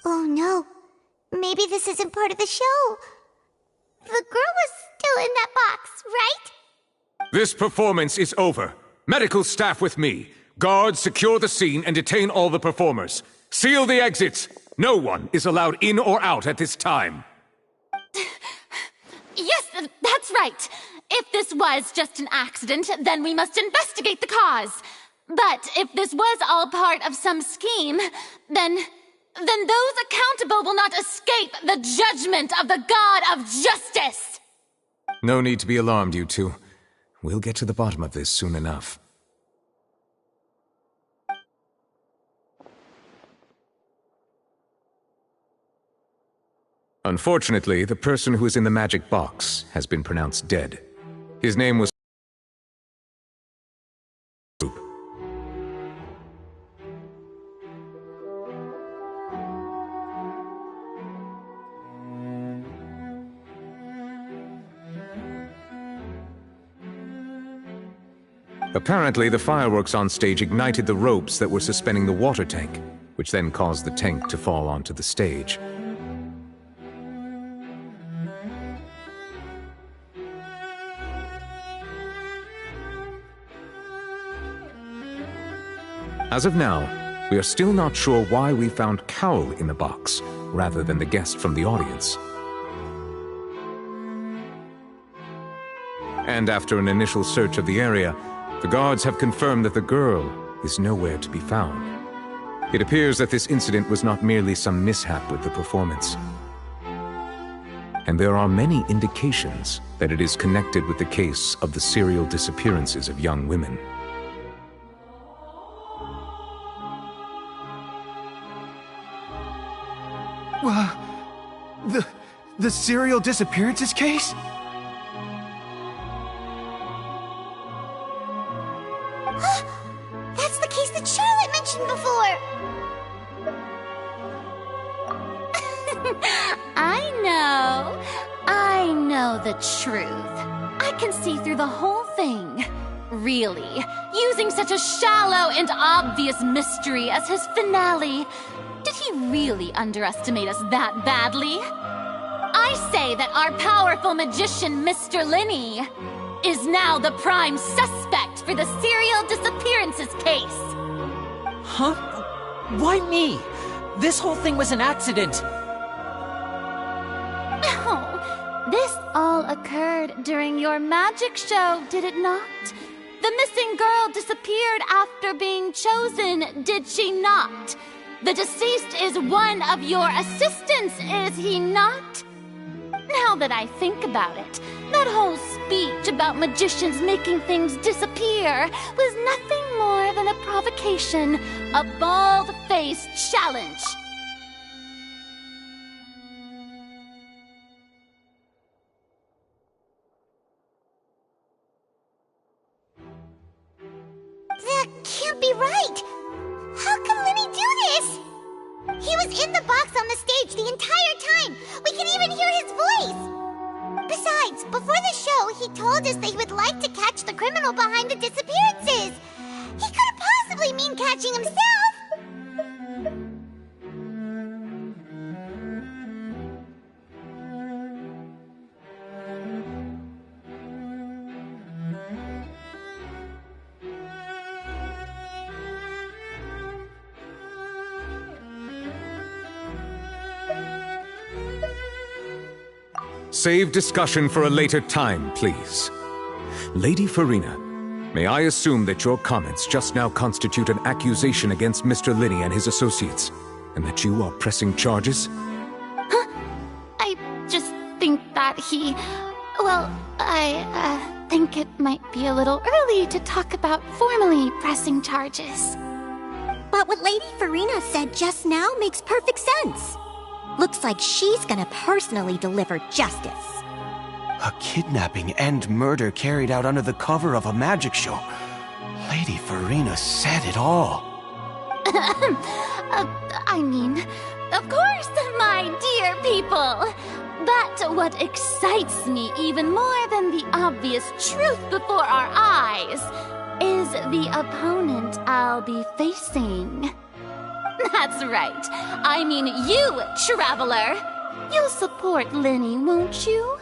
Oh no. Maybe this isn't part of the show. The girl was still in that box, right? This performance is over. Medical staff with me. Guards, secure the scene and detain all the performers. Seal the exits. No one is allowed in or out at this time. Yes, that's right. If this was just an accident, then we must investigate the cause. But if this was all part of some scheme, then those accountable will not escape the judgment of the God of Justice! No need to be alarmed, you two. We'll get to the bottom of this soon enough. Unfortunately, the person who is in the magic box has been pronounced dead. His name was... Apparently, the fireworks on stage ignited the ropes that were suspending the water tank, which then caused the tank to fall onto the stage. As of now, we are still not sure why we found Cowl in the box, rather than the guest from the audience. And after an initial search of the area, the guards have confirmed that the girl is nowhere to be found. It appears that this incident was not merely some mishap with the performance. And there are many indications that it is connected with the case of the serial disappearances of young women. The serial disappearances case? That's the case that Charlotte mentioned before! I know the truth. I can see through the whole thing. Really, using such a shallow and obvious mystery as his finale. Did he really underestimate us that badly? I say that our powerful magician, Mr. Lenny, is now the prime suspect for the serial disappearances case. Huh? Why me? This whole thing was an accident. Oh, this all occurred during your magic show, did it not? The missing girl disappeared after being chosen, did she not? The deceased is one of your assistants, is he not? Now that I think about it, that whole speech about magicians making things disappear was nothing more than a provocation, a bald-faced challenge. That can't be right! How can Lenny do this? He was in the box on the stage the entire time! We can even hear his voice! Besides, before the show, he told us that he would like to catch the criminal behind the disappearances! He couldn't possibly mean catching himself! Save discussion for a later time, please. Lady Farina, may I assume that your comments just now constitute an accusation against Mr. Lenny and his associates, and that you are pressing charges? Huh? I just think that I think it might be a little early to talk about formally pressing charges. But what Lady Farina said just now makes perfect sense. Looks like she's gonna personally deliver justice. A kidnapping and murder carried out under the cover of a magic show. Lady Farina said it all. I mean, of course, my dear people. But what excites me even more than the obvious truth before our eyes is the opponent I'll be facing. That's right. I mean you, Traveler. You'll support Lenny, won't you?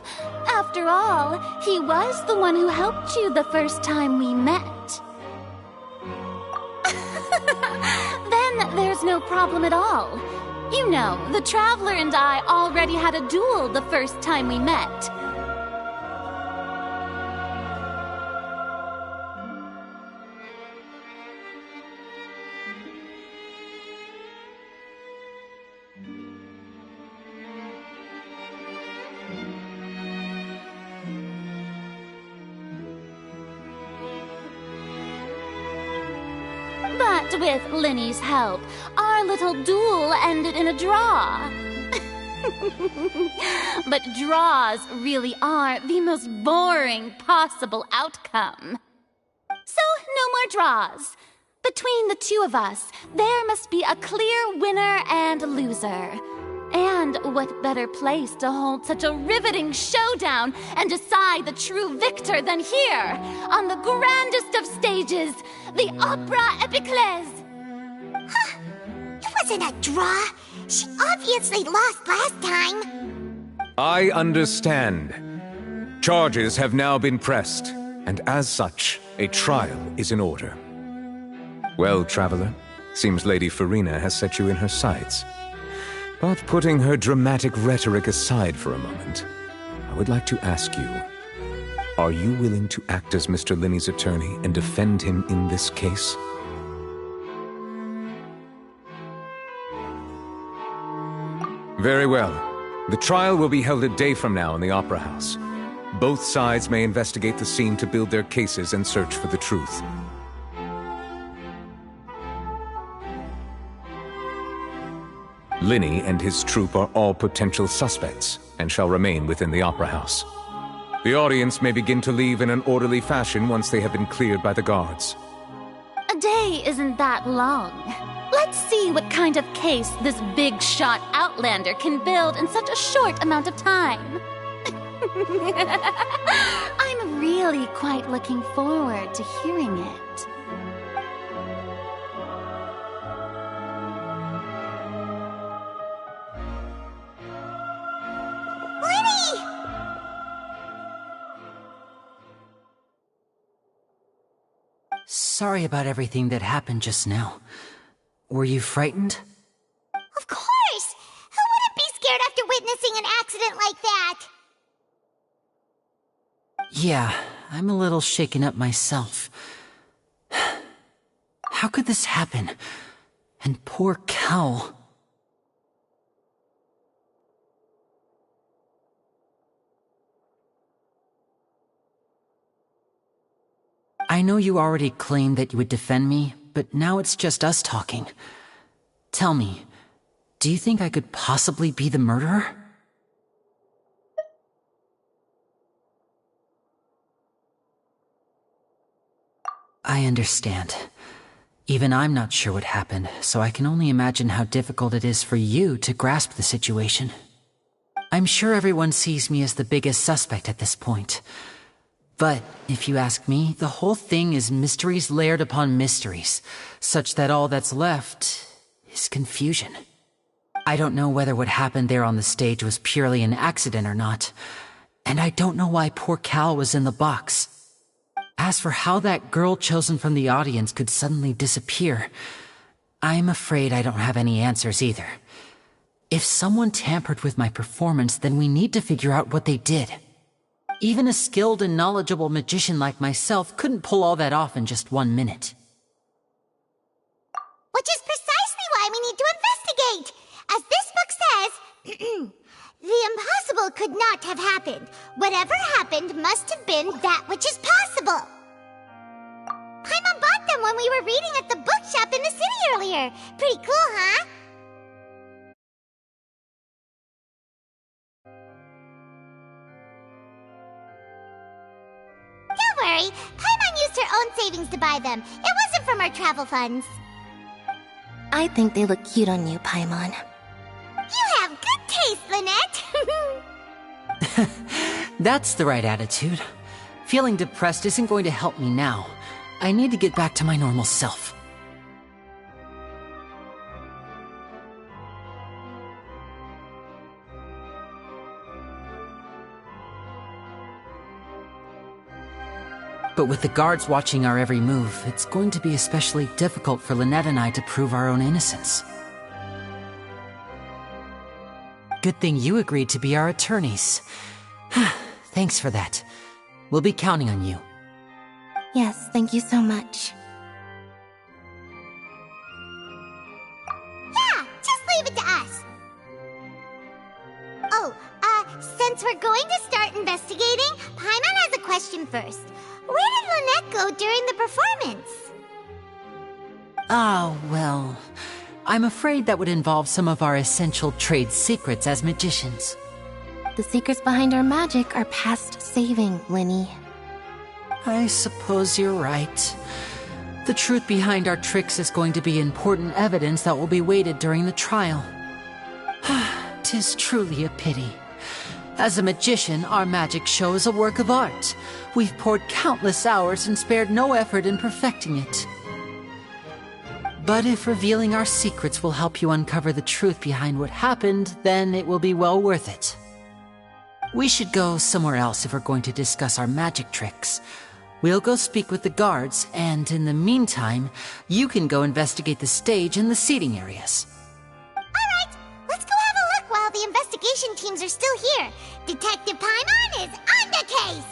After all, he was the one who helped you the first time we met. Then there's no problem at all. You know, the Traveler and I already had a duel the first time we met. But with Lenny's help, our little duel ended in a draw. But draws really are the most boring possible outcome. So, no more draws. Between the two of us, there must be a clear winner and loser. And what better place to hold such a riveting showdown and decide the true victor than here, on the grandest of stages, the Opera Epiclese. It wasn't a draw. She obviously lost last time. I understand. Charges have now been pressed, and as such, a trial is in order. Well, Traveler, seems Lady Farina has set you in her sights. But putting her dramatic rhetoric aside for a moment, I would like to ask you, are you willing to act as Mr. Lenny's attorney and defend him in this case? Very well. The trial will be held a day from now in the Opera House. Both sides may investigate the scene to build their cases and search for the truth. Lenny and his troupe are all potential suspects and shall remain within the Opera House. The audience may begin to leave in an orderly fashion once they have been cleared by the guards. A day isn't that long. Let's see what kind of case this big-shot Outlander can build in such a short amount of time. I'm really quite looking forward to hearing it. Sorry about everything that happened just now. Were you frightened? Of course! Who wouldn't be scared after witnessing an accident like that? Yeah, I'm a little shaken up myself. How could this happen? And poor Cal. I know you already claimed that you would defend me, but now it's just us talking. Tell me, do you think I could possibly be the murderer? I understand. Even I'm not sure what happened, so I can only imagine how difficult it is for you to grasp the situation. I'm sure everyone sees me as the biggest suspect at this point. But, if you ask me, the whole thing is mysteries layered upon mysteries, such that all that's left is confusion. I don't know whether what happened there on the stage was purely an accident or not, and I don't know why poor Cal was in the box. As for how that girl chosen from the audience could suddenly disappear, I'm afraid I don't have any answers either. If someone tampered with my performance, then we need to figure out what they did. Even a skilled and knowledgeable magician like myself couldn't pull all that off in just 1 minute. Which is precisely why we need to investigate! As this book says, the impossible could not have happened. Whatever happened must have been that which is possible. Paimon bought them when we were reading at the bookshop in the city earlier. Pretty cool, huh? Don't worry, Paimon used her own savings to buy them. It wasn't from our travel funds. I think they look cute on you, Paimon. You have good taste, Lynette. That's the right attitude. Feeling depressed isn't going to help me now. I need to get back to my normal self. But with the guards watching our every move, it's going to be especially difficult for Lynette and I to prove our own innocence. Good thing you agreed to be our attorneys. Thanks for that. We'll be counting on you. Yes, thank you so much. Yeah, just leave it to us. Oh, since we're going to start investigating, Paimon has a question first. Where did Lynette go during the performance? Ah, well, I'm afraid that would involve some of our essential trade secrets as magicians. The secrets behind our magic are past saving, Lenny. I suppose you're right. The truth behind our tricks is going to be important evidence that will be weighted during the trial. 'Tis truly a pity. As a magician, our magic show is a work of art. We've poured countless hours and spared no effort in perfecting it. But if revealing our secrets will help you uncover the truth behind what happened, then it will be well worth it. We should go somewhere else if we're going to discuss our magic tricks. We'll go speak with the guards, and in the meantime, you can go investigate the stage and the seating areas. Alright, let's go have a look while the investigation teams are still here. Detective Paimon is on the case!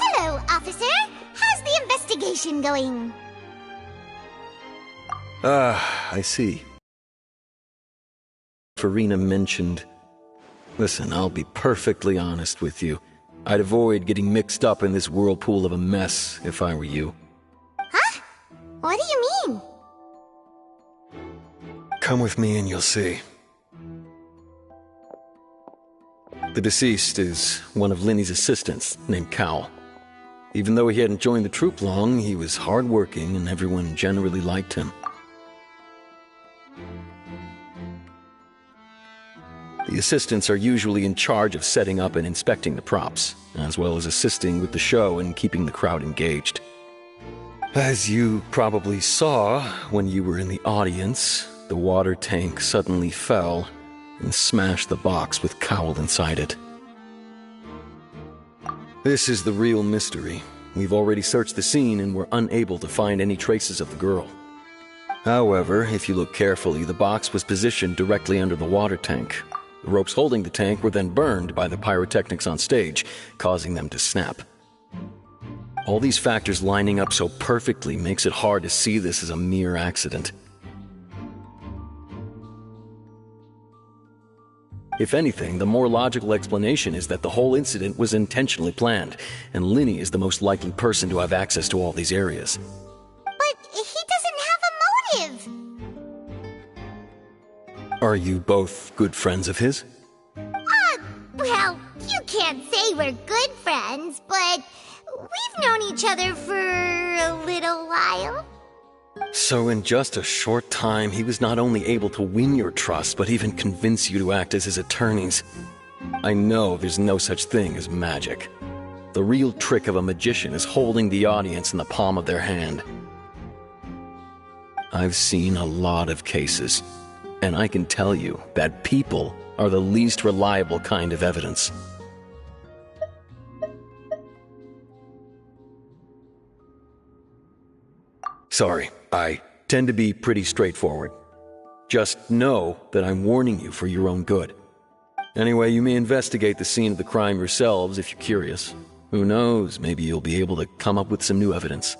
Hello, officer. How's the investigation going? I see. Farina mentioned... Listen, I'll be perfectly honest with you. I'd avoid getting mixed up in this whirlpool of a mess if I were you. Huh? What do you mean? Come with me and you'll see. The deceased is one of Lenny's assistants, named Cal. Even though he hadn't joined the troupe long, he was hardworking and everyone generally liked him. The assistants are usually in charge of setting up and inspecting the props, as well as assisting with the show and keeping the crowd engaged. As you probably saw when you were in the audience, the water tank suddenly fell and smashed the box with Cowl inside it. This is the real mystery. We've already searched the scene and were unable to find any traces of the girl. However, if you look carefully, the box was positioned directly under the water tank. The ropes holding the tank were then burned by the pyrotechnics on stage, causing them to snap. All these factors lining up so perfectly makes it hard to see this as a mere accident. If anything, the more logical explanation is that the whole incident was intentionally planned, and Lenny is the most likely person to have access to all these areas. But he doesn't have a motive! Are you both good friends of his? Well, you can't say we're good friends, but we've known each other for a little while. So in just a short time, he was not only able to win your trust, but even convince you to act as his attorneys. I know there's no such thing as magic. The real trick of a magician is holding the audience in the palm of their hand. I've seen a lot of cases, and I can tell you that people are the least reliable kind of evidence. Sorry, I tend to be pretty straightforward. Just know that I'm warning you for your own good. Anyway, you may investigate the scene of the crime yourselves if you're curious. Who knows, maybe you'll be able to come up with some new evidence.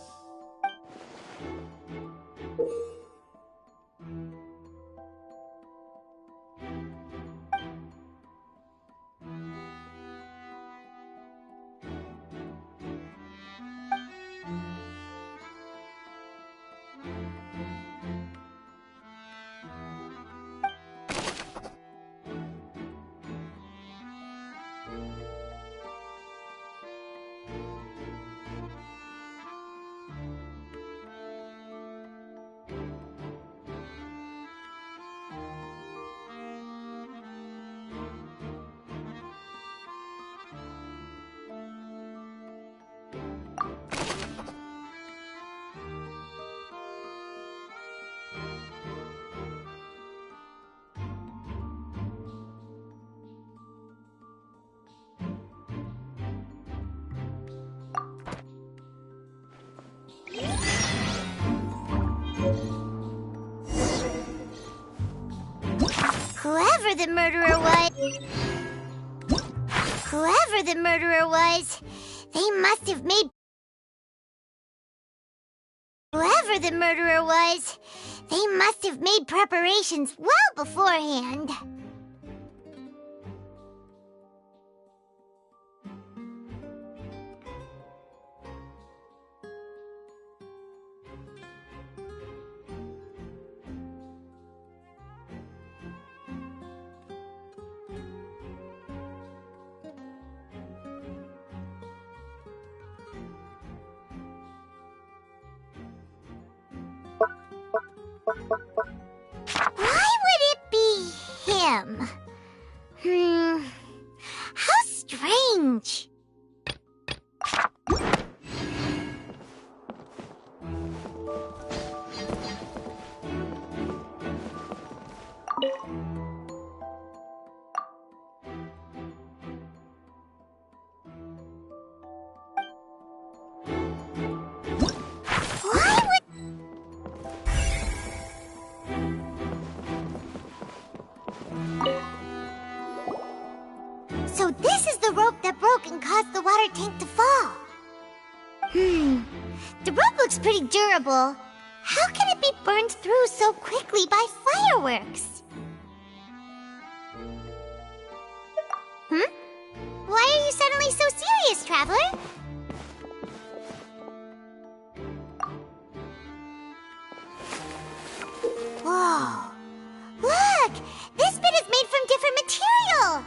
whoever the murderer was, they must have made... Whoever the murderer was, they must have made preparations well beforehand. Why would it be him? How strange. So this is the rope that broke and caused the water tank to fall. The rope looks pretty durable. How can it be burned through so quickly by fireworks? Why are you suddenly so serious, Traveler? Whoa! Look! This bit is made from different material!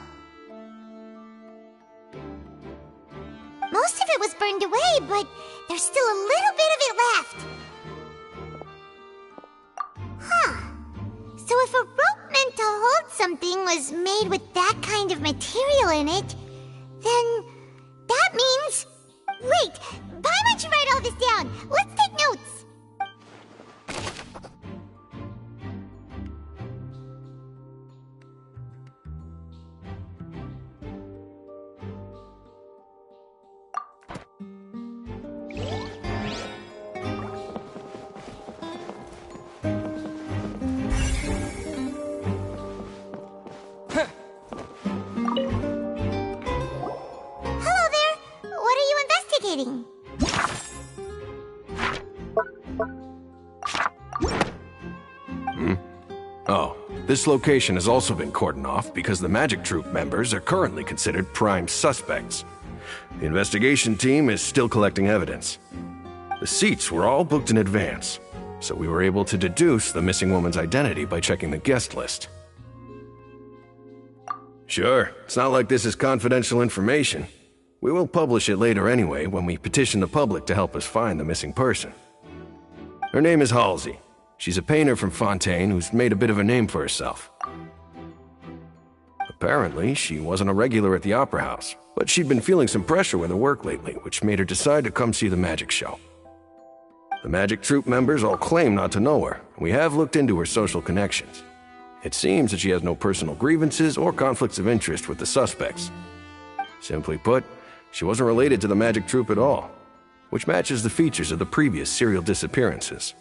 Most of it was burned away, but there's still a little bit of it left. Huh. So if a rope meant to hold something was made with that kind of material in it, then that means... Wait! Why don't you write all this down? Let's take notes! Oh, this location has also been cordoned off because the Magic Troop members are currently considered prime suspects. The investigation team is still collecting evidence. The seats were all booked in advance, so we were able to deduce the missing woman's identity by checking the guest list. Sure, it's not like this is confidential information. We will publish it later anyway when we petition the public to help us find the missing person. Her name is Halsey. She's a painter from Fontaine who's made a bit of a name for herself. Apparently, she wasn't a regular at the Opera House, but she'd been feeling some pressure with her work lately, which made her decide to come see the magic show. The Magic Troop members all claim not to know her, and we have looked into her social connections. It seems that she has no personal grievances or conflicts of interest with the suspects. Simply put, she wasn't related to the Magic Troop at all, which matches the features of the previous serial disappearances.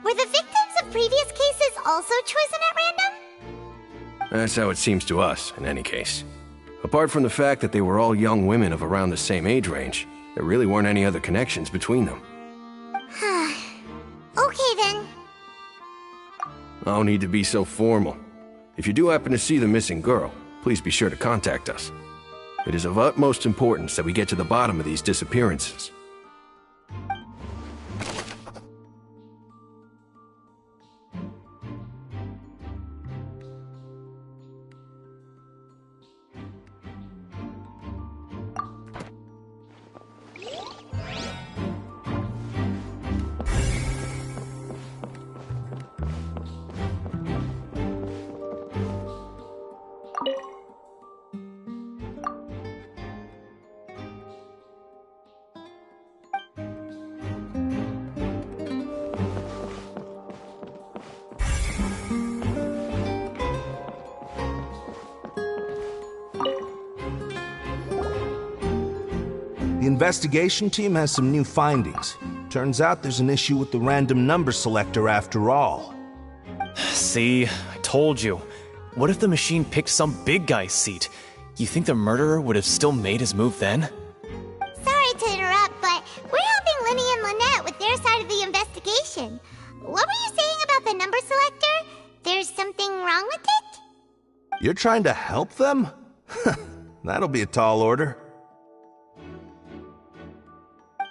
Were the victims of previous cases also chosen at random? That's how it seems to us, in any case. Apart from the fact that they were all young women of around the same age range, there really weren't any other connections between them. Okay then. No need to be so formal. If you do happen to see the missing girl, please be sure to contact us. It is of utmost importance that we get to the bottom of these disappearances. The investigation team has some new findings. Turns out there's an issue with the random number selector after all. See, I told you. What if the machine picked some big guy's seat? You think the murderer would have still made his move then? Sorry to interrupt, but we're helping Lenny and Lynette with their side of the investigation. What were you saying about the number selector? There's something wrong with it? You're trying to help them? That'll be a tall order.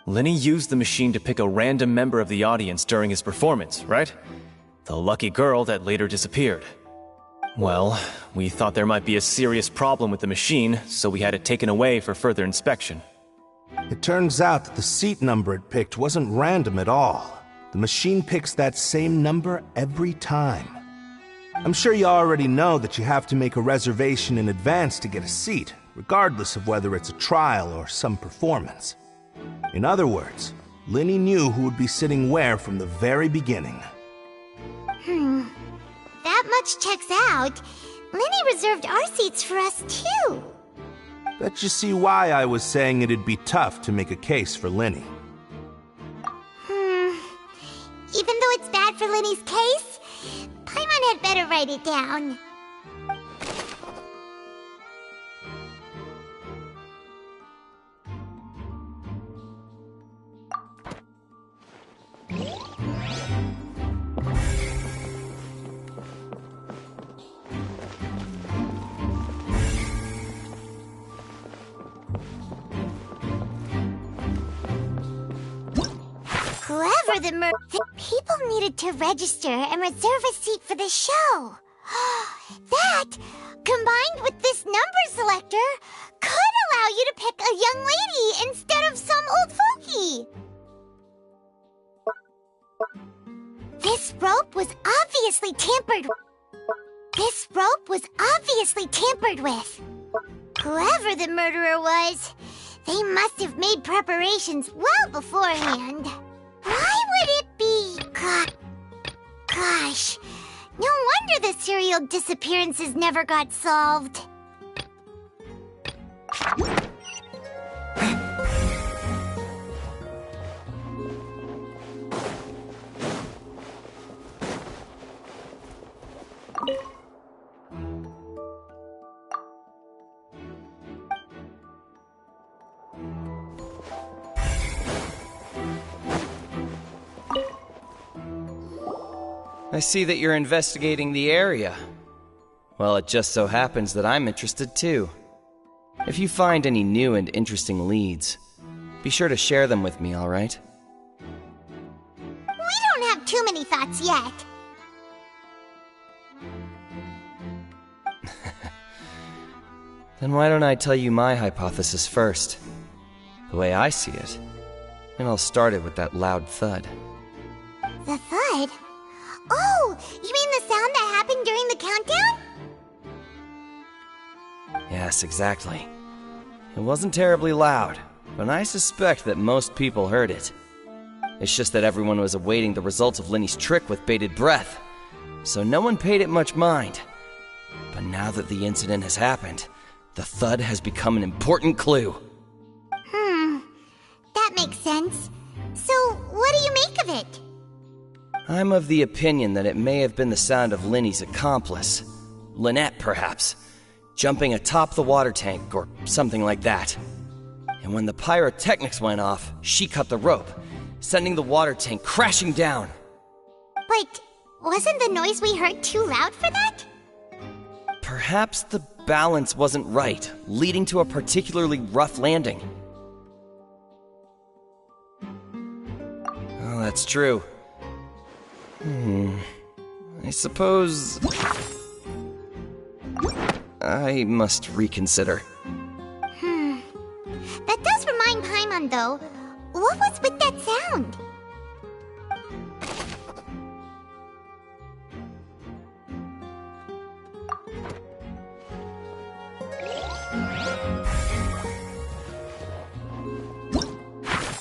Lenny used the machine to pick a random member of the audience during his performance, right? The lucky girl that later disappeared. Well, we thought there might be a serious problem with the machine, so we had it taken away for further inspection. It turns out that the seat number it picked wasn't random at all. The machine picks that same number every time. I'm sure you already know that you have to make a reservation in advance to get a seat, regardless of whether it's a trial or some performance. In other words, Lenny knew who would be sitting where from the very beginning. That much checks out. Lenny reserved our seats for us too. Bet you see why I was saying it'd be tough to make a case for Lenny. Even though it's bad for Lenny's case, Paimon had better write it down. Whoever the people needed to register and reserve a seat for the show. That, combined with this number selector, could allow you to pick a young lady instead of some old fogey. This rope was obviously tampered with. Whoever the murderer was, they must have made preparations well beforehand. Why would it be? Gosh, no wonder the serial disappearances never got solved. I see that you're investigating the area. Well, it just so happens that I'm interested too. If you find any new and interesting leads, be sure to share them with me, all right? We don't have too many thoughts yet. Then why don't I tell you my hypothesis first? The way I see it. And I'll start it with that loud thud. The thud? Oh, you mean the sound that happened during the countdown? Yes, exactly. It wasn't terribly loud, but I suspect that most people heard it. It's just that everyone was awaiting the results of Lenny's trick with bated breath, so no one paid it much mind. But now that the incident has happened, the thud has become an important clue. That makes sense. So, what do you make of it? I'm of the opinion that it may have been the sound of Lenny's accomplice, Lynette perhaps, jumping atop the water tank or something like that. And when the pyrotechnics went off, she cut the rope, sending the water tank crashing down. But wasn't the noise we heard too loud for that? Perhaps the balance wasn't right, leading to a particularly rough landing. Oh, that's true. I suppose I must reconsider. That does remind Paimon, though. What was with that sound?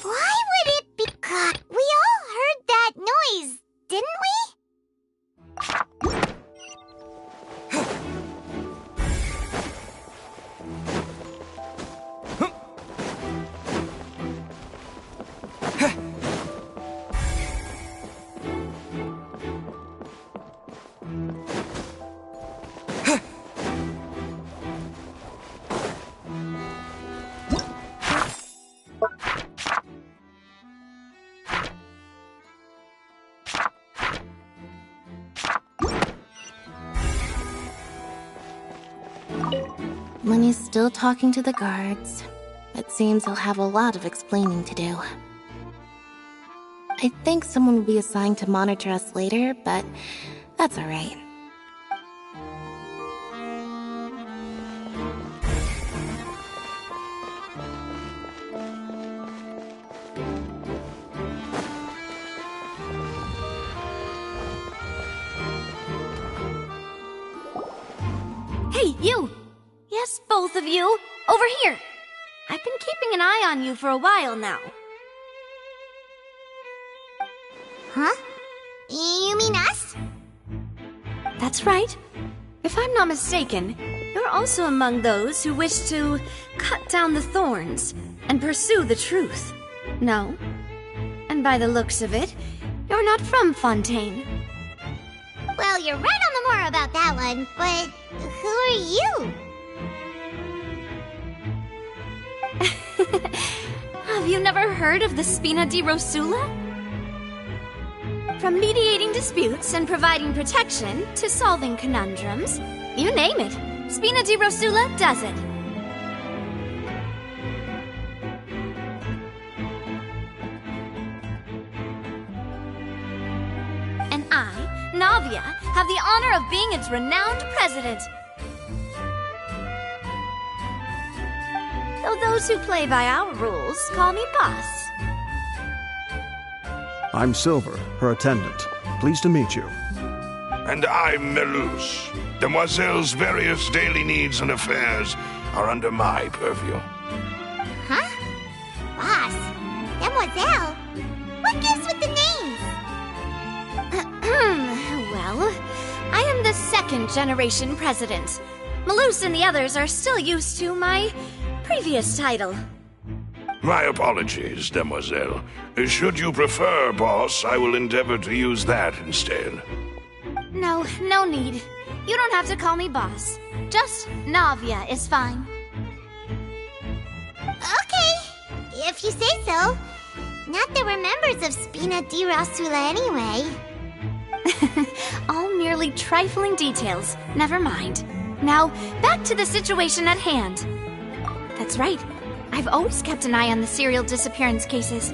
Why would it be? We all heard that noise, didn't we? Lenny's still talking to the guards. It seems he'll have a lot of explaining to do. I think someone will be assigned to monitor us later, but that's alright. Hey, you! Yes, both of you! Over here! I've been keeping an eye on you for a while now. Huh? You mean us? That's right. If I'm not mistaken, you're also among those who wish to cut down the thorns and pursue the truth. No? And by the looks of it, you're not from Fontaine. Well, you're right on the moor about that one, but who are you? Have you never heard of the Spina di Rosula? From mediating disputes and providing protection to solving conundrums, you name it, Spina di Rosula does it. And I, Navia, have the honor of being its renowned president. Though those who play by our rules call me boss. I'm Silver, her attendant. Pleased to meet you. And I'm Melus. Demoiselle's various daily needs and affairs are under my purview. Huh? Boss? Demoiselle? What gives with the names? Well, I am the second generation president. Melus and the others are still used to my previous title. My apologies, Demoiselle. Should you prefer, boss, I will endeavor to use that instead. No, no need. You don't have to call me boss. Just Navia is fine. Okay, if you say so. Not that we're members of Spina di Rosula anyway. All merely trifling details. Never mind. Now, back to the situation at hand. That's right. I've always kept an eye on the serial disappearance cases.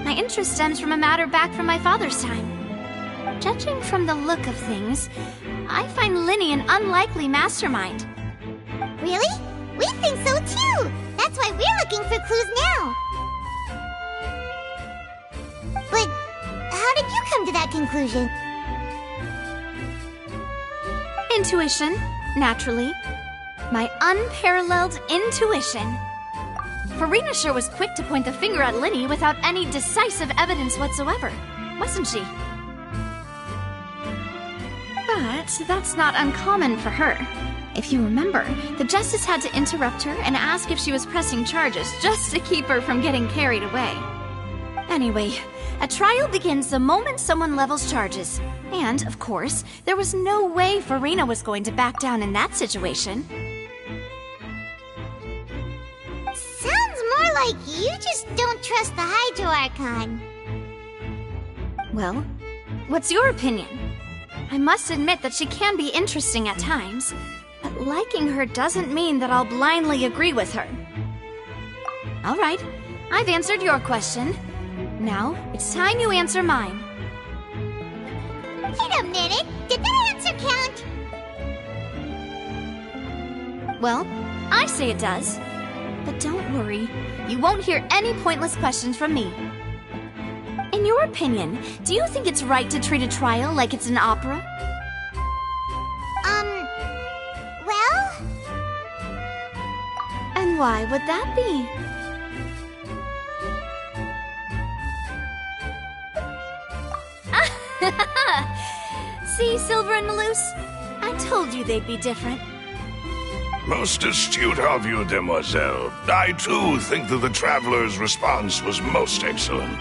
My interest stems from a matter back from my father's time. Judging from the look of things, I find Lenny an unlikely mastermind. Really? We think so too! That's why we're looking for clues now! But how did you come to that conclusion? Intuition, naturally. My unparalleled intuition. Farina sure was quick to point the finger at Lenny without any decisive evidence whatsoever, wasn't she? But that's not uncommon for her. If you remember, the Justice had to interrupt her and ask if she was pressing charges just to keep her from getting carried away. Anyway, a trial begins the moment someone levels charges. And, of course, there was no way Farina was going to back down in that situation. Sounds more like you just don't trust the Hydro Archon. Well, what's your opinion? I must admit that she can be interesting at times, but liking her doesn't mean that I'll blindly agree with her. All right, I've answered your question. Now, it's time you answer mine. Wait a minute, did that answer count? Well, I say it does. But don't worry, you won't hear any pointless questions from me. In your opinion, do you think it's right to treat a trial like it's an opera? Well? And why would that be? See, Silver and Melus? I told you they'd be different. Most astute of you, Demoiselle. I, too, think that the Traveler's response was most excellent.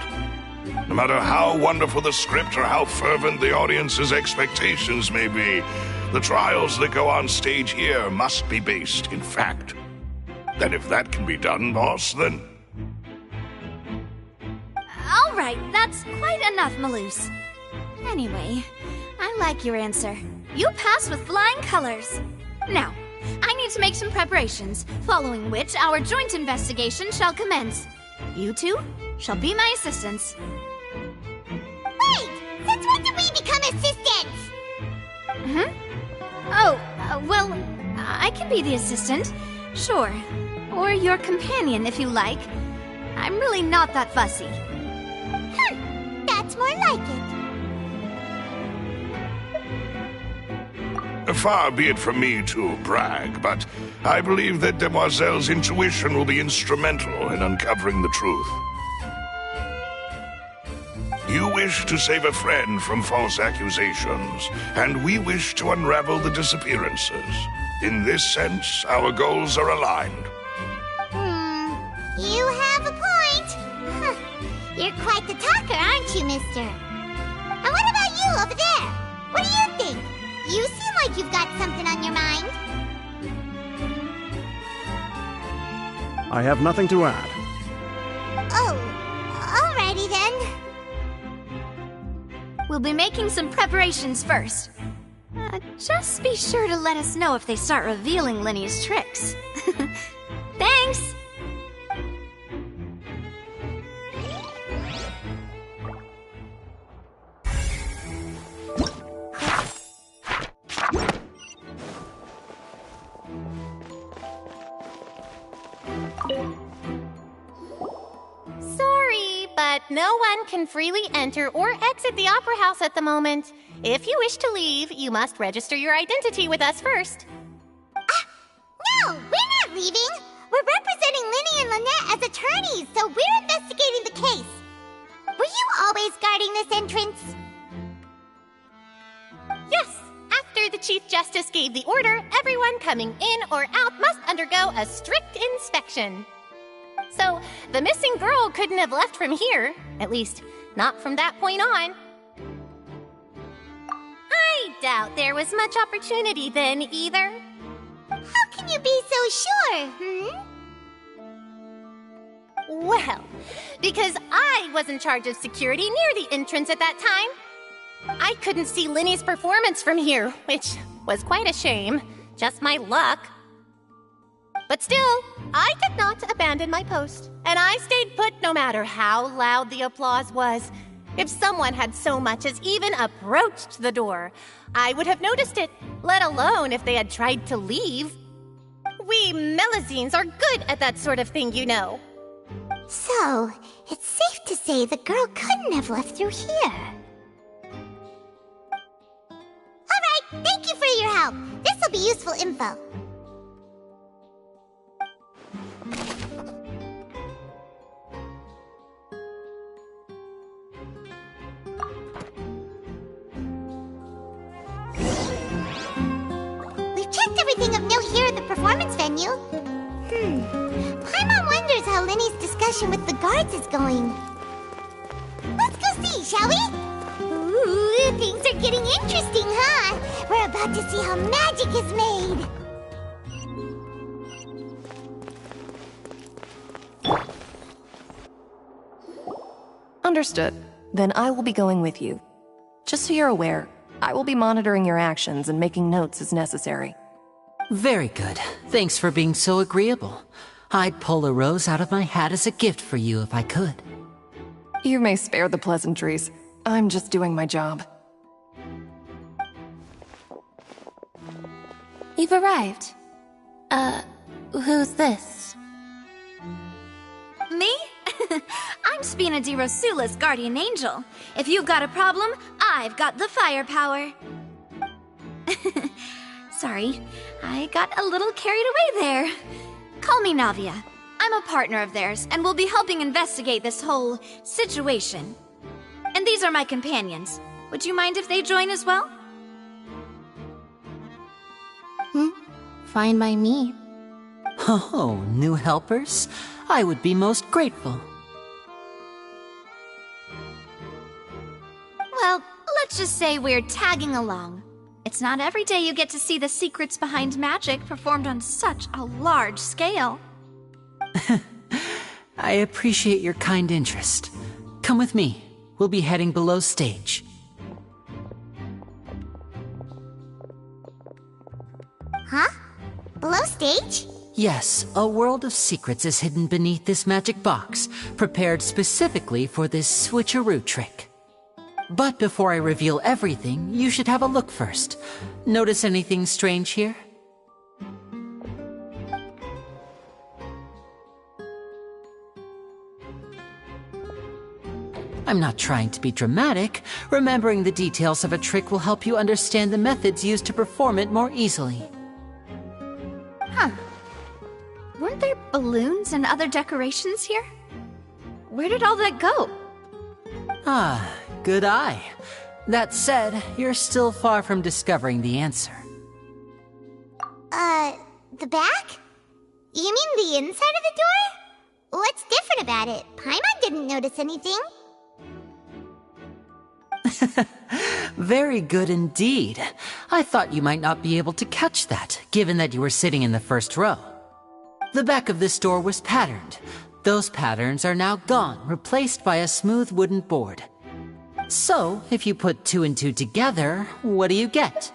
No matter how wonderful the script or how fervent the audience's expectations may be, the trials that go on stage here must be based in fact. And if that can be done, boss, then... That's quite enough, Maloose. Anyway, I like your answer. You pass with flying colors. Now, I need to make some preparations, following which our joint investigation shall commence. You two shall be my assistants. Wait! Since when did we become assistants? Oh, well, I can be the assistant. Sure. Or your companion, if you like. I'm really not that fussy. That's more like it. Far be it from me to brag, but I believe that Demoiselle's intuition will be instrumental in uncovering the truth. You wish to save a friend from false accusations, and we wish to unravel the disappearances. In this sense, our goals are aligned. You have a point. You're quite the talker, aren't you, mister? And what about you over there? What do you think? You seem like you've got something on your mind. I have nothing to add. Oh, alrighty then. We'll be making some preparations first. Just be sure to let us know if they start revealing Lenny's tricks. Thanks! Sorry, but no one can freely enter or exit the Opera House at the moment. If you wish to leave, you must register your identity with us first. No, we're not leaving. We're representing Lenny and Lynette as attorneys, so we're investigating the case. Were you always guarding this entrance? Yes, after the Chief Justice gave the order, everyone coming in or out must undergo a strict inspection. So, the missing girl couldn't have left from here. At least, not from that point on. I doubt there was much opportunity then, either. How can you be so sure, Well, because I was in charge of security near the entrance at that time. I couldn't see Lenny's performance from here, which was quite a shame. Just my luck. But still, I did not abandon my post, and I stayed put no matter how loud the applause was. If someone had so much as even approached the door, I would have noticed it, let alone if they had tried to leave. We Melusines are good at that sort of thing, you know. So, it's safe to say the girl couldn't have left through here. Alright, thank you for your help. This'll be useful info. Everything of note here at the performance venue. Paimon wonders how Lenny's discussion with the guards is going. Let's go see, shall we? Ooh, things are getting interesting, huh? We're about to see how magic is made. Understood. Then I will be going with you. Just so you're aware, I will be monitoring your actions and making notes as necessary. Very good. Thanks for being so agreeable. I'd pull a rose out of my hat as a gift for you if I could. You may spare the pleasantries. I'm just doing my job. You've arrived. Who's this? Me? I'm Spina di Rosula's guardian angel. If you've got a problem, I've got the firepower. Sorry, I got a little carried away there. Call me Navia. I'm a partner of theirs, and will be helping investigate this whole situation. And these are my companions. Would you mind if they join as well? Fine by me. Oh, new helpers? I would be most grateful. Well, let's just say we're tagging along. It's not every day you get to see the secrets behind magic performed on such a large scale. I appreciate your kind interest. Come with me. we'll be heading below stage. Huh? Below stage? Yes, a world of secrets is hidden beneath this magic box, prepared specifically for this switcheroo trick. But before I reveal everything, you should have a look first. Notice anything strange here? I'm not trying to be dramatic. Remembering the details of a trick will help you understand the methods used to perform it more easily. Huh. Weren't there balloons and other decorations here? Where did all that go? Ah, good eye. That said, you're still far from discovering the answer. The back? You mean the inside of the door? What's different about it? Paimon didn't notice anything. Very good indeed. I thought you might not be able to catch that, given that you were sitting in the first row. The back of this door was patterned. Those patterns are now gone, replaced by a smooth wooden board. So, if you put 2 and 2 together, what do you get?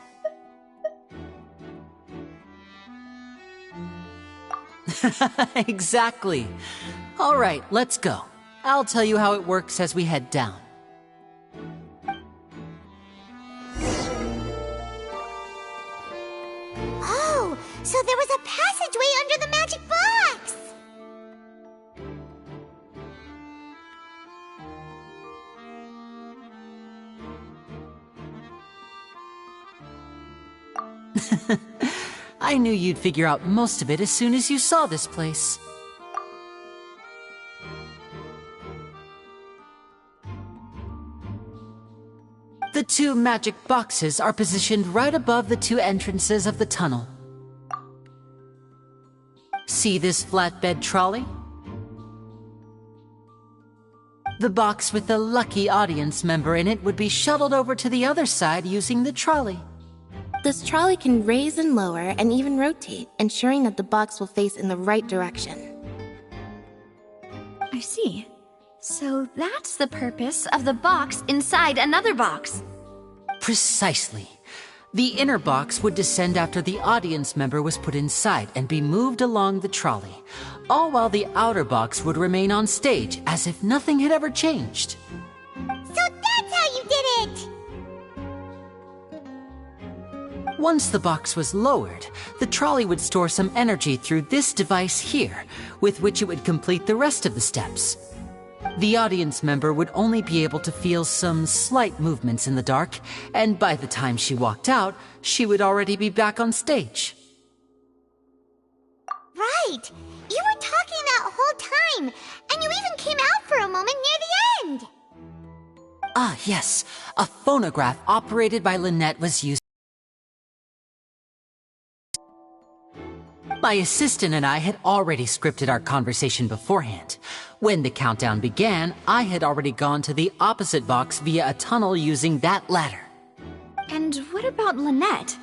Exactly. All right, let's go. I'll tell you how it works as we head down. Oh, so there was a passageway under the magic box! I knew you'd figure out most of it as soon as you saw this place. The 2 magic boxes are positioned right above the 2 entrances of the tunnel. See this flatbed trolley? The box with the lucky audience member in it would be shuttled over to the other side using the trolley. This trolley can raise and lower and even rotate, ensuring that the box will face in the right direction. I see. So that's the purpose of the box inside another box. Precisely. The inner box would descend after the audience member was put inside and be moved along the trolley, all while the outer box would remain on stage as if nothing had ever changed. So that's how you did it! Once the box was lowered, the trolley would store some energy through this device here, with which it would complete the rest of the steps. The audience member would only be able to feel some slight movements in the dark, and by the time she walked out, she would already be back on stage. Right! You were talking that whole time, and you even came out for a moment near the end! Ah, yes. A phonograph operated by Lynette was used. My assistant and I had already scripted our conversation beforehand. When the countdown began, I had already gone to the opposite box via a tunnel using that ladder. And what about Lynette?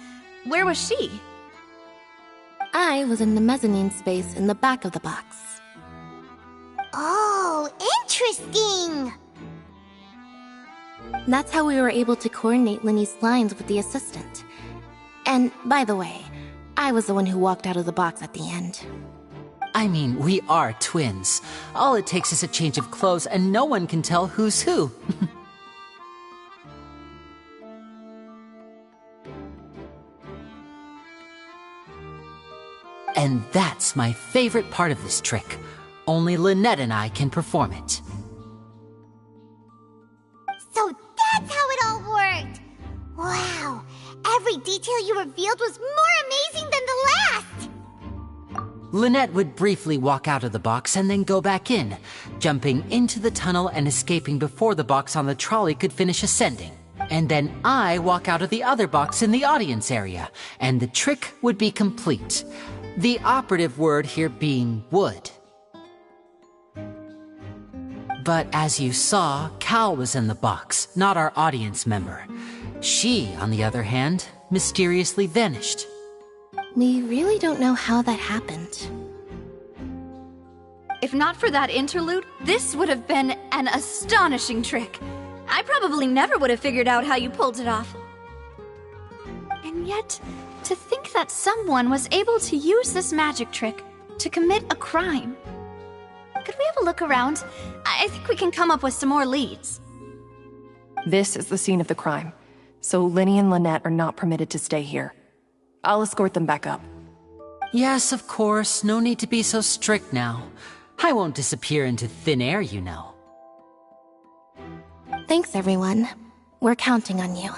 Where was she? I was in the mezzanine space in the back of the box. Oh, interesting! That's how we were able to coordinate Lenny's lines with the assistant. And, by the way, I was the one who walked out of the box at the end. I mean, we are twins. All it takes is a change of clothes and no one can tell who's who. And that's my favorite part of this trick. Only Lynette and I can perform it. So that's how it all worked! Wow! Every detail you revealed was more amazing than the last! Lynette would briefly walk out of the box and then go back in, jumping into the tunnel and escaping before the box on the trolley could finish ascending. And then I walk out of the other box in the audience area, and the trick would be complete. The operative word here being would. But as you saw, Cal was in the box, not our audience member. She, on the other hand, mysteriously vanished. We really don't know how that happened. If not for that interlude, this would have been an astonishing trick. I probably never would have figured out how you pulled it off. And yet, to think that someone was able to use this magic trick to commit a crime. Could we have a look around? I think we can come up with some more leads. This is the scene of the crime, so Lenny and Lynette are not permitted to stay here. I'll escort them back up. Yes, of course. No need to be so strict now. I won't disappear into thin air, you know. Thanks, everyone. We're counting on you.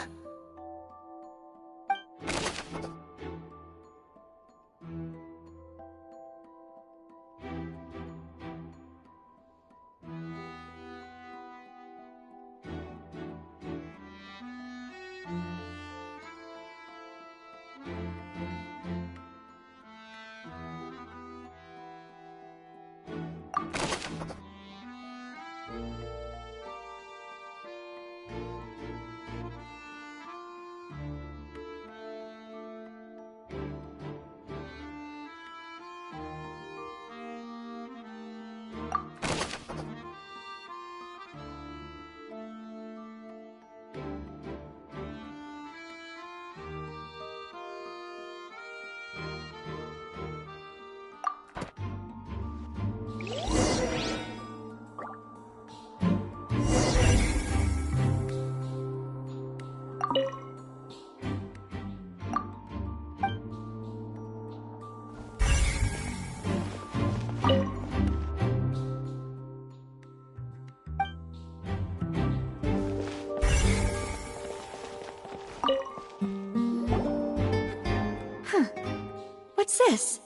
What's this?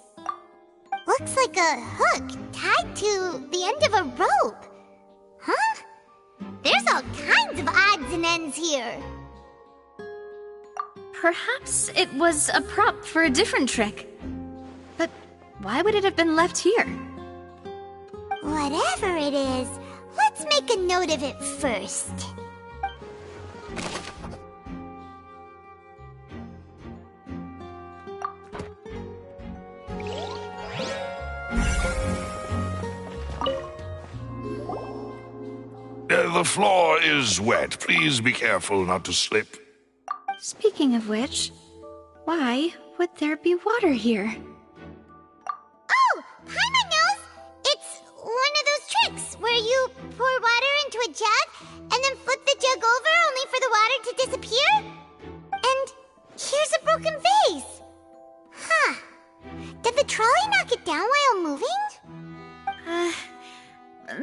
Looks like a hook tied to the end of a rope. Huh? There's all kinds of odds and ends here. Perhaps it was a prop for a different trick. But why would it have been left here? Whatever it is, let's make a note of it first. The floor is wet. Please be careful not to slip. Speaking of which, why would there be water here? Oh! Paimon knows! It's one of those tricks where you pour water into a jug and then flip the jug over only for the water to disappear? And here's a broken vase! Huh. Did the trolley knock it down while moving?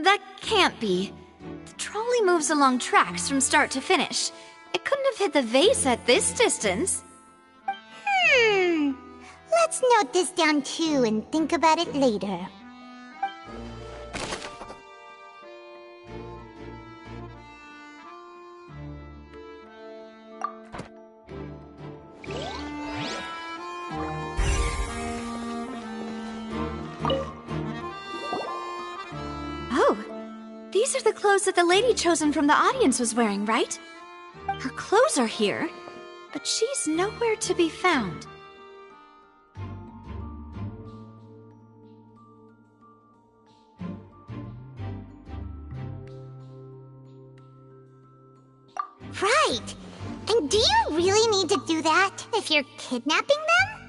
That can't be. The trolley moves along tracks from start to finish. It couldn't have hit the vase at this distance. Let's note this down too and think about it later. Oh, these are the clothes that the lady chosen from the audience was wearing, right? Her clothes are here, but she's nowhere to be found. Right! And do you really need to do that if you're kidnapping them?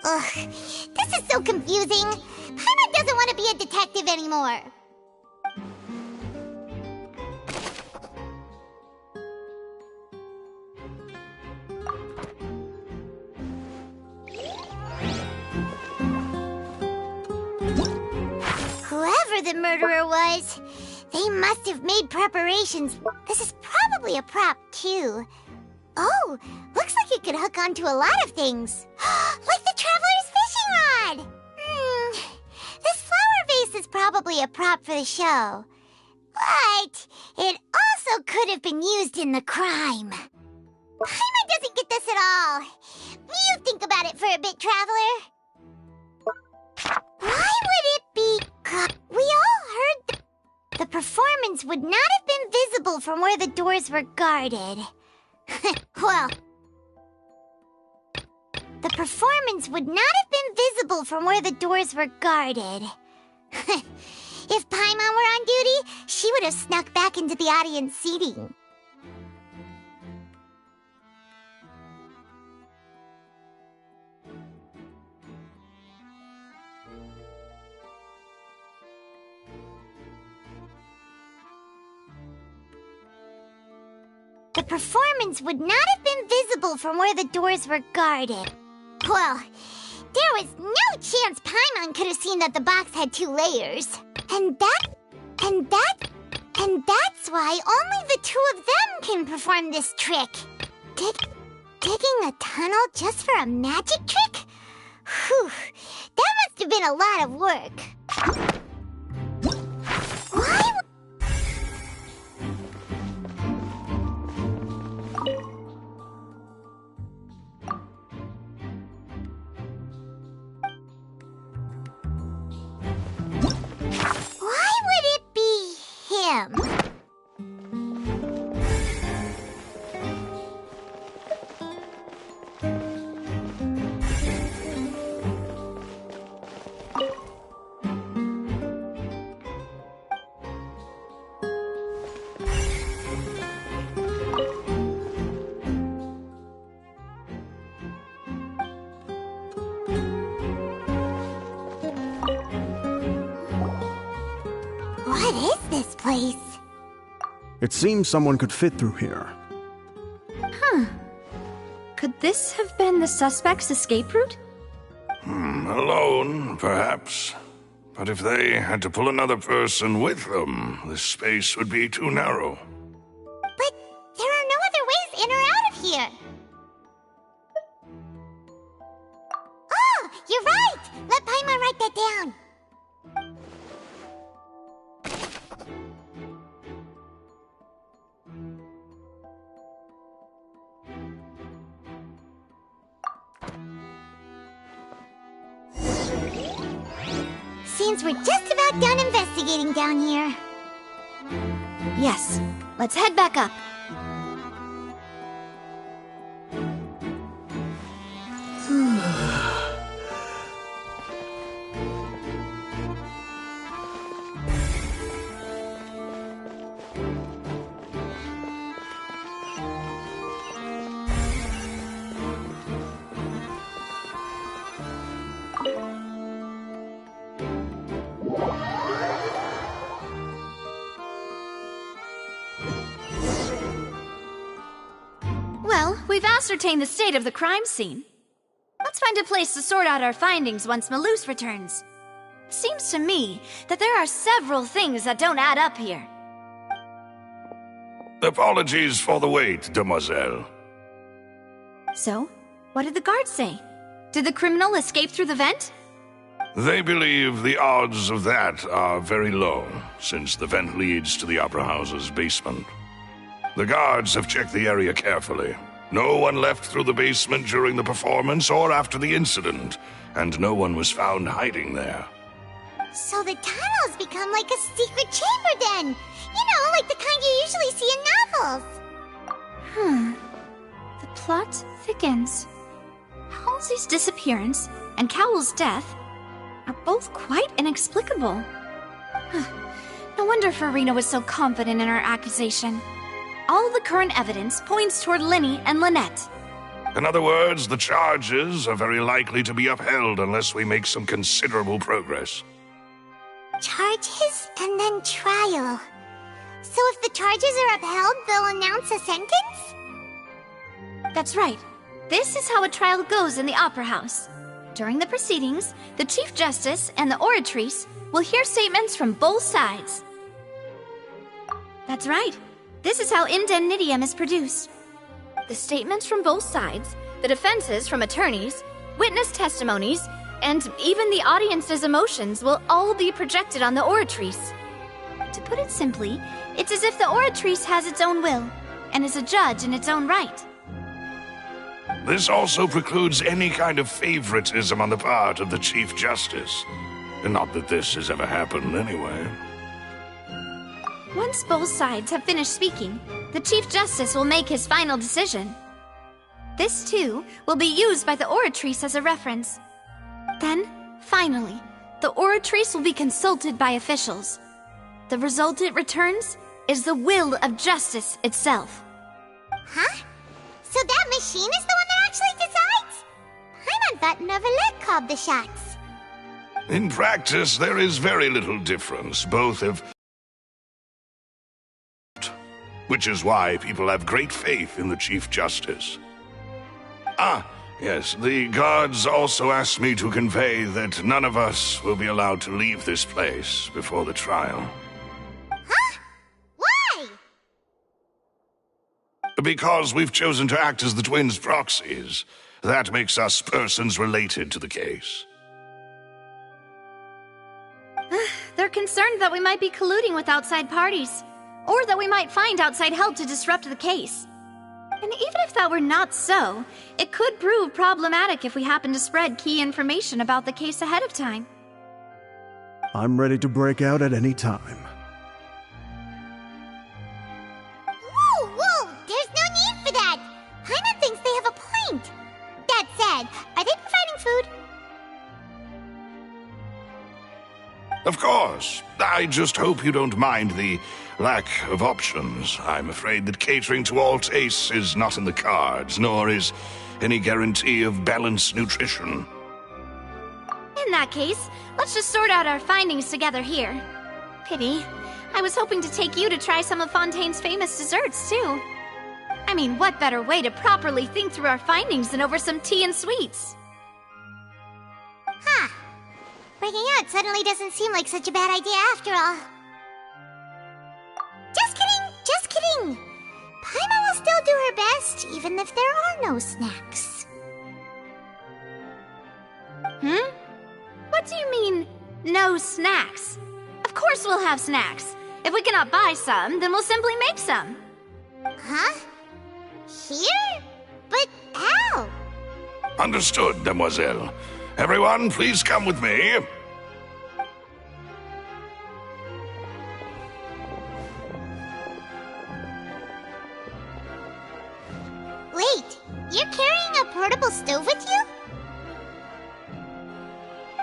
Ugh, this is so confusing. Paimon doesn't want to be a detective anymore. Whoever the murderer was, they must have made preparations. This is probably a prop, too. Oh, looks like it could hook onto a lot of things. Like the Traveler's fishing rod! This flower vase is probably a prop for the show. But it also could have been used in the crime. Paimon doesn't get this at all. You think about it for a bit, Traveler. Why would it be... We all heard the performance would not have been visible from where the doors were guarded. Well, the performance would not have been visible from where the doors were guarded. If Paimon were on duty, she would have snuck back into the audience seating. The performance would not have been visible from where the doors were guarded. Well, there was no chance Paimon could have seen that the box had 2 layers. And that's why only the 2 of them can perform this trick. Digging a tunnel just for a magic trick? Whew, that must have been a lot of work. Why would it be him? What is this place? It seems someone could fit through here. Huh. Could this have been the suspect's escape route? Alone, perhaps. But if they had to pull another person with them, the space would be too narrow. But there are no other ways in or out of here. Oh, you're right! Let Paimon write that down. Seems we're just about done investigating down here. Yes. Let's head back up. Well, we've ascertained the state of the crime scene. Let's find a place to sort out our findings once Malus returns. Seems to me that there are several things that don't add up here. Apologies for the wait, demoiselle. So, what did the guards say? Did the criminal escape through the vent? They believe the odds of that are very low, since the vent leads to the Opera House's basement. The guards have checked the area carefully. No one left through the basement during the performance or after the incident, and no one was found hiding there. So the tunnel's become like a secret chamber then! You know, like the kind you usually see in novels! The plot thickens. Halsey's disappearance and Cowell's death are both quite inexplicable. No wonder Farina was so confident in her accusation. All the current evidence points toward Lenny and Lynette. In other words, the charges are very likely to be upheld unless we make some considerable progress. Charges and then trial. So if the charges are upheld, they'll announce a sentence? That's right. This is how a trial goes in the Opera House. During the proceedings, the Chief Justice and the Oratrice will hear statements from both sides. That's right. This is how indemnitium is produced. The statements from both sides, the defenses from attorneys, witness testimonies, and even the audience's emotions will all be projected on the Oratrice. To put it simply, it's as if the Oratrice has its own will, and is a judge in its own right. This also precludes any kind of favoritism on the part of the Chief Justice. Not that this has ever happened anyway. Once both sides have finished speaking, the Chief Justice will make his final decision. This, too, will be used by the Oratrice as a reference. Then, finally, the Oratrice will be consulted by officials. The result it returns is the will of justice itself. Huh? So that machine is the one that actually decides? Paimon thought Neverlet called the shots. In practice, there is very little difference. Both have... Which is why people have great faith in the Chief Justice. Ah, yes, the guards also asked me to convey that none of us will be allowed to leave this place before the trial. Huh? Why? Because we've chosen to act as the twins' proxies. That makes us persons related to the case. They're concerned that we might be colluding with outside parties, or that we might find outside help to disrupt the case. And even if that were not so, it could prove problematic if we happen to spread key information about the case ahead of time. I'm ready to break out at any time. Whoa! There's no need for that! Paimon thinks they have a point. That said, are they providing food? Of course. I just hope you don't mind the lack of options. I'm afraid that catering to all tastes is not in the cards, nor is any guarantee of balanced nutrition. In that case, let's just sort out our findings together here. Pity. I was hoping to take you to try some of Fontaine's famous desserts, too. I mean, what better way to properly think through our findings than over some tea and sweets? Huh. Breaking out suddenly doesn't seem like such a bad idea after all. Just kidding! Paimon will still do her best, even if there are no snacks. What do you mean, no snacks? Of course we'll have snacks. If we cannot buy some, then we'll simply make some. Huh? Here? But how? Understood, Demoiselle. Everyone, please come with me. Wait, you're carrying a portable stove with you?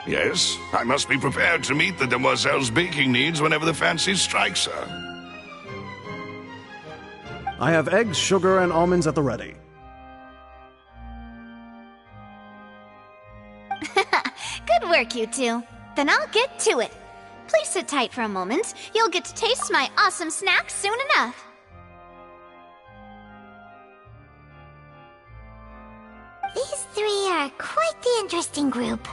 Yes, I must be prepared to meet the Demoiselle's baking needs whenever the fancy strikes her. I have eggs, sugar, and almonds at the ready. Good work, you two. Then I'll get to it. Please sit tight for a moment. You'll get to taste my awesome snacks soon enough. These three are quite the interesting group.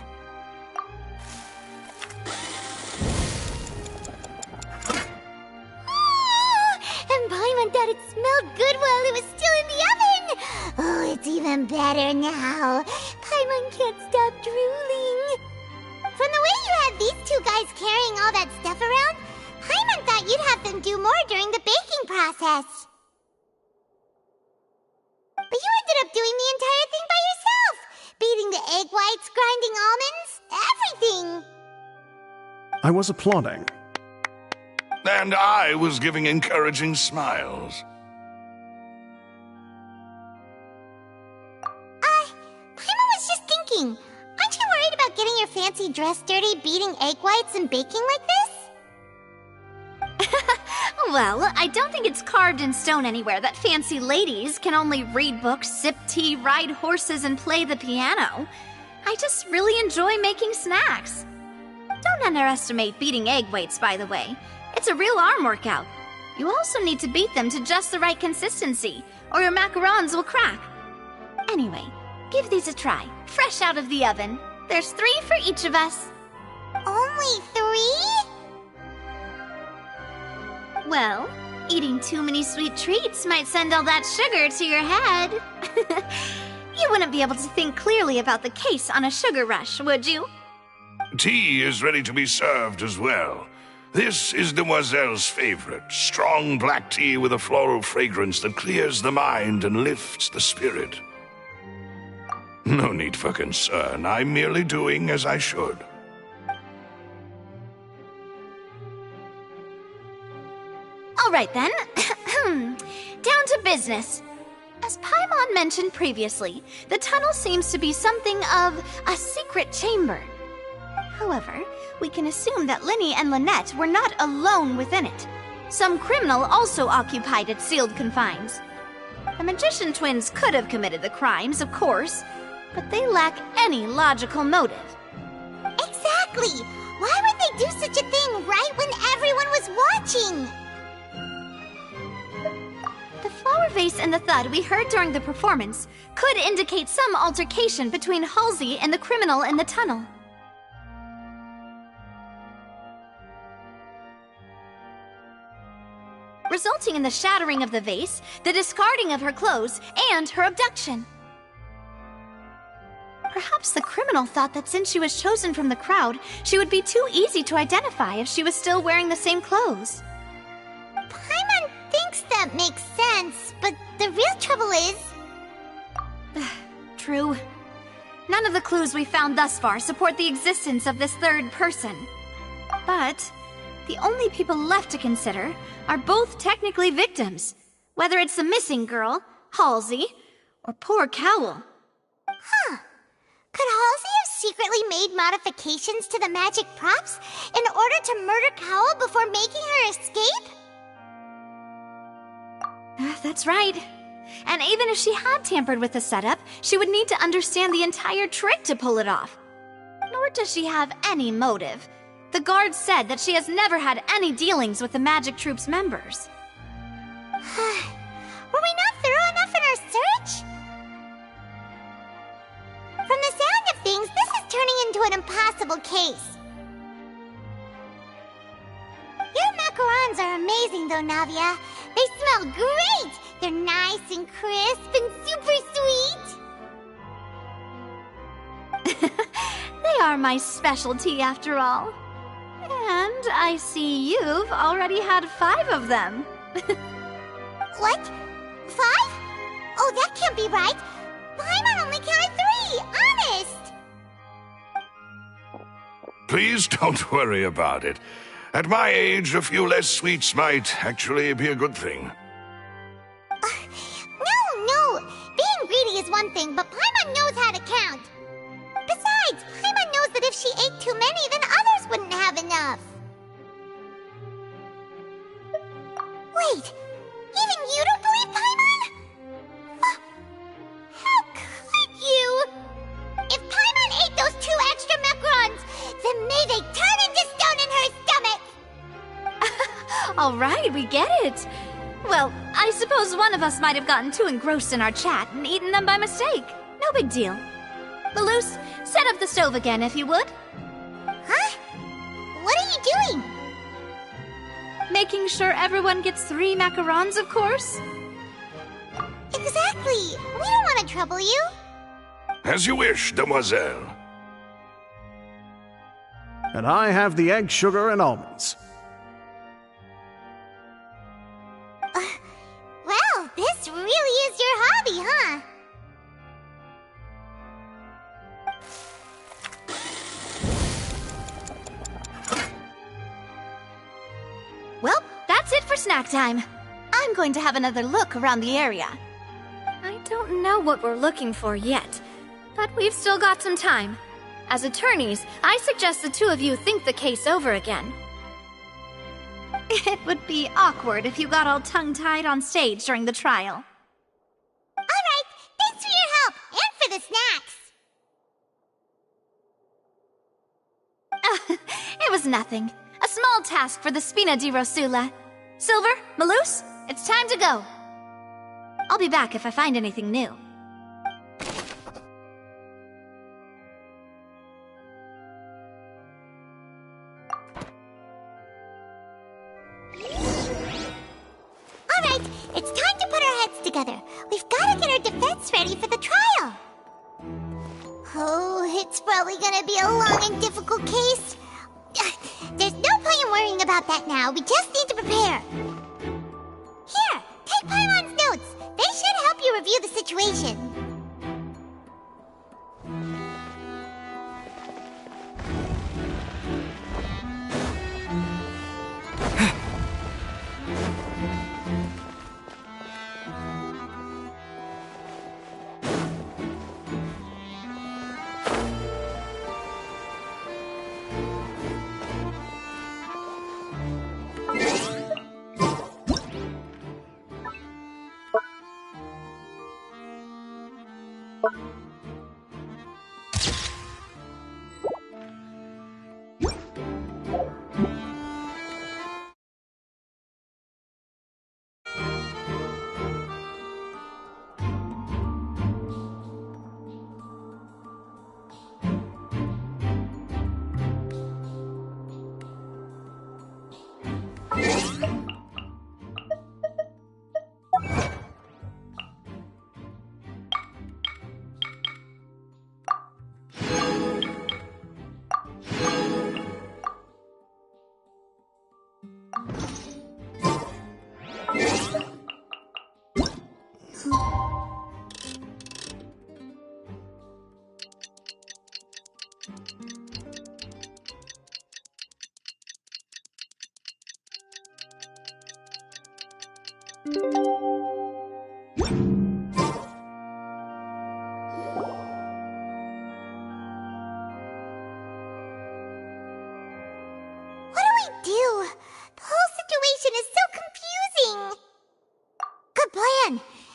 And Paimon thought it smelled good while it was still in the oven! Oh, it's even better now. Paimon can't stop drooling. From the way you had these two guys carrying all that stuff around, Paimon thought you'd have them do more during the baking process. But you ended up doing the entire thing by yourself! Beating the egg whites, grinding almonds, everything! I was applauding. And I was giving encouraging smiles. Paimon was just thinking, aren't you worried about getting your fancy dress dirty beating egg whites and baking like this? Well, I don't think it's carved in stone anywhere that fancy ladies can only read books, sip tea, ride horses, and play the piano. I just really enjoy making snacks. Don't underestimate beating egg whites, by the way. It's a real arm workout. You also need to beat them to just the right consistency, or your macarons will crack. Anyway, give these a try, fresh out of the oven. There's 3 for each of us. Only 3? Well, eating too many sweet treats might send all that sugar to your head. You wouldn't be able to think clearly about the case on a sugar rush, would you? Tea is ready to be served as well. This is Demoiselle's favorite, strong black tea with a floral fragrance that clears the mind and lifts the spirit. No need for concern. I'm merely doing as I should. Alright then. Down to business. As Paimon mentioned previously, the tunnel seems to be something of a secret chamber. However, we can assume that Lenny and Lynette were not alone within it. Some criminal also occupied its sealed confines. The magician twins could have committed the crimes, of course, but they lack any logical motive. Exactly! Why would they do such a thing right when everyone was watching? The flower vase and the thud we heard during the performance could indicate some altercation between Halsey and the criminal in the tunnel. Resulting in the shattering of the vase, the discarding of her clothes, and her abduction. Perhaps the criminal thought that since she was chosen from the crowd, she would be too easy to identify if she was still wearing the same clothes. Paimon thinks that makes sense, but the real trouble is... True. None of the clues we found thus far support the existence of this third person. But the only people left to consider are both technically victims, whether it's the missing girl, Halsey, or poor Cowl. Huh. Could Halsey have secretly made modifications to the magic props in order to murder Cowl before making her escape? That's right. And even if she had tampered with the setup, she would need to understand the entire trick to pull it off. Nor does she have any motive. The guard said that she has never had any dealings with the magic troop's members. Were we not thorough enough in our search? From the sound of things, this is turning into an impossible case. Your macarons are amazing though, Navia. They smell great! They're nice and crisp and super sweet! They are my specialty after all. And I see you've already had 5 of them. What? 5? Oh, that can't be right. Paimon only counted 3, honest! Please don't worry about it. At my age, a few less sweets might actually be a good thing. No. Being greedy is one thing, but Paimon knows how to count. Besides, Paimon knows that if she ate too many, then others wouldn't have enough. Wait, even you don't believe Paimon? How could you? If Paimon ate those 2 extra macarons, then may they turn into stone in her stomach! All right, we get it. Well, I suppose one of us might have gotten too engrossed in our chat and eaten them by mistake. No big deal. Malus, set up the stove again if you would. Huh? What are you doing? Making sure everyone gets 3 macarons, of course. Exactly. We don't want to trouble you. As you wish, demoiselle. And I have the egg, sugar, and almonds. Well, this really is your hobby, huh? Well, that's it for snack time. I'm going to have another look around the area. I don't know what we're looking for yet, but we've still got some time. As attorneys, I suggest the 2 of you think the case over again. It would be awkward if you got all tongue-tied on stage during the trial. Alright, thanks for your help, and for the snacks. It was nothing. A small task for the Spina di Rosula. Silver, Malus, it's time to go. I'll be back if I find anything new. Alright, it's time to put our heads together. We've got to get our defense ready for the trial. Oh, it's probably gonna be a long and difficult case. There's no point in worrying about that now. We just need to prepare. Here, take Paimon's notes. They should help you review the situation.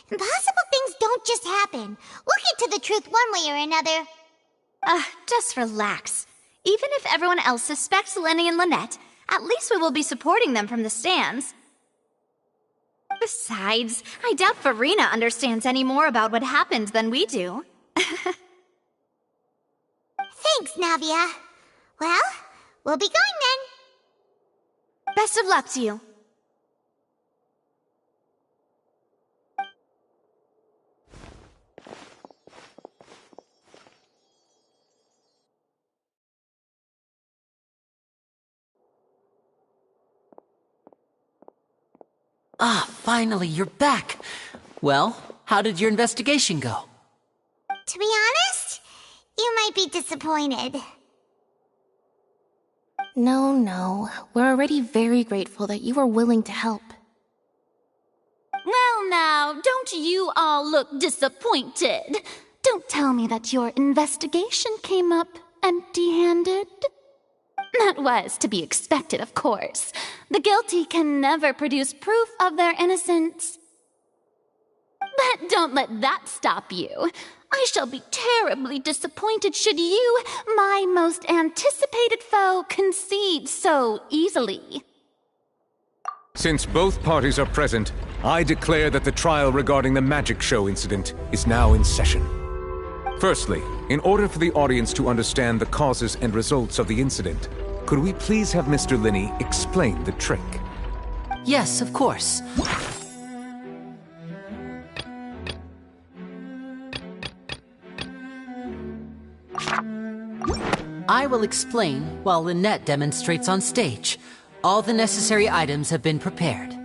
Impossible things don't just happen. We'll get to the truth one way or another. Just relax. Even if everyone else suspects Lenny and Lynette, at least we will be supporting them from the stands. Besides, I doubt Farina understands any more about what happened than we do. Thanks, Navia. Well, we'll be going then. Best of luck to you. Ah, finally, you're back. Well, how did your investigation go? To be honest, you might be disappointed. No. We're already very grateful that you were willing to help. Well now, don't you all look disappointed. Don't tell me that your investigation came up empty-handed. That was to be expected, of course. The guilty can never produce proof of their innocence. But don't let that stop you. I shall be terribly disappointed should you, my most anticipated foe, concede so easily. Since both parties are present, I declare that the trial regarding the magic show incident is now in session. Firstly, in order for the audience to understand the causes and results of the incident, could we please have Mr. Lenny explain the trick? Yes, of course. I will explain while Lynette demonstrates on stage. All the necessary items have been prepared.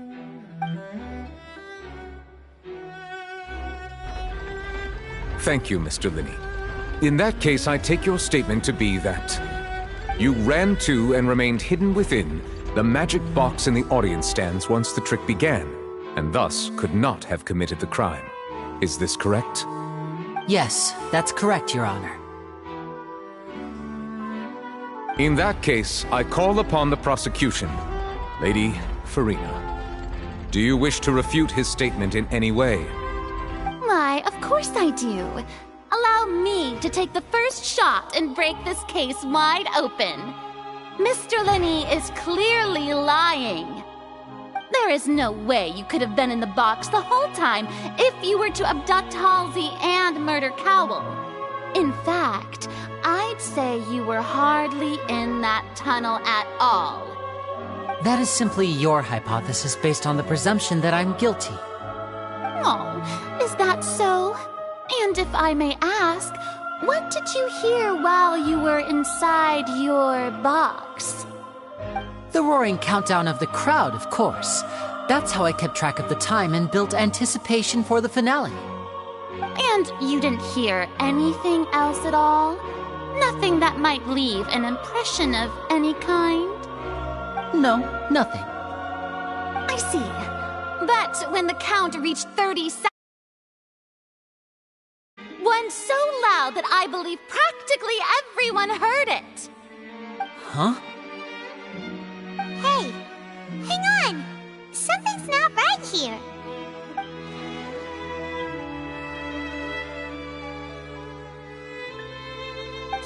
Thank you, Mr. Lenny. In that case, I take your statement to be that you ran to and remained hidden within the magic box in the audience stands once the trick began, and thus could not have committed the crime. Is this correct? Yes, that's correct, Your Honor. In that case, I call upon the prosecution. Lady Farina, do you wish to refute his statement in any way? Why, of course I do. Allow me to take the first shot and break this case wide open. Mr. Lenny is clearly lying. There is no way you could have been in the box the whole time if you were to abduct Halsey and murder Cowell. In fact, I'd say you were hardly in that tunnel at all. That is simply your hypothesis based on the presumption that I'm guilty. Oh, is that so? And if I may ask, what did you hear while you were inside your box? The roaring countdown of the crowd, of course. That's how I kept track of the time and built anticipation for the finale. And you didn't hear anything else at all? Nothing that might leave an impression of any kind? No, nothing. I see. But when the count reached 30 seconds, one so loud that I believe practically everyone heard it. Huh? Hey, Something's not right here.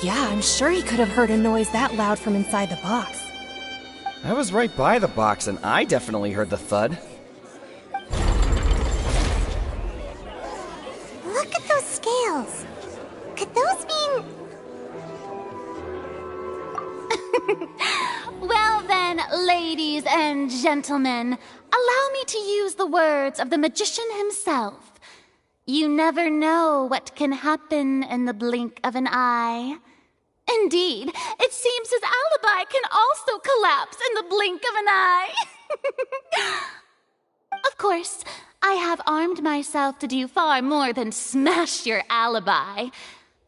Yeah, I'm sure he could have heard a noise that loud from inside the box. I was right by the box and I definitely heard the thud. Look at those scales. Could those mean... Well then, ladies and gentlemen, allow me to use the words of the magician himself. You never know what can happen in the blink of an eye. Indeed, it seems his alibi can also collapse in the blink of an eye. Of course, I have armed myself to do far more than smash your alibi.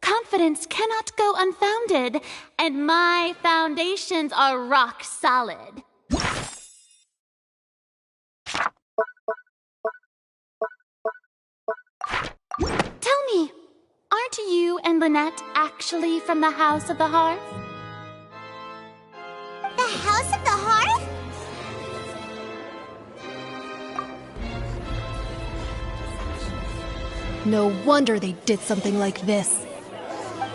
Confidence cannot go unfounded, and my foundations are rock solid. Tell me, aren't you and Lynette actually from the House of the Hearth? The House of the Hearth? No wonder they did something like this.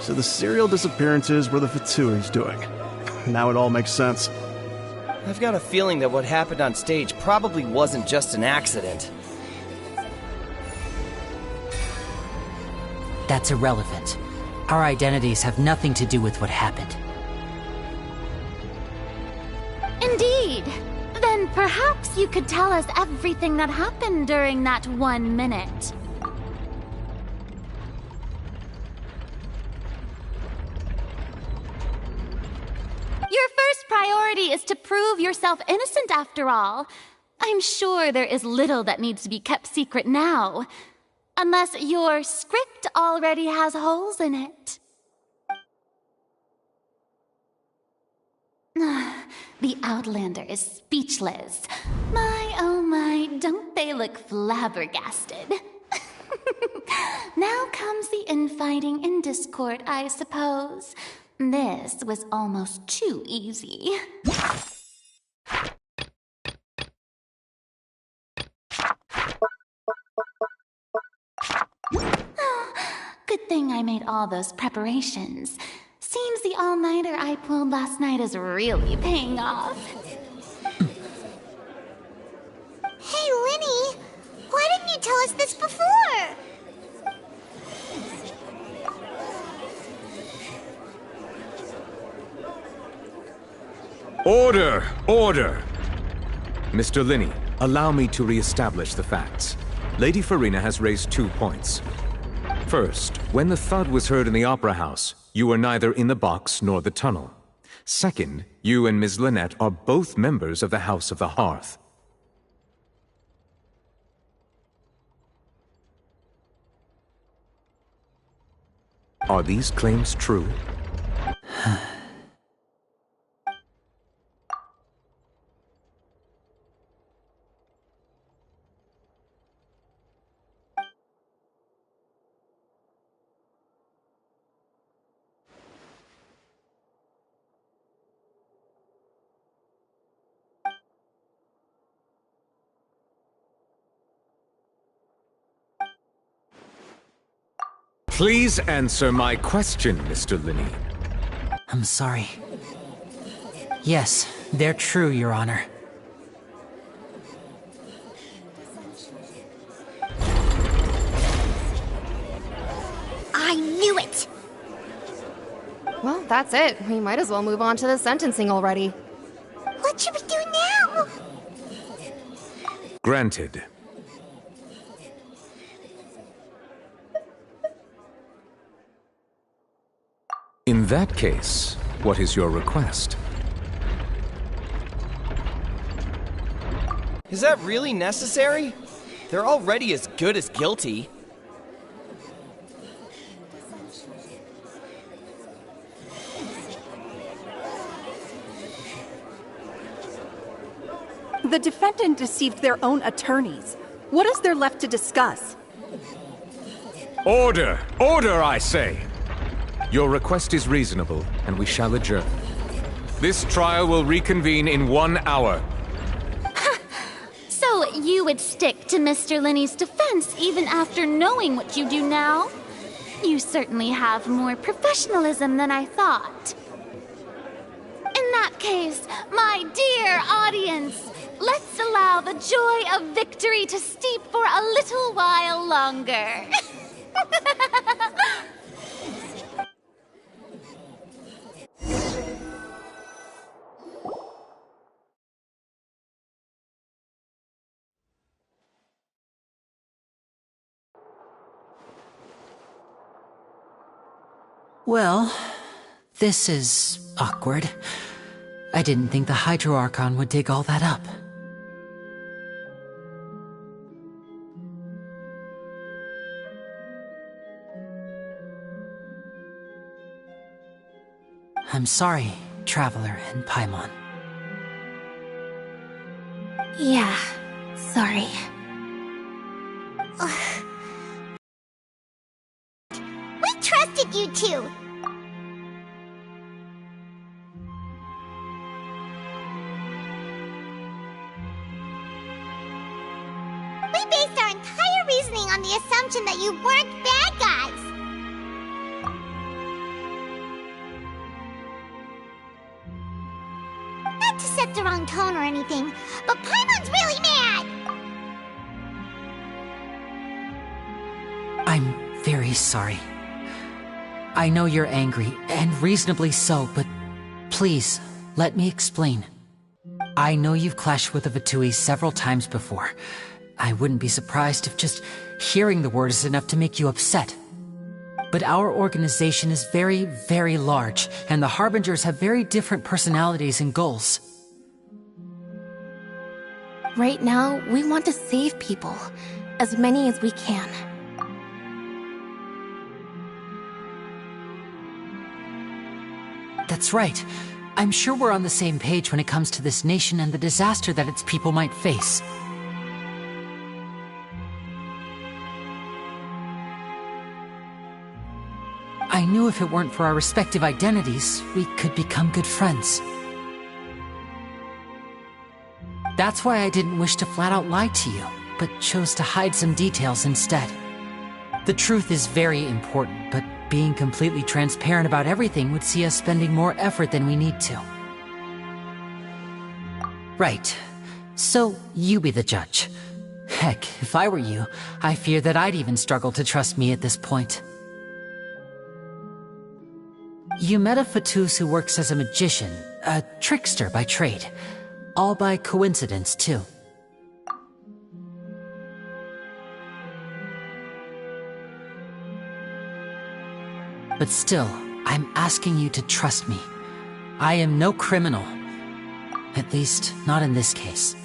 So the serial disappearances were the Fatsui's doing. Now it all makes sense. I've got a feeling that what happened on stage probably wasn't just an accident. That's irrelevant. Our identities have nothing to do with what happened. Indeed. Then perhaps you could tell us everything that happened during that 1 minute. Your first priority is to prove yourself innocent after all. I'm sure there is little that needs to be kept secret now. Unless your script already has holes in it. The Outlander is speechless. My, oh my, don't they look flabbergasted? Now comes the infighting and discord, I suppose. This was almost too easy. Good thing I made all those preparations. Seems the all-nighter I pulled last night is really paying off. Hey, Lenny! Why didn't you tell us this before? Order! Order! Mr. Lenny, allow me to re-establish the facts. Lady Farina has raised 2 points. First, when the thud was heard in the Opera House, you were neither in the box nor the tunnel. Second, you and Ms. Lynette are both members of the House of the Hearth. Are these claims true? Please answer my question, Mr. Lenny. I'm sorry. Yes, they're true, Your Honor. I knew it! Well, that's it. We might as well move on to the sentencing already. What should we do now? Granted. In that case, what is your request? Is that really necessary? They're already as good as guilty. The defendant deceived their own attorneys. What is there left to discuss? Order! Order, I say! Your request is reasonable, and we shall adjourn. This trial will reconvene in 1 hour. So that you would stick to Mr. Lenny's defense even after knowing what you do now. You certainly have more professionalism than I thought. In that case, my dear audience, let's allow the joy of victory to steep for a little while longer. Well, this is awkward. I didn't think the Hydro Archon would dig all that up. I'm sorry, Traveler and Paimon. Yeah, sorry. We trusted you two! We based our entire reasoning on the assumption that you weren't bad guys! Not to set the wrong tone or anything, but Paimon's really mad! I'm very sorry. I know you're angry, and reasonably so, but please, let me explain. I know you've clashed with the Fatui several times before. I wouldn't be surprised if just hearing the word is enough to make you upset. But our organization is very, very large, and the Harbingers have very different personalities and goals. Right now, we want to save people. As many as we can. That's right. I'm sure we're on the same page when it comes to this nation and the disaster that its people might face. I knew if it weren't for our respective identities, we could become good friends. That's why I didn't wish to flat out lie to you, but chose to hide some details instead. The truth is very important, but being completely transparent about everything would see us spending more effort than we need to. Right. So, you be the judge. Heck, if I were you, I fear that I'd even struggle to trust me at this point. You met a Fatus who works as a magician, a trickster by trade. All by coincidence, too. But still, I'm asking you to trust me. I am no criminal. At least, not in this case.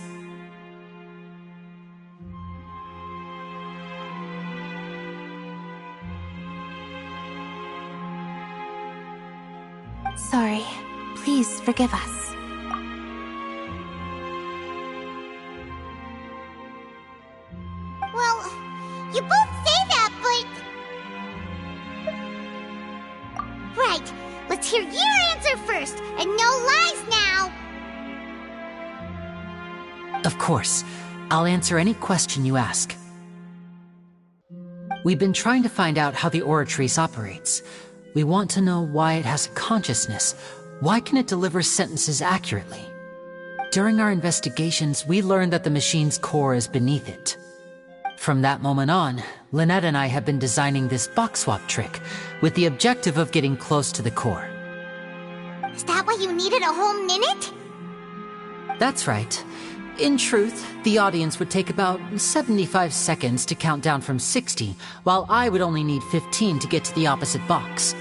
Sorry. Please forgive us. Well, you both say that, but... Right, let's hear your answer first, and no lies now! Of course. I'll answer any question you ask. We've been trying to find out how the Oratrice operates. We want to know why it has a consciousness. Why can it deliver sentences accurately? During our investigations, we learned that the machine's core is beneath it. From that moment on, Lynette and I have been designing this box swap trick, with the objective of getting close to the core. Is that why you needed a whole minute? That's right. In truth, the audience would take about 75 seconds to count down from 60, while I would only need 15 to get to the opposite box.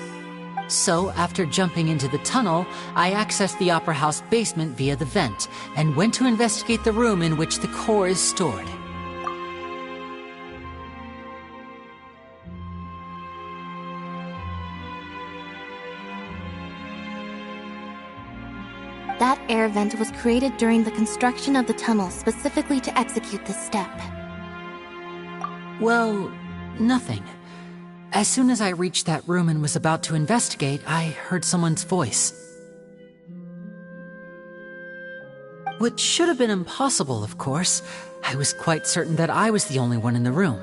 So, after jumping into the tunnel, I accessed the Opera House basement via the vent, and went to investigate the room in which the core is stored. That air vent was created during the construction of the tunnel specifically to execute this step. Well, nothing. As soon as I reached that room and was about to investigate, I heard someone's voice. Which should have been impossible, of course. I was quite certain that I was the only one in the room.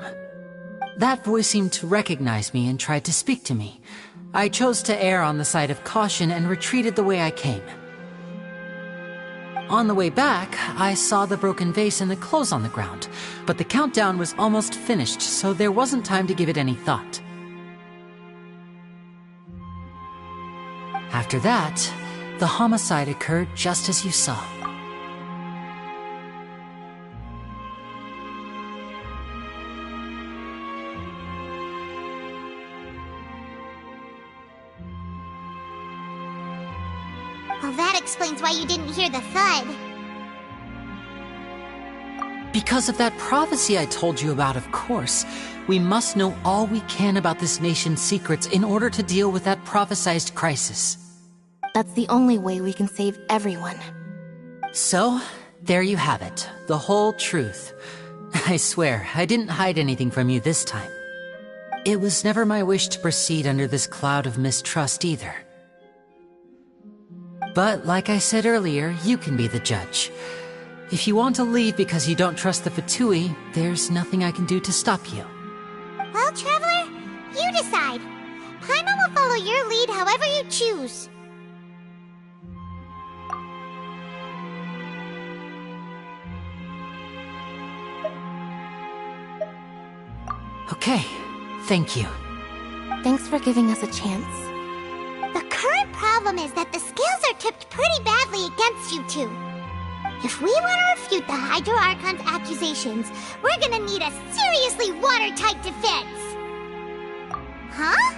That voice seemed to recognize me and tried to speak to me. I chose to err on the side of caution and retreated the way I came. On the way back, I saw the broken vase and the clothes on the ground, but the countdown was almost finished, so there wasn't time to give it any thought. After that, the homicide occurred just as you saw. Well, that explains why you didn't hear the thud. Because of that prophecy I told you about, of course. We must know all we can about this nation's secrets in order to deal with that prophesized crisis. That's the only way we can save everyone. So, there you have it. The whole truth. I swear, I didn't hide anything from you this time. It was never my wish to proceed under this cloud of mistrust either. But, like I said earlier, you can be the judge. If you want to leave because you don't trust the Fatui, there's nothing I can do to stop you. Well, Traveler, you decide. Paimon will follow your lead however you choose. Okay, thank you. Thanks for giving us a chance. The current problem is that the scales are tipped pretty badly against you two. If we want to refute the Hydro Archon's accusations, we're gonna need a seriously watertight defense. Huh?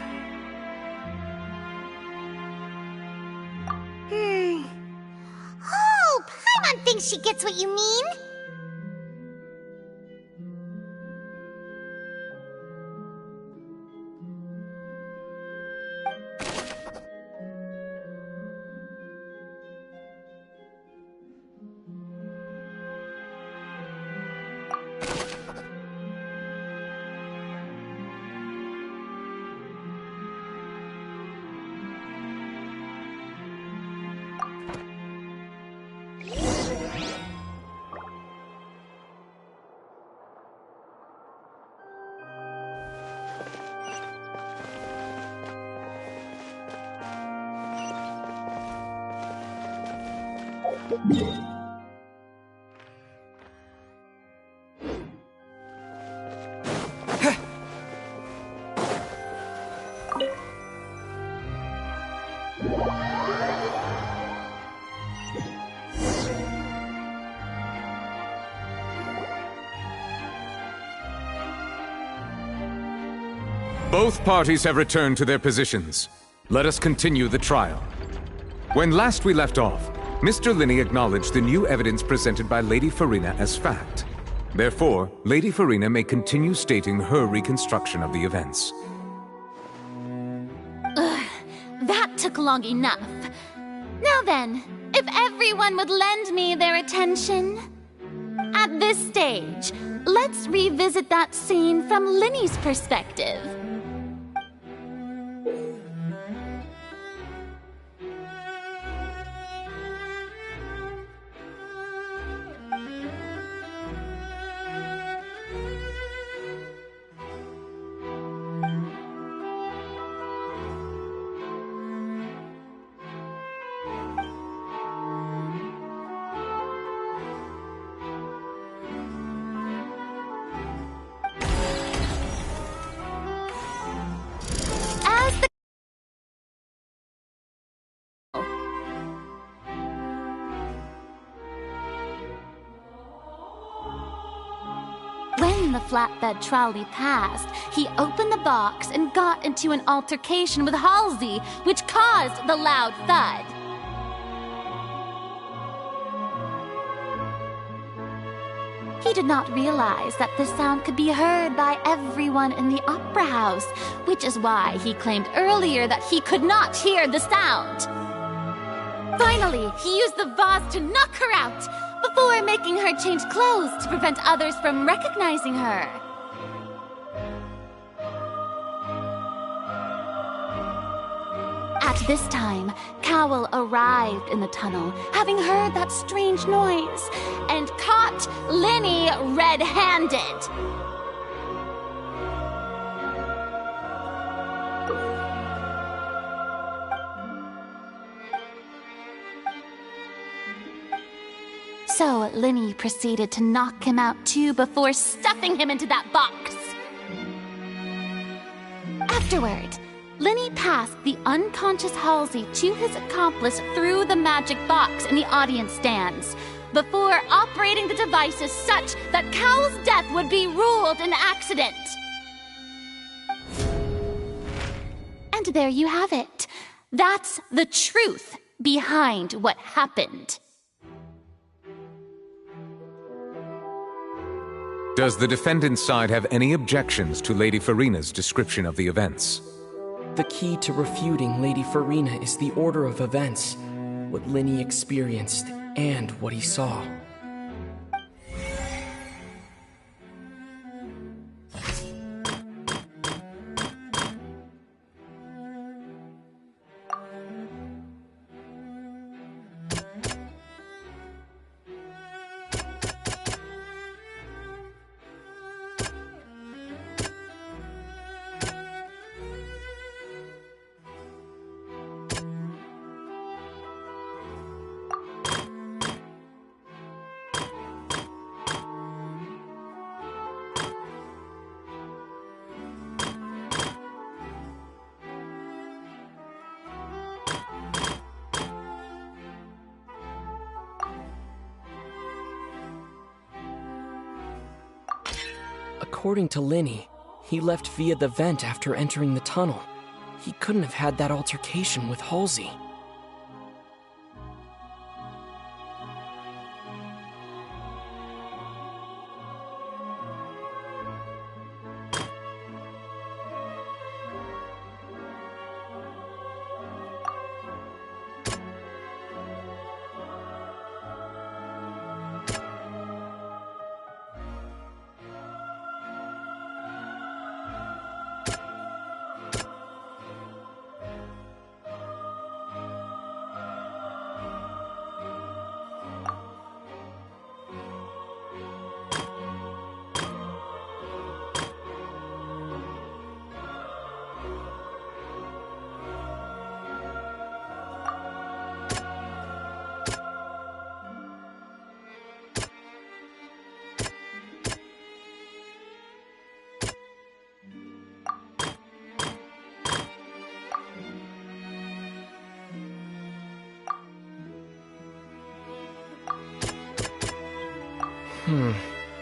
Oh, Paimon thinks she gets what you mean. Both parties have returned to their positions. Let us continue the trial. When last we left off, Mr. Lenny acknowledged the new evidence presented by Lady Farina as fact. Therefore, Lady Farina may continue stating her reconstruction of the events. That took long enough. Now then, if everyone would lend me their attention. At this stage, let's revisit that scene from Lenny's perspective. When the flatbed trolley passed, he opened the box and got into an altercation with Halsey, which caused the loud thud. He did not realize that the sound could be heard by everyone in the opera house, which is why he claimed earlier that he could not hear the sound. Finally, he used the vase to knock her out, before making her change clothes to prevent others from recognizing her. At this time, Cowell arrived in the tunnel, having heard that strange noise, and caught Lenny red-handed. So Lenny proceeded to knock him out too before stuffing him into that box. Afterward, Lenny passed the unconscious Halsey to his accomplice through the magic box in the audience stands, before operating the devices such that Cowell's death would be ruled an accident. And there you have it. That's the truth behind what happened. Does the defendant's side have any objections to Lady Farina's description of the events? The key to refuting Lady Farina is the order of events, what Lenny experienced, and what he saw. According to Lenny, he left via the vent after entering the tunnel. He couldn't have had that altercation with Halsey.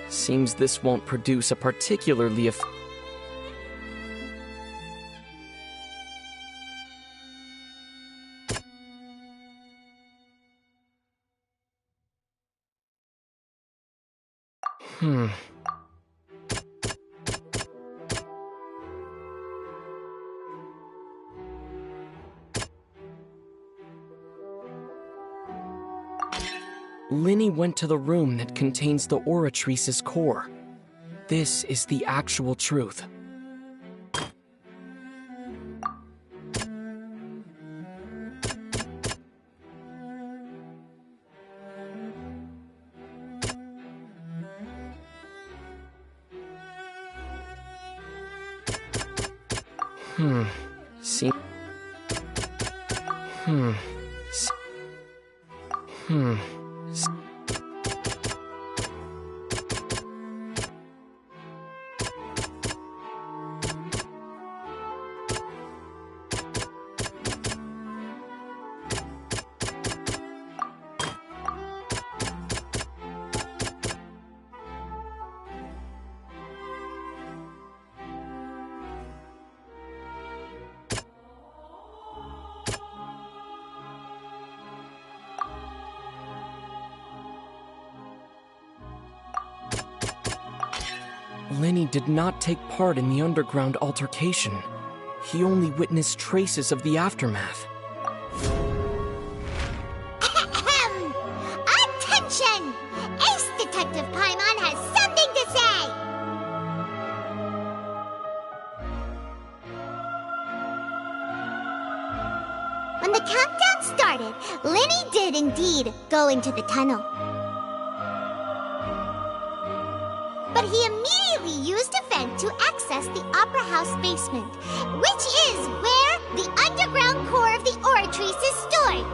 Seems this won't produce a particularly Lenny went to the room that contains the Oratrice's core. This is the actual truth. Lenny did not take part in the underground altercation. He only witnessed traces of the aftermath. Attention! Ace Detective Paimon has something to say! countdown started, Lenny did indeed go into the tunnel. But he immediately used a vent to access the Opera House basement, which is where the underground core of the Oratrice is stored.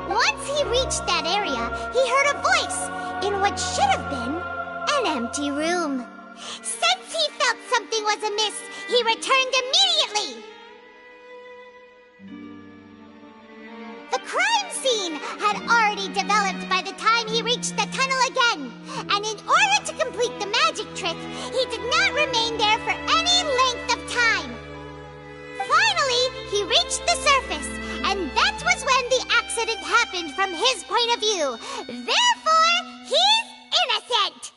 Once he reached that area, he heard a voice in what should have been an empty room. Since he felt something was amiss, he returned immediately. The crime scene had already developed by the time he reached the tunnel again, and in order to complete the magic trick, he did not remain there for any length of time. Finally, he reached the surface, and that was when the accident happened from his point of view. Therefore, he's innocent!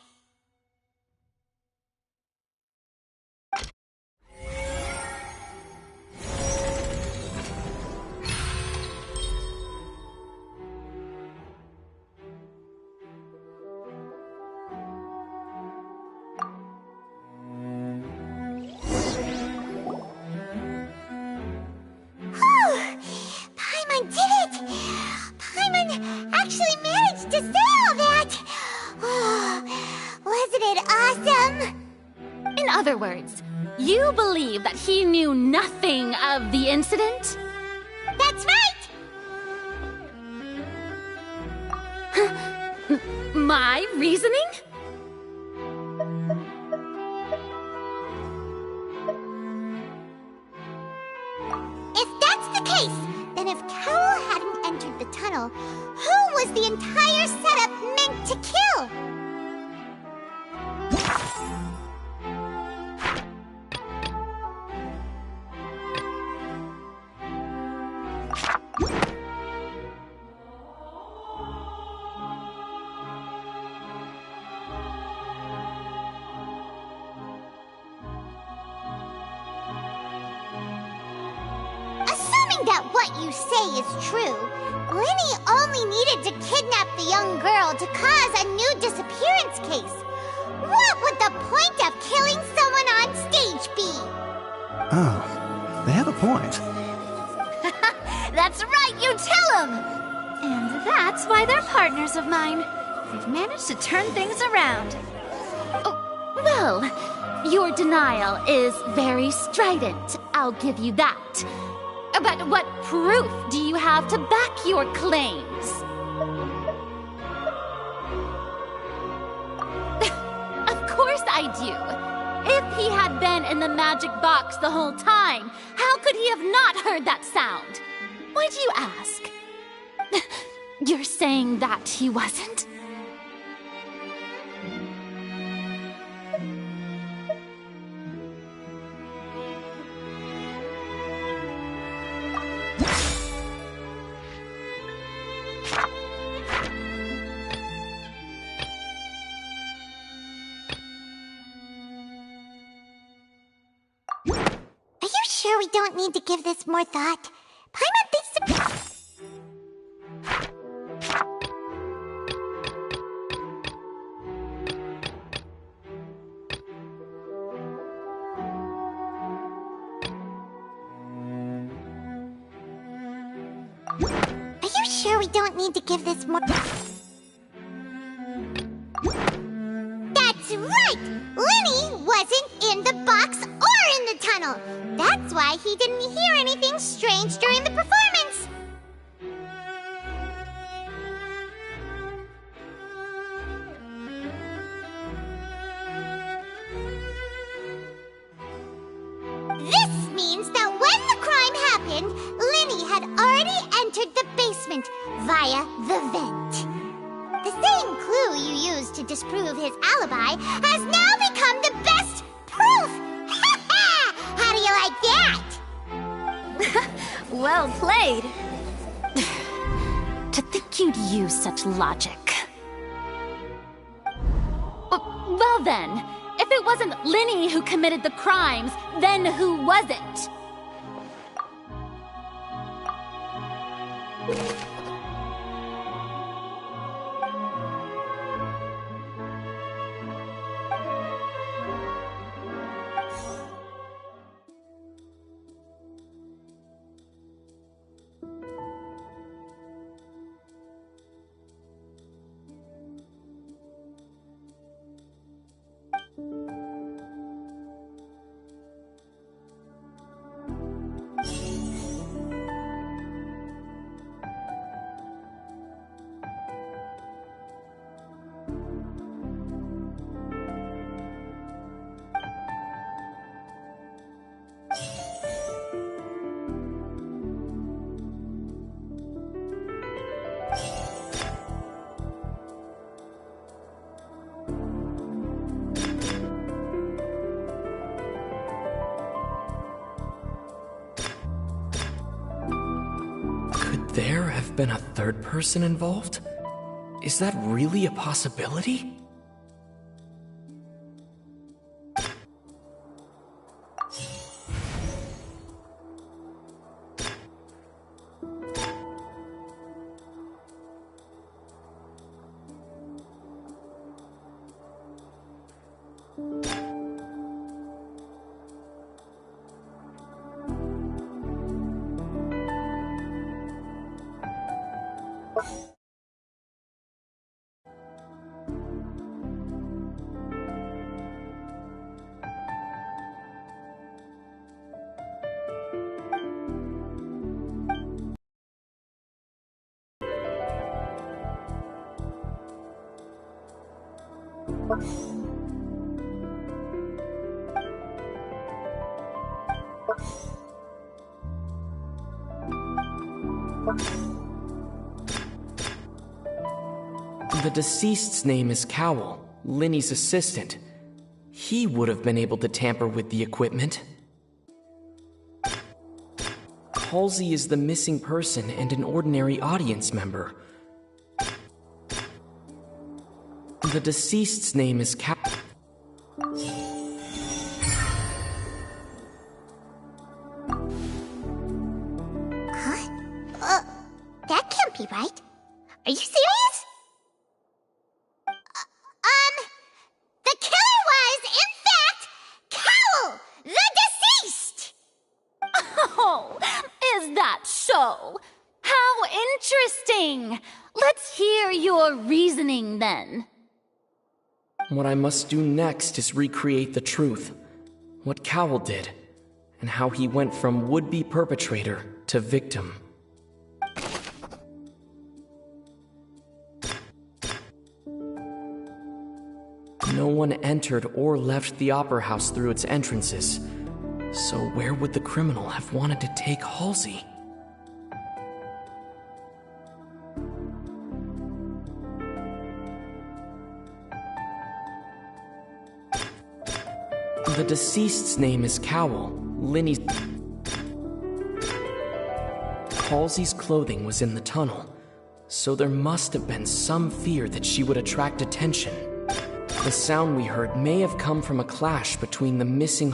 Paimon did it! Paimon actually managed to say all that! Oh, wasn't it awesome? In other words, you believe that he knew nothing of the incident? That's right! My reasoning? If that's the case, then if Carol hadn't entered the tunnel, who was the entire setup meant to kill? Assuming that what you say is true, Lenny only needed to kidnap the young girl to cause a new disappearance case. What would the point of killing someone on stage be? Oh, they have a point. That's right, you tell them! And that's why they're partners of mine. They've managed to turn things around. Oh, well, your denial is very strident, I'll give you that. But what proof do you have to back your claims? Of course I do. If he had been in the magic box the whole time, how could he have not heard that sound? Why do you ask? You're saying that he wasn't? Are you sure we don't need to give this more thought? Paimon thinks Are you sure we don't need to give this more... That's right! Lenny wasn't in the box or in the tunnel. That's why he didn't hear anything strange during the performance. This means that when the crime happened, Lenny had already entered the basement via the vent. The same clue you used to disprove his alibi has now become the best proof! How do you like that? Well played. To think you'd use such logic. Well then, if it wasn't Lenny who committed the crimes, then who was it? there have been a third person involved? Is that really a possibility? The deceased's name is Cowell, Lenny's assistant. He would have been able to tamper with the equipment. Halsey is the missing person and an ordinary audience member. The deceased's name is That can't be right. Are you serious? The killer was, in fact, Cowell, the deceased! Oh, is that so? How interesting! Let's hear your reasoning then. What I must do next is recreate the truth. What Cowell did, and how he went from would-be perpetrator to victim. No one entered or left the Opera House through its entrances. So where would the criminal have wanted to take Halsey? The deceased's name is Cowell, Lenny's... Halsey's clothing was in the tunnel, so there must have been some fear that she would attract attention. The sound we heard may have come from a clash between the missing...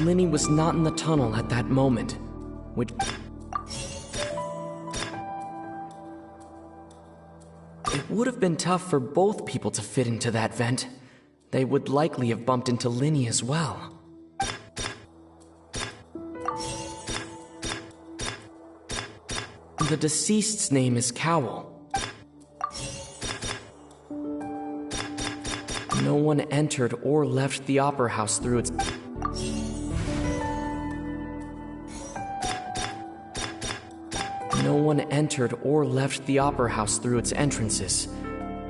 Lenny was not in the tunnel at that moment, which... It would have been tough for both people to fit into that vent. They would likely have bumped into Lenny as well. The deceased's name is Cowell. No one entered or left the Opera House through its... No one entered or left the Opera House through its entrances,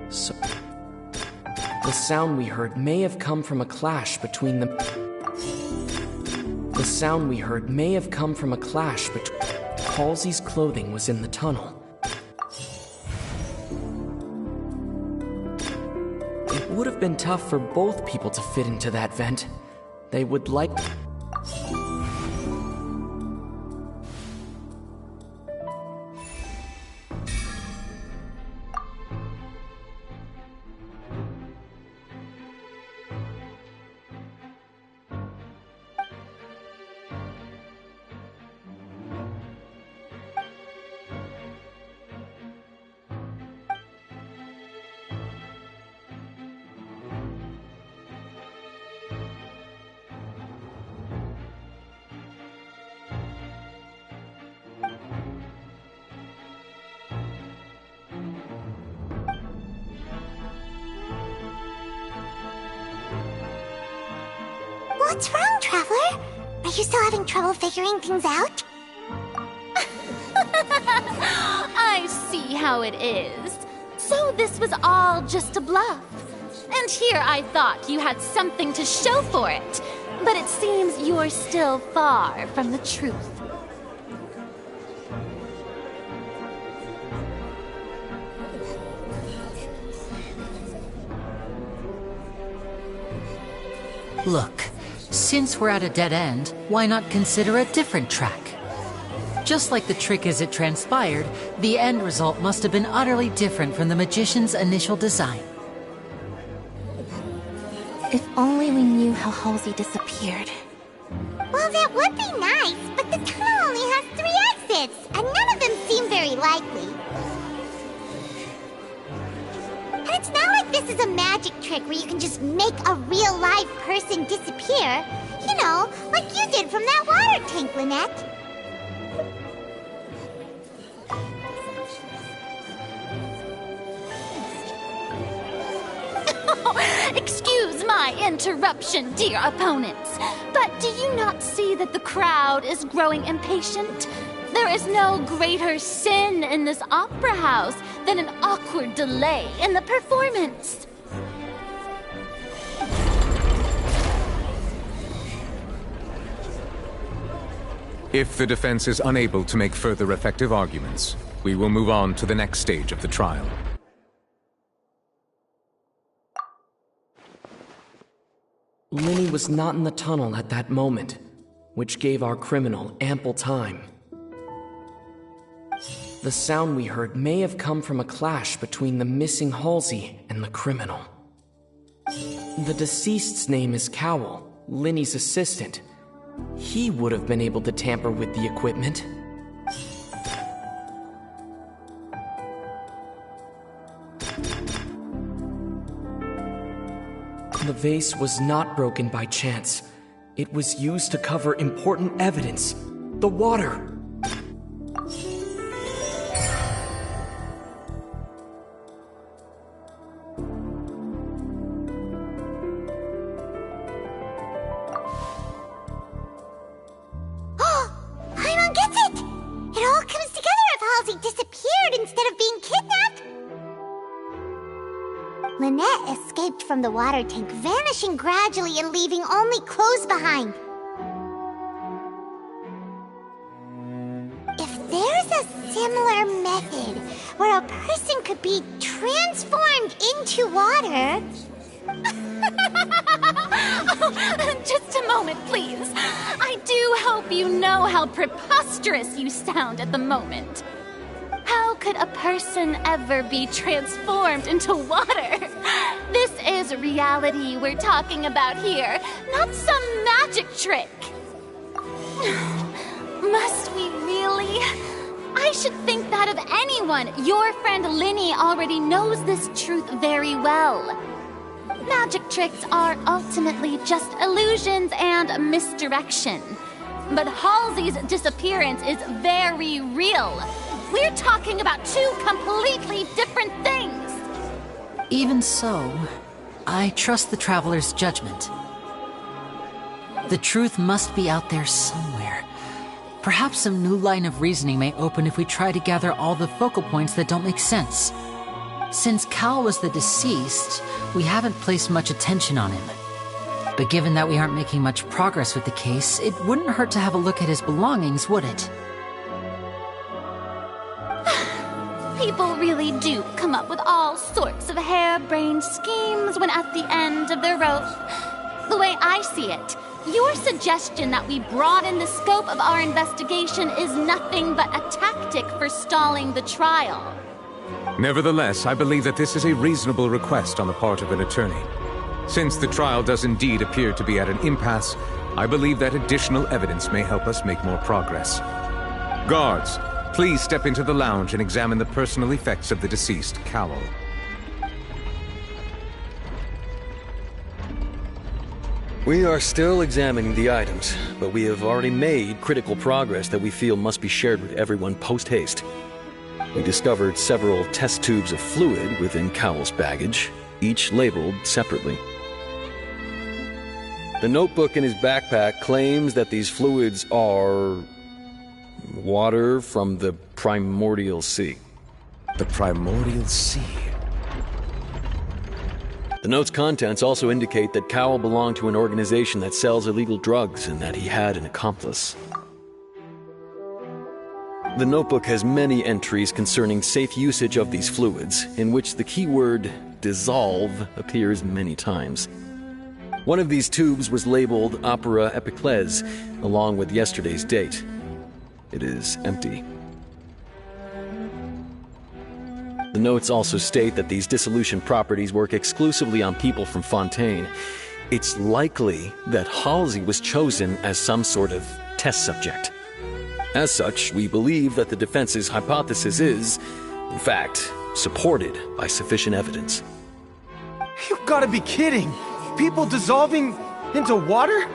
so... The sound we heard may have come from a clash between the... The sound we heard may have come from a clash between... Halsey's clothing was in the tunnel. It would have been tough for both people to fit into that vent. They would like... What's wrong, Traveler? Are you still having trouble figuring things out? I see how it is. So this was all just a bluff. And here I thought you had something to show for it. But it seems you're still far from the truth. Look, since we're at a dead end, why not consider a different track? Just like the trick as it transpired, the end result must have been utterly different from the magician's initial design. If only we knew how Halsey disappeared. Well, that would be nice, but the tunnel only has 3 exits, and none of them seem very likely. And it's not like this is a magic trick where you can just make a real live person disappear. You know, like you did from that water tank, Lynette. Excuse my interruption, dear opponents, but do you not see that the crowd is growing impatient? There is no greater sin in this opera house than an awkward delay in the performance. If the defense is unable to make further effective arguments, we will move on to the next stage of the trial. Lenny was not in the tunnel at that moment, which gave our criminal ample time. The sound we heard may have come from a clash between the missing Halsey and the criminal. The deceased's name is Cowell, Lenny's assistant. He would have been able to tamper with the equipment. The vase was not broken by chance. It was used to cover important evidence. The water. Paimon gets it! It all comes together if Halsey disappeared instead of being kidnapped. Lynette escaped from the water tank, vanishing gradually and leaving only clothes behind. If there's a similar method where a person could be transformed into water... Just a moment, please. I do hope you know how preposterous you sound at the moment. How could a person ever be transformed into water? This is reality we're talking about here, not some magic trick. Must we really? I should think that of anyone. Your friend Lenny already knows this truth very well. Magic tricks are ultimately just illusions and misdirection. But Halsey's disappearance is very real. We're talking about 2 completely different things. Even so, I trust the Traveler's judgment. The truth must be out there somewhere. Perhaps some new line of reasoning may open if we try to gather all the focal points that don't make sense. Since Cal was the deceased, we haven't placed much attention on him. But given that we aren't making much progress with the case, it wouldn't hurt to have a look at his belongings, would it? People really do come up with all sorts of harebrained schemes when at the end of their rope. The way I see it, your suggestion that we broaden the scope of our investigation is nothing but a tactic for stalling the trial. Nevertheless, I believe that this is a reasonable request on the part of an attorney. Since the trial does indeed appear to be at an impasse, I believe that additional evidence may help us make more progress. Guards, please step into the lounge and examine the personal effects of the deceased, Cowell. We are still examining the items, but we have already made critical progress that we feel must be shared with everyone post-haste. We discovered several test tubes of fluid within Cowell's baggage, each labeled separately. The notebook in his backpack claims that these fluids are... water from the primordial sea. The primordial sea? The note's contents also indicate that Cowell belonged to an organization that sells illegal drugs and that he had an accomplice. The notebook has many entries concerning safe usage of these fluids, in which the keyword dissolve appears many times. One of these tubes was labeled Opera Epiclese, along with yesterday's date. it is empty. The notes also state that these dissolution properties work exclusively on people from Fontaine. It's likely that Halsey was chosen as some sort of test subject. As such, we believe that the defense's hypothesis is, in fact, supported by sufficient evidence. You've gotta be kidding! People dissolving into water?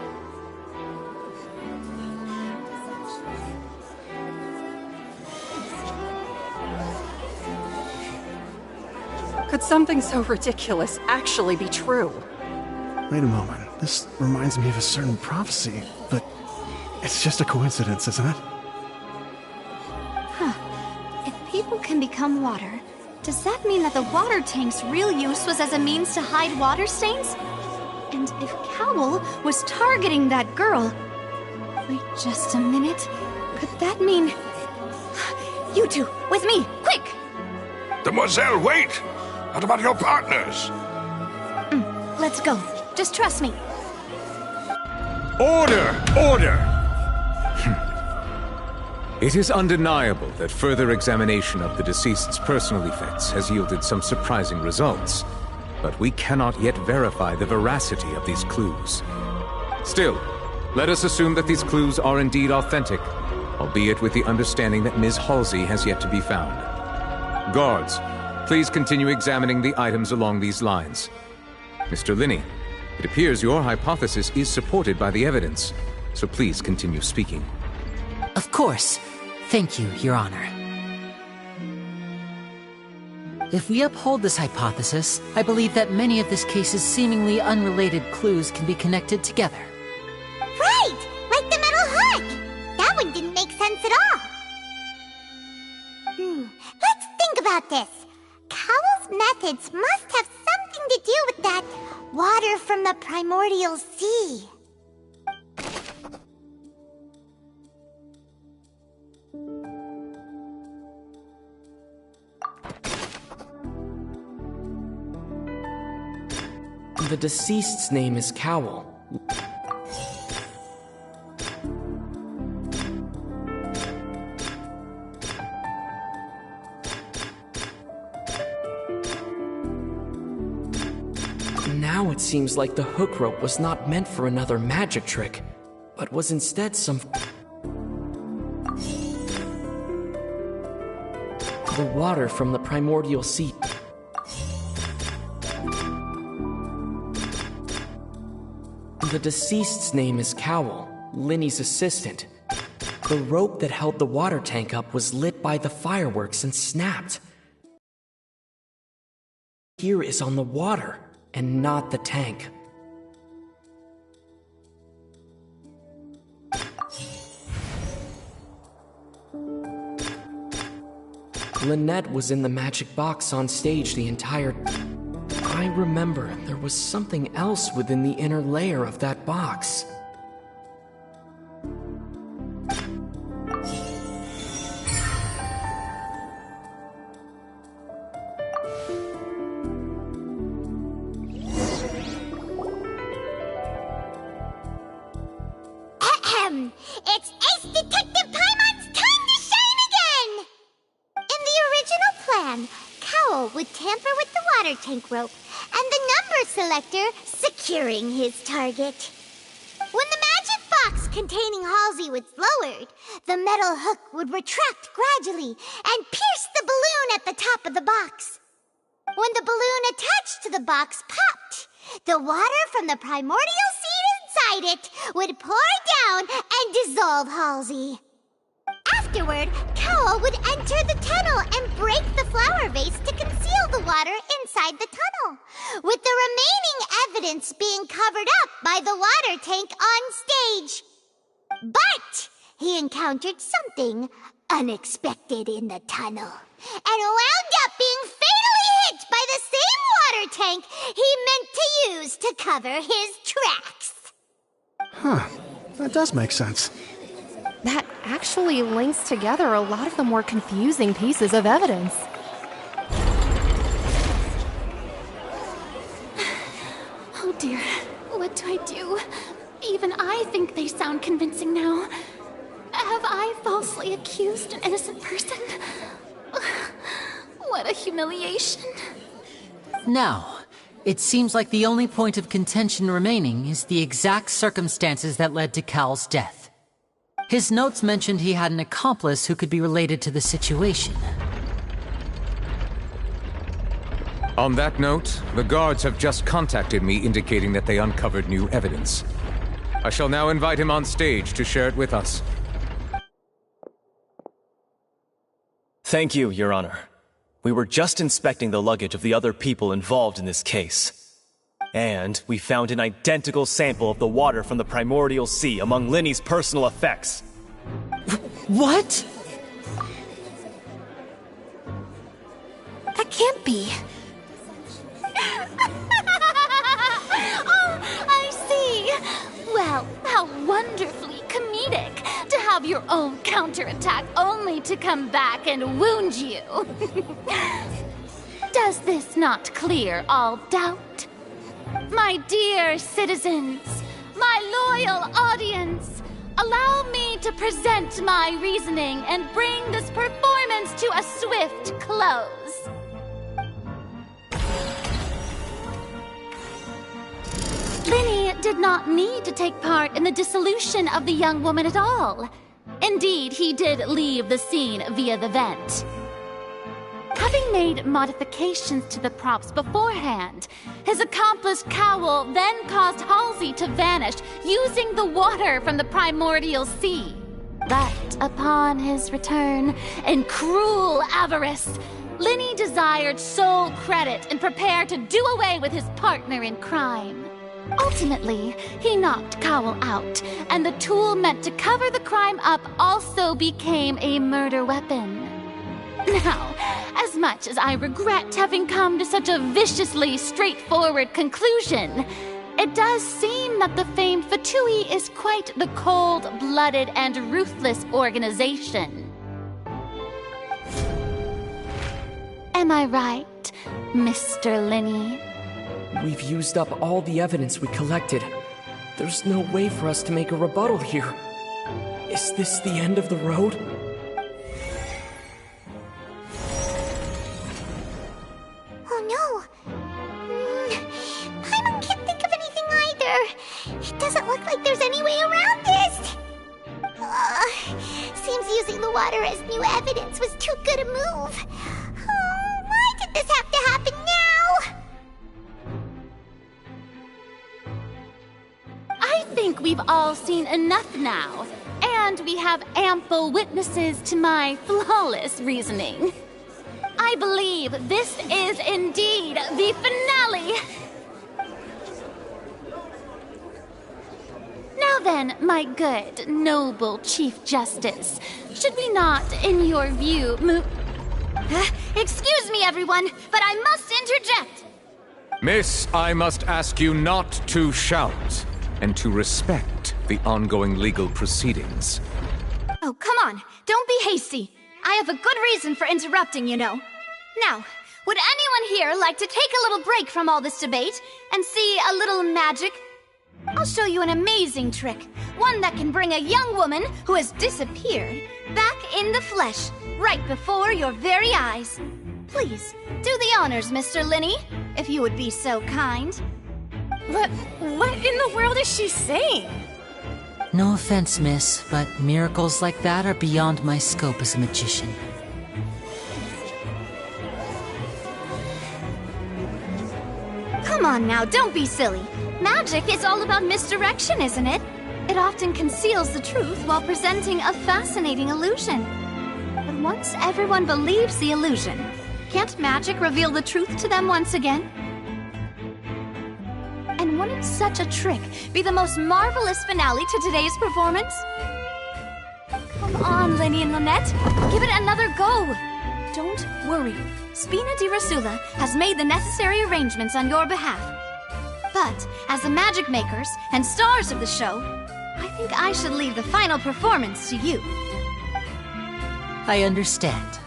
Could something so ridiculous actually be true? Wait a moment. This reminds me of a certain prophecy, but it's just a coincidence, isn't it? Huh. If people can become water, does that mean that the water tank's real use was as a means to hide water stains? And if Cowl was targeting that girl... Wait just a minute. Could that mean... You two, with me, quick! Demoiselle, wait! What about your partners? Let's go. Just trust me. Order! Order! It is undeniable that further examination of the deceased's personal effects has yielded some surprising results, but we cannot yet verify the veracity of these clues. Still, let us assume that these clues are indeed authentic, albeit with the understanding that Ms. Halsey has yet to be found. Guards, please continue examining the items along these lines. Mr. Linney, it appears your hypothesis is supported by the evidence, so please continue speaking. Of course. Thank you, Your Honor. If we uphold this hypothesis, I believe that many of this case's seemingly unrelated clues can be connected together. Right! Like the metal hook! That one didn't make sense at all. Let's think about this. Cowell's methods must have something to do with that water from the primordial sea. The deceased's name is Cowl. Now it seems like the hook rope was not meant for another magic trick, but was instead some... The water from the primordial sea. The deceased's name is Cowl, Linny's assistant. The rope that held the water tank up was lit by the fireworks and snapped. Here is on the water, and not the tank. Lynette was in the magic box on stage the entire... I remember there was something else within the inner layer of that box. It's Ace Detective Paimon's time to shine again! In the original plan, Cowl would tamper with the water tank rope and the number selector securing his target. When the magic box containing Halsey was lowered, the metal hook would retract gradually and pierce the balloon at the top of the box. When the balloon attached to the box popped, the water from the primordial seed inside it would pour down and dissolve Halsey. Afterward, Cowl would enter the tunnel and break the flower vase to conceal the water inside the tunnel, with the remaining evidence being covered up by the water tank on stage. But he encountered something unexpected in the tunnel, and wound up being fatally hit by the same water tank he meant to use to cover his tracks. Huh. That does make sense. That actually links together a lot of the more confusing pieces of evidence. Oh dear, what do I do? Even I think they sound convincing now. Have Have I falsely accused an innocent person? What a humiliation. Now, it seems like the only point of contention remaining is the exact circumstances that led to Cal's death. His notes mentioned he had an accomplice who could be related to the situation. On that note, the guards have just contacted me indicating that they uncovered new evidence. I shall now invite him on stage to share it with us. Thank you, Your Honor. We were just inspecting the luggage of the other people involved in this case. And we found an identical sample of the water from the primordial sea among Lenny's personal effects. What? That can't be. Oh, I see. Well, how wonderfully comedic to have your own counterattack only to come back and wound you. Does this not clear all doubt? My dear citizens, my loyal audience, allow me to present my reasoning and bring this performance to a swift close. Lenny did not need to take part in the dissolution of the young woman at all. Indeed, he did leave the scene via the vent. Having made modifications to the props beforehand, his accomplice Cowell then caused Halsey to vanish using the water from the primordial sea. But upon his return, in cruel avarice, Lenny desired sole credit and prepared to do away with his partner in crime. Ultimately, he knocked Cowell out, and the tool meant to cover the crime up also became a murder weapon. Now, as much as I regret having come to such a viciously straightforward conclusion, it does seem that the famed Fatui is quite the cold-blooded and ruthless organization. Am I right, Mr. Lenny? We've used up all the evidence we collected. There's no way for us to make a rebuttal here. Is this the end of the road? Oh no! Paimon can't think of anything either. It doesn't look like there's any way around this. Seems using the water as new evidence was too good a move. Why did this have to happen now? I think we've all seen enough now, and we have ample witnesses to my flawless reasoning. I believe this is indeed the finale. Now then, my good, noble Chief Justice, should we not, in your view, move... Excuse me, everyone, but I must interject. Miss, I must ask you not to shout, and to respect the ongoing legal proceedings. Oh, come on. Don't be hasty. I have a good reason for interrupting, you know. Now, would anyone here like to take a little break from all this debate and see a little magic? I'll show you an amazing trick. One that can bring a young woman who has disappeared back in the flesh, right before your very eyes. Please, do the honors, Mr. Lenny, if you would be so kind. What in the world is she saying? No offense, miss, but miracles like that are beyond my scope as a magician. Come on now, don't be silly. Magic is all about misdirection, isn't it? It often conceals the truth while presenting a fascinating illusion. But once everyone believes the illusion, can't magic reveal the truth to them once again? And wouldn't such a trick be the most marvelous finale to today's performance? Come on, Lenny and Lynette. Give it another go. Don't worry. Spina di Rasula has made the necessary arrangements on your behalf. But, as the magic makers and stars of the show, I think I should leave the final performance to you. I understand.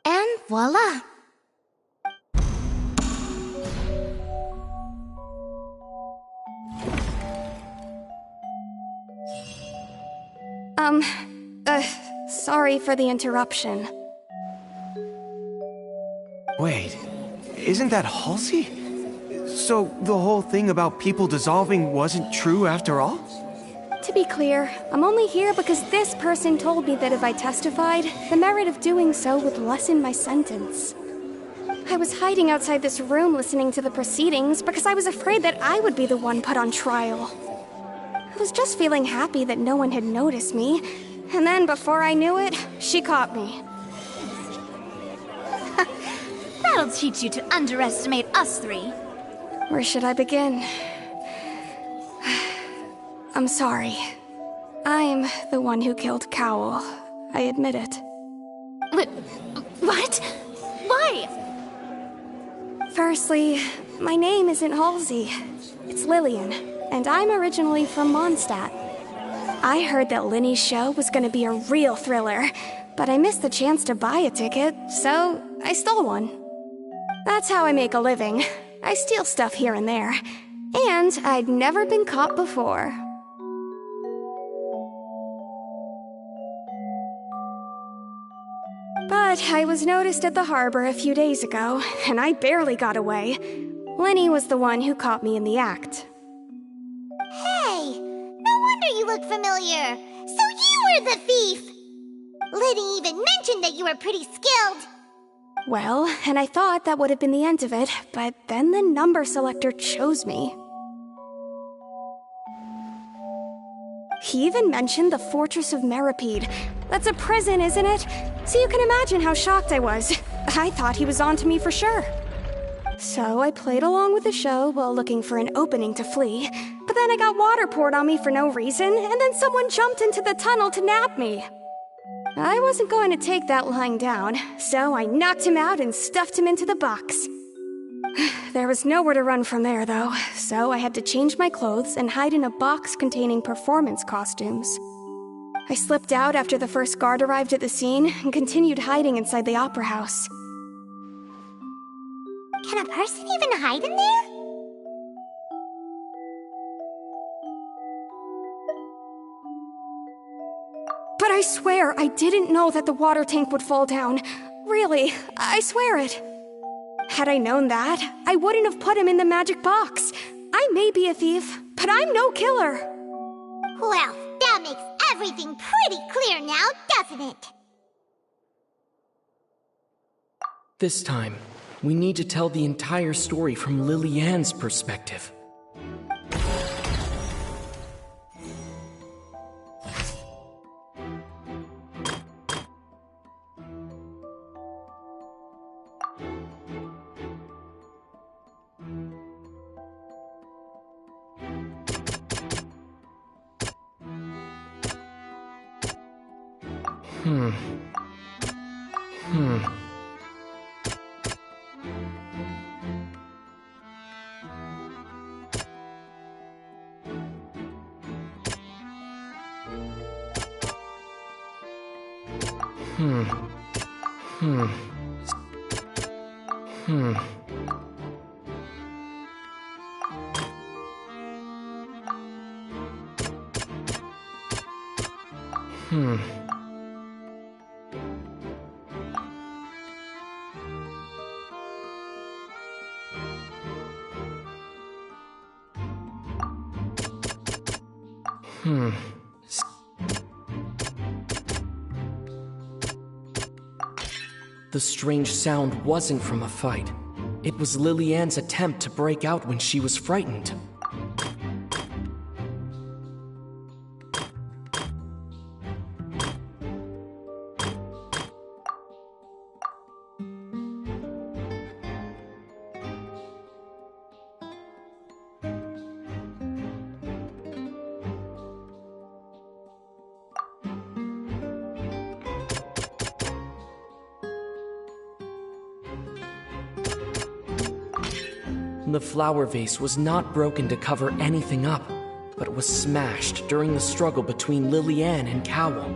And voila! Sorry for the interruption. Wait, isn't that Halsey? So the whole thing about people dissolving wasn't true after all? To be clear, I'm only here because this person told me that if I testified, the merit of doing so would lessen my sentence. I was hiding outside this room listening to the proceedings because I was afraid that I would be the one put on trial. I was just feeling happy that no one had noticed me, and then before I knew it, she caught me. That'll teach you to underestimate us three. Where should I begin? I'm sorry. I'm the one who killed Cowell. I admit it. What? Why? Firstly, my name isn't Halsey. It's Lillian, and I'm originally from Mondstadt. I heard that Lenny's show was gonna be a real thriller, but I missed the chance to buy a ticket, so I stole one. That's how I make a living. I steal stuff here and there. And I'd never been caught before. But I was noticed at the harbor a few days ago, and I barely got away. Lenny was the one who caught me in the act. Hey, no wonder you look familiar. So you were the thief! Lenny even mentioned that you were pretty skilled. Well, and I thought that would have been the end of it, but then the number selector chose me. He even mentioned the Fortress of Meripede. That's a prison, isn't it? So you can imagine how shocked I was. I thought he was onto me for sure. So I played along with the show while looking for an opening to flee, but then I got water poured on me for no reason, and then someone jumped into the tunnel to nab me. I wasn't going to take that lying down, so I knocked him out and stuffed him into the box. There was nowhere to run from there, though, so I had to change my clothes and hide in a box containing performance costumes. I slipped out after the first guard arrived at the scene and continued hiding inside the opera house. Can a person even hide in there? But I swear I didn't know that the water tank would fall down. Really, I swear it. Had I known that, I wouldn't have put him in the magic box. I may be a thief, but I'm no killer. Well, that makes everything pretty clear now, doesn't it? This time, we need to tell the entire story from Lillian's perspective. The strange sound wasn't from a fight. It was Lillian's attempt to break out when she was frightened. The flower vase was not broken to cover anything up, but was smashed during the struggle between Lillian and Cowell.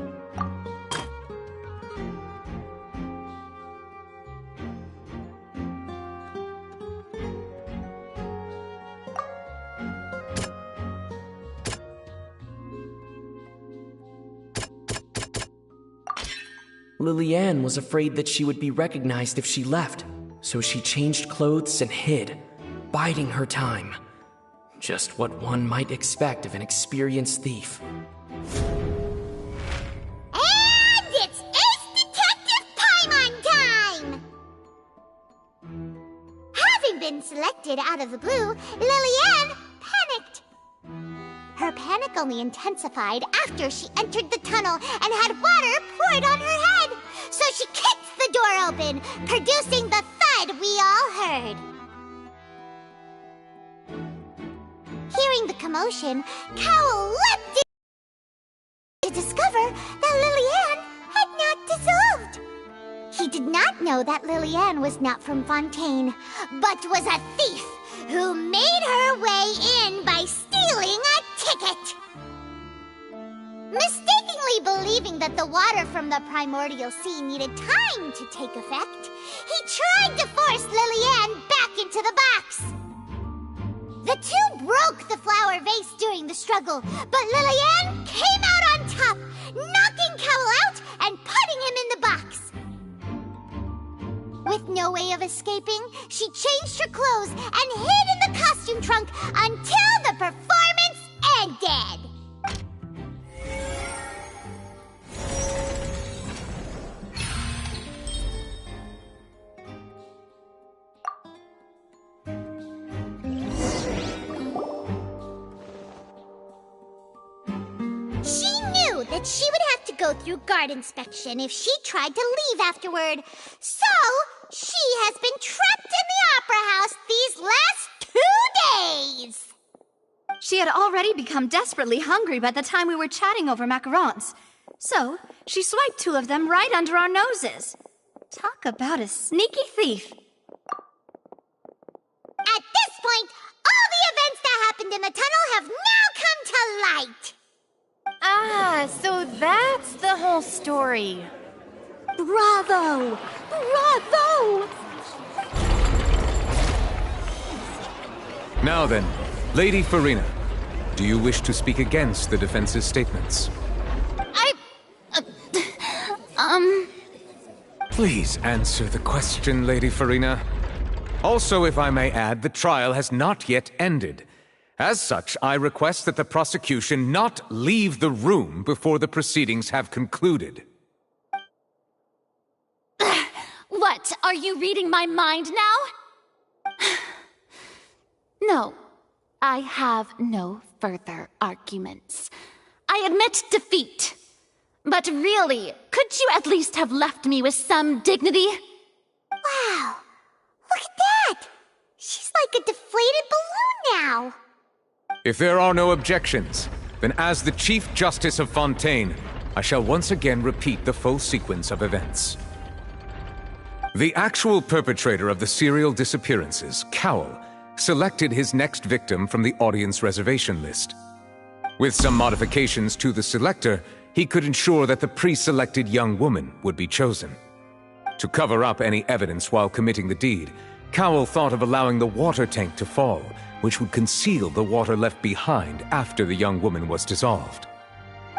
Lillian was afraid that she would be recognized if she left, so she changed clothes and hid, biding her time. Just what one might expect of an experienced thief. And it's Ace Detective Paimon time! Having been selected out of the blue, Lillian panicked. Her panic only intensified after she entered the tunnel and had water poured on her head. So she kicked the door open, producing the thud we all heard. Hearing the commotion, Cowl leapt in to discover that Lillian had not dissolved. He did not know that Lillian was not from Fontaine, but was a thief who made her way in by stealing a ticket. Mistakenly believing that the water from the primordial sea needed time to take effect, he tried to force Lillian back into the box. The two broke the flower vase during the struggle, but Lillian came out on top, knocking Cowl out and putting him in the box. With no way of escaping, she changed her clothes and hid in the costume trunk until the performance ended. She knew that she would have to go through guard inspection if she tried to leave afterward. So, she has been trapped in the Opera House these last 2 days. She had already become desperately hungry by the time we were chatting over macarons. So, she swiped 2 of them right under our noses. Talk about a sneaky thief. At this point, all the events that happened in the tunnel have now come to light. Ah, so that's the whole story. Bravo! Bravo! Now then, Lady Farina, do you wish to speak against the defense's statements? Please answer the question, Lady Farina. Also, if I may add, the trial has not yet ended. As such, I request that the prosecution not leave the room before the proceedings have concluded. What? Are you reading my mind now? No, I have no further arguments. I admit defeat. But really, could you at least have left me with some dignity? Wow, look at that! She's like a deflated balloon now. If there are no objections, then as the Chief Justice of Fontaine, I shall once again repeat the full sequence of events. The actual perpetrator of the serial disappearances, Cowl, selected his next victim from the audience reservation list. With some modifications to the selector, he could ensure that the pre-selected young woman would be chosen. To cover up any evidence while committing the deed, Cowl thought of allowing the water tank to fall, which would conceal the water left behind after the young woman was dissolved.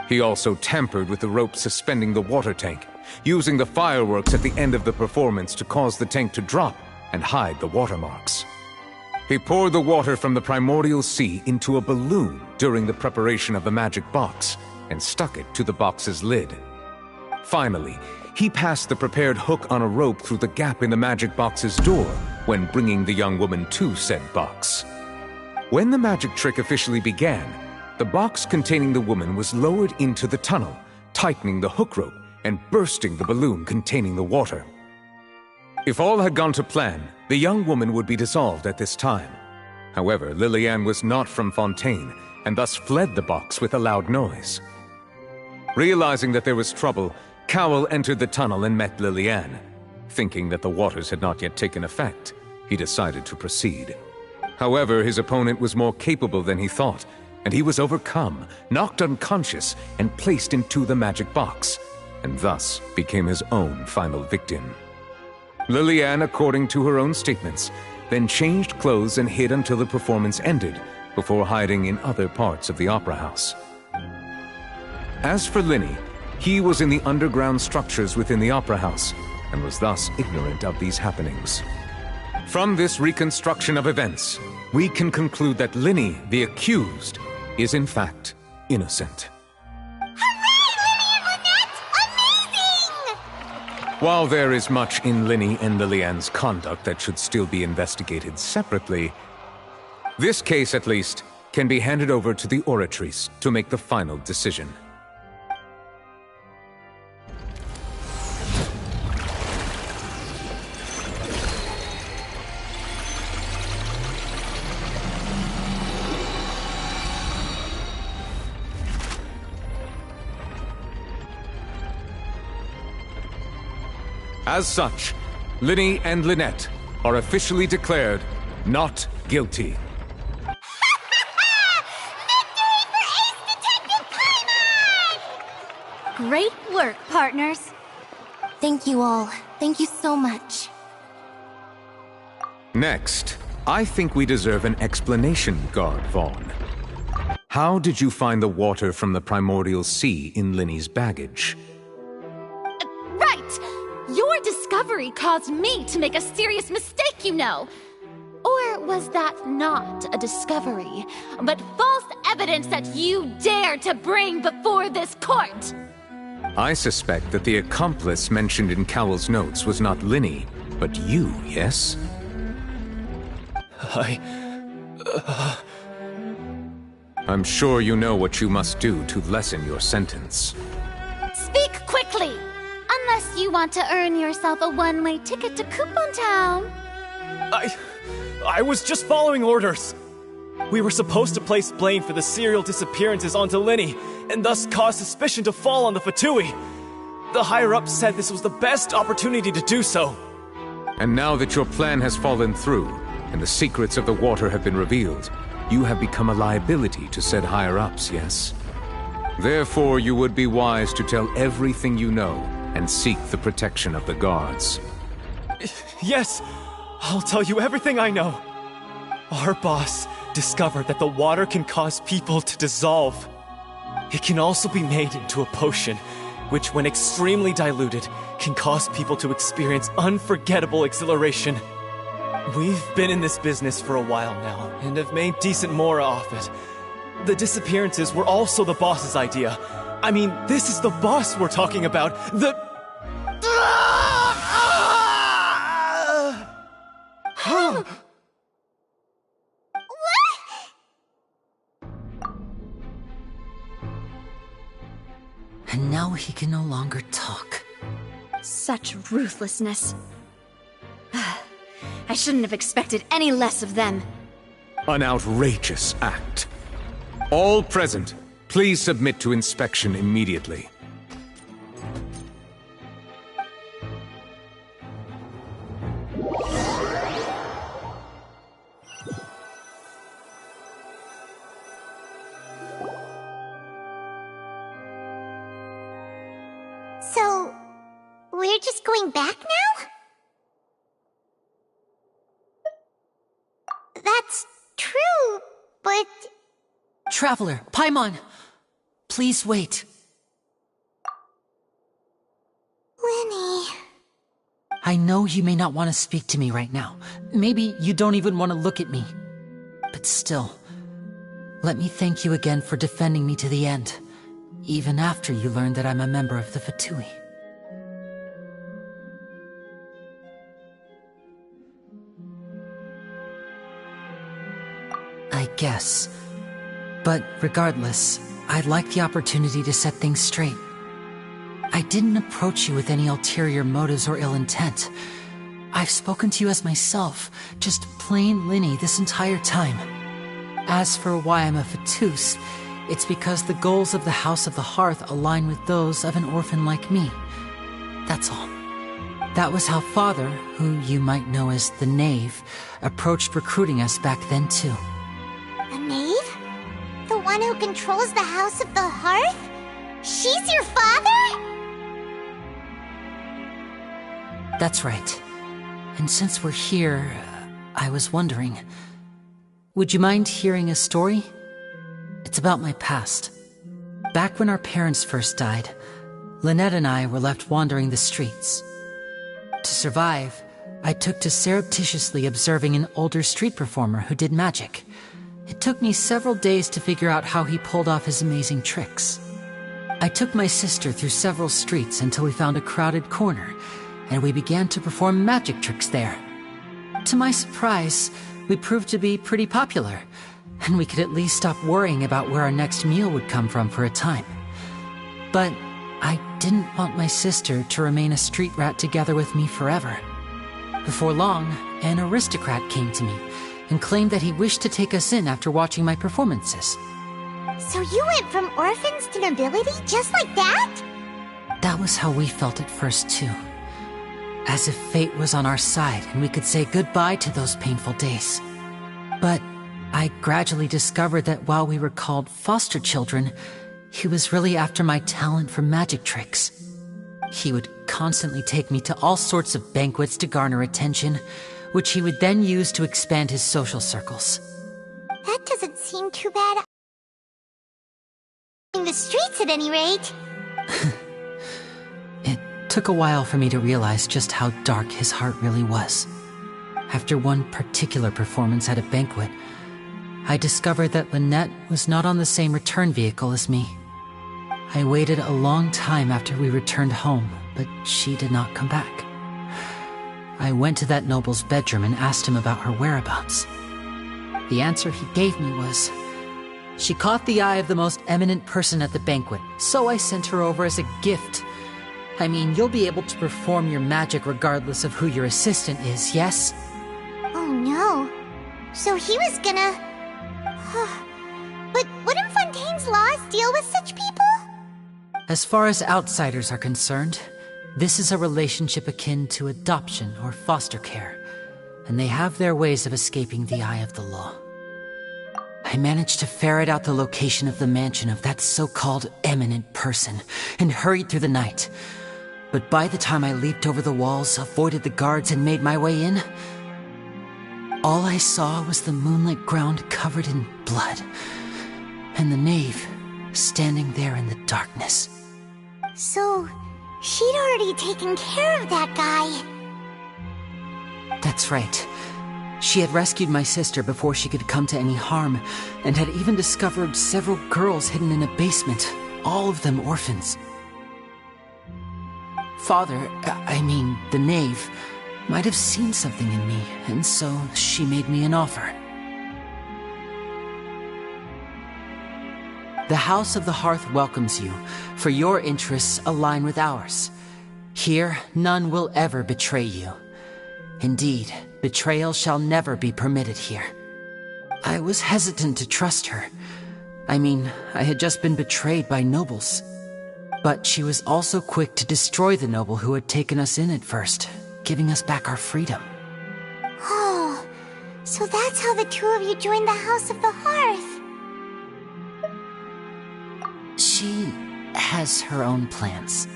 He also tampered with the rope suspending the water tank, using the fireworks at the end of the performance to cause the tank to drop and hide the watermarks. He poured the water from the primordial sea into a balloon during the preparation of the magic box and stuck it to the box's lid. Finally, he passed the prepared hook on a rope through the gap in the magic box's door when bringing the young woman to said box. When the magic trick officially began, the box containing the woman was lowered into the tunnel, tightening the hook rope and bursting the balloon containing the water. If all had gone to plan, the young woman would be dissolved at this time. However, Lillian was not from Fontaine and thus fled the box with a loud noise. Realizing that there was trouble, Cowl entered the tunnel and met Lillian. Thinking that the waters had not yet taken effect, he decided to proceed. However, his opponent was more capable than he thought, and he was overcome, knocked unconscious, and placed into the magic box, and thus became his own final victim. Lillian, according to her own statements, then changed clothes and hid until the performance ended, before hiding in other parts of the opera house. As for Lenny, He was in the underground structures within the Opera House, and was thus ignorant of these happenings. From this reconstruction of events, we can conclude that Lenny, the accused, is in fact innocent. While there is much in Lenny and Lillian's conduct that should still be investigated separately, this case, at least, can be handed over to the Oratrice to make the final decision. As such, Lenny and Lynette are officially declared not guilty. Great work, partners. Thank you all. Thank you so much. Next, I think we deserve an explanation, Guard Vaughn. How did you find the water from the primordial sea in Lenny's baggage? Right! Your discovery caused me to make a serious mistake, you know. Or was that not a discovery, but false evidence that you dared to bring before this court? I suspect that the accomplice mentioned in Cowell's notes was not Lenny, but you, yes? I'm sure you know what you must do to lessen your sentence. Speak quickly! Unless you want to earn yourself a one-way ticket to Coupon Town. I was just following orders. We were supposed to place blame for the serial disappearances onto Lenny, and thus cause suspicion to fall on the Fatui. The higher-ups said this was the best opportunity to do so. And now that your plan has fallen through, and the secrets of the water have been revealed, you have become a liability to said higher-ups, yes? Therefore, you would be wise to tell everything you know, and seek the protection of the guards. Yes, I'll tell you everything I know. Our boss discovered that the water can cause people to dissolve. It can also be made into a potion, which when extremely diluted, can cause people to experience unforgettable exhilaration. We've been in this business for a while now, and have made decent mora off it. The disappearances were also the boss's idea. I mean, this is the boss we're talking about. And now he can no longer talk. Such ruthlessness. I shouldn't have expected any less of them. An outrageous act. All present, please submit to inspection immediately. So, we're just going back now? That's true, but... Traveler, Paimon! Please wait. Lenny... I know you may not want to speak to me right now. Maybe you don't even want to look at me. But still, let me thank you again for defending me to the end, even after you learned that I'm a member of the Fatui. I guess. But regardless, I'd like the opportunity to set things straight. I didn't approach you with any ulterior motives or ill intent. I've spoken to you as myself, just plain Lenny this entire time. As for why I'm a Fatus, it's because the goals of the House of the Hearth align with those of an orphan like me. That's all. That was how Father, who you might know as the Knave, approached recruiting us back then too. A knave? The one who controls the House of the Hearth? She's your father? That's right. And since we're here, I was wondering, would you mind hearing a story? It's about my past. Back when our parents first died, Lynette and I were left wandering the streets. To survive, I took to surreptitiously observing an older street performer who did magic. It took me several days to figure out how he pulled off his amazing tricks. I took my sister through several streets until we found a crowded corner, and we began to perform magic tricks there. To my surprise, we proved to be pretty popular, and we could at least stop worrying about where our next meal would come from for a time. But I didn't want my sister to remain a street rat together with me forever. Before long, an aristocrat came to me and claimed that he wished to take us in after watching my performances. So you went from orphans to nobility just like that? That was how we felt at first, too. As if fate was on our side and we could say goodbye to those painful days. But I gradually discovered that while we were called foster children, he was really after my talent for magic tricks. He would constantly take me to all sorts of banquets to garner attention, which he would then use to expand his social circles. That doesn't seem too bad. In the streets, at any rate. It took a while for me to realize just how dark his heart really was. After one particular performance at a banquet, I discovered that Lynette was not on the same return vehicle as me. I waited a long time after we returned home, but she did not come back. I went to that noble's bedroom and asked him about her whereabouts. The answer he gave me was, she caught the eye of the most eminent person at the banquet, so I sent her over as a gift. I mean, you'll be able to perform your magic regardless of who your assistant is, yes? Oh no. So he was gonna... But wouldn't Fontaine's laws deal with such people? As far as outsiders are concerned, this is a relationship akin to adoption or foster care, and they have their ways of escaping the eye of the law. I managed to ferret out the location of the mansion of that so-called eminent person and hurried through the night. But by the time I leaped over the walls, avoided the guards, and made my way in, all I saw was the moonlit ground covered in blood, and the knave standing there in the darkness. So, she'd already taken care of that guy. That's right. She had rescued my sister before she could come to any harm, and had even discovered several girls hidden in a basement, all of them orphans. Father, the knave, might have seen something in me, and so she made me an offer. The House of the Hearth welcomes you, for your interests align with ours. Here, none will ever betray you. Indeed, betrayal shall never be permitted here. I was hesitant to trust her. I had just been betrayed by nobles. But she was also quick to destroy the noble who had taken us in at first, giving us back our freedom. Oh, so that's how the two of you joined the House of the Hearth. She has her own plans.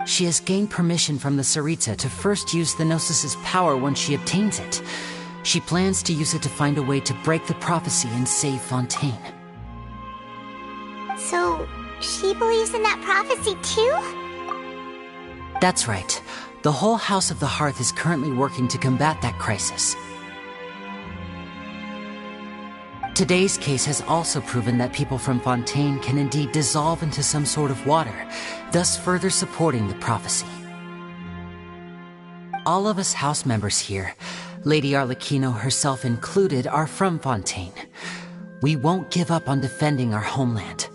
She has gained permission from the Tsaritsa to first use the Gnosis' power once she obtains it. She plans to use it to find a way to break the prophecy and save Fontaine. So, she believes in that prophecy too? That's right. The whole House of the Hearth is currently working to combat that crisis. Today's case has also proven that people from Fontaine can indeed dissolve into some sort of water, thus further supporting the prophecy. All of us house members here, Lady Arlecchino herself included, are from Fontaine. We won't give up on defending our homeland.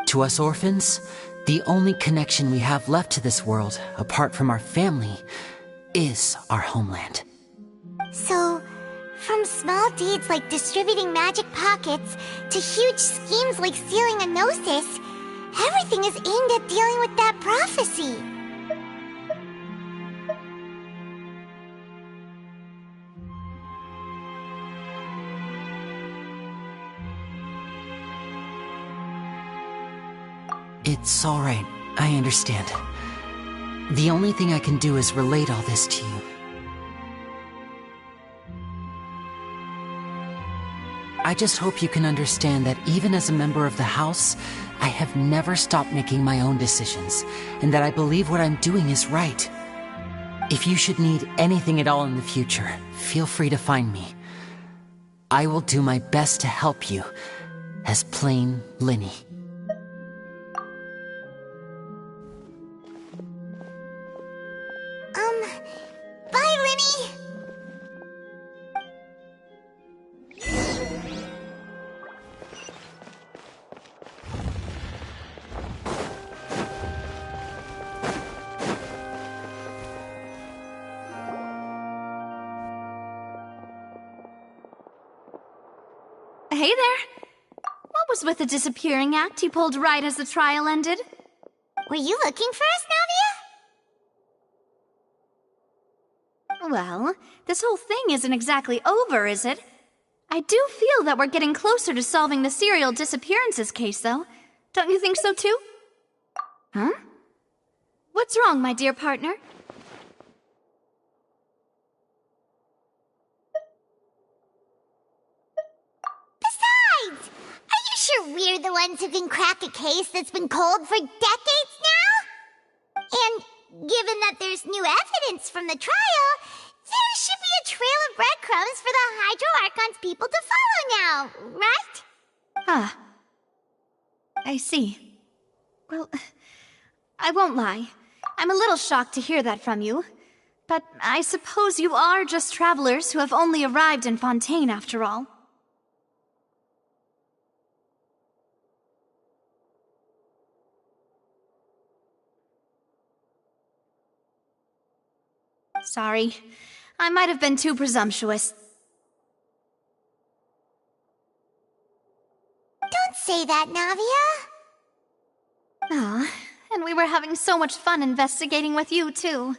To us orphans, the only connection we have left to this world, apart from our family, is our homeland. So, from small deeds like distributing magic pockets to huge schemes like stealing a Gnosis, everything is aimed at dealing with that prophecy. It's all right. I understand. The only thing I can do is relate all this to you. I I just hope you can understand that even as a member of the House, I have never stopped making my own decisions, and that I believe what I'm doing is right. If you should need anything at all in the future, feel free to find me. I will do my best to help you, as plain Lenny. Bye, Lenny! Hey there! What was with the disappearing act you pulled right as the trial ended? Were you looking for us, Navia? Well, this whole thing isn't exactly over, is it? I do feel that we're getting closer to solving the serial disappearances case, though. Don't you think so, too? Huh? What's wrong, my dear partner? Besides, are you sure we're the ones who can crack a case that's been cold for decades now? And given that there's new evidence from the trial, there should be a trail of breadcrumbs for the Hydro Archon's people to follow now, right? Ah. I see. Well, I won't lie. I'm a little shocked to hear that from you. But I suppose you are just travelers who have only arrived in Fontaine after all. Sorry. I might have been too presumptuous. Don't say that, Navia. Ah, and we were having so much fun investigating with you, too.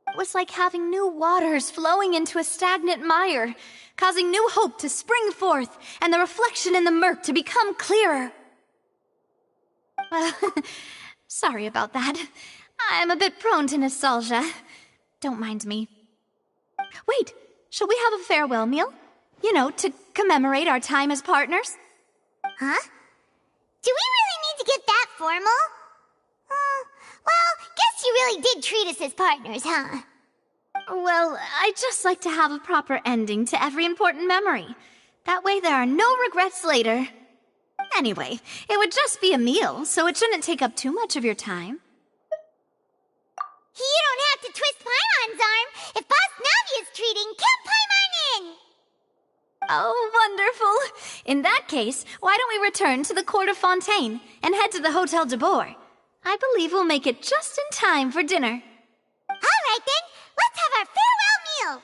It was like having new waters flowing into a stagnant mire, causing new hope to spring forth, and the reflection in the murk to become clearer. Well, sorry about that. I'm a bit prone to nostalgia. Don't mind me. Wait, shall we have a farewell meal? You know, to commemorate our time as partners? Huh? Do we really need to get that formal? Well, guess you really did treat us as partners, huh? Well, I'd just like to have a proper ending to every important memory. That way there are no regrets later. Anyway, it would just be a meal, so it shouldn't take up too much of your time. You don't have to twist Paimon's arm. If Boss Navi is treating, count Paimon in! Oh, wonderful. In that case, why don't we return to the Court of Fontaine and head to the Hotel de Boer? I believe we'll make it just in time for dinner. All right, then. Let's have our farewell meal.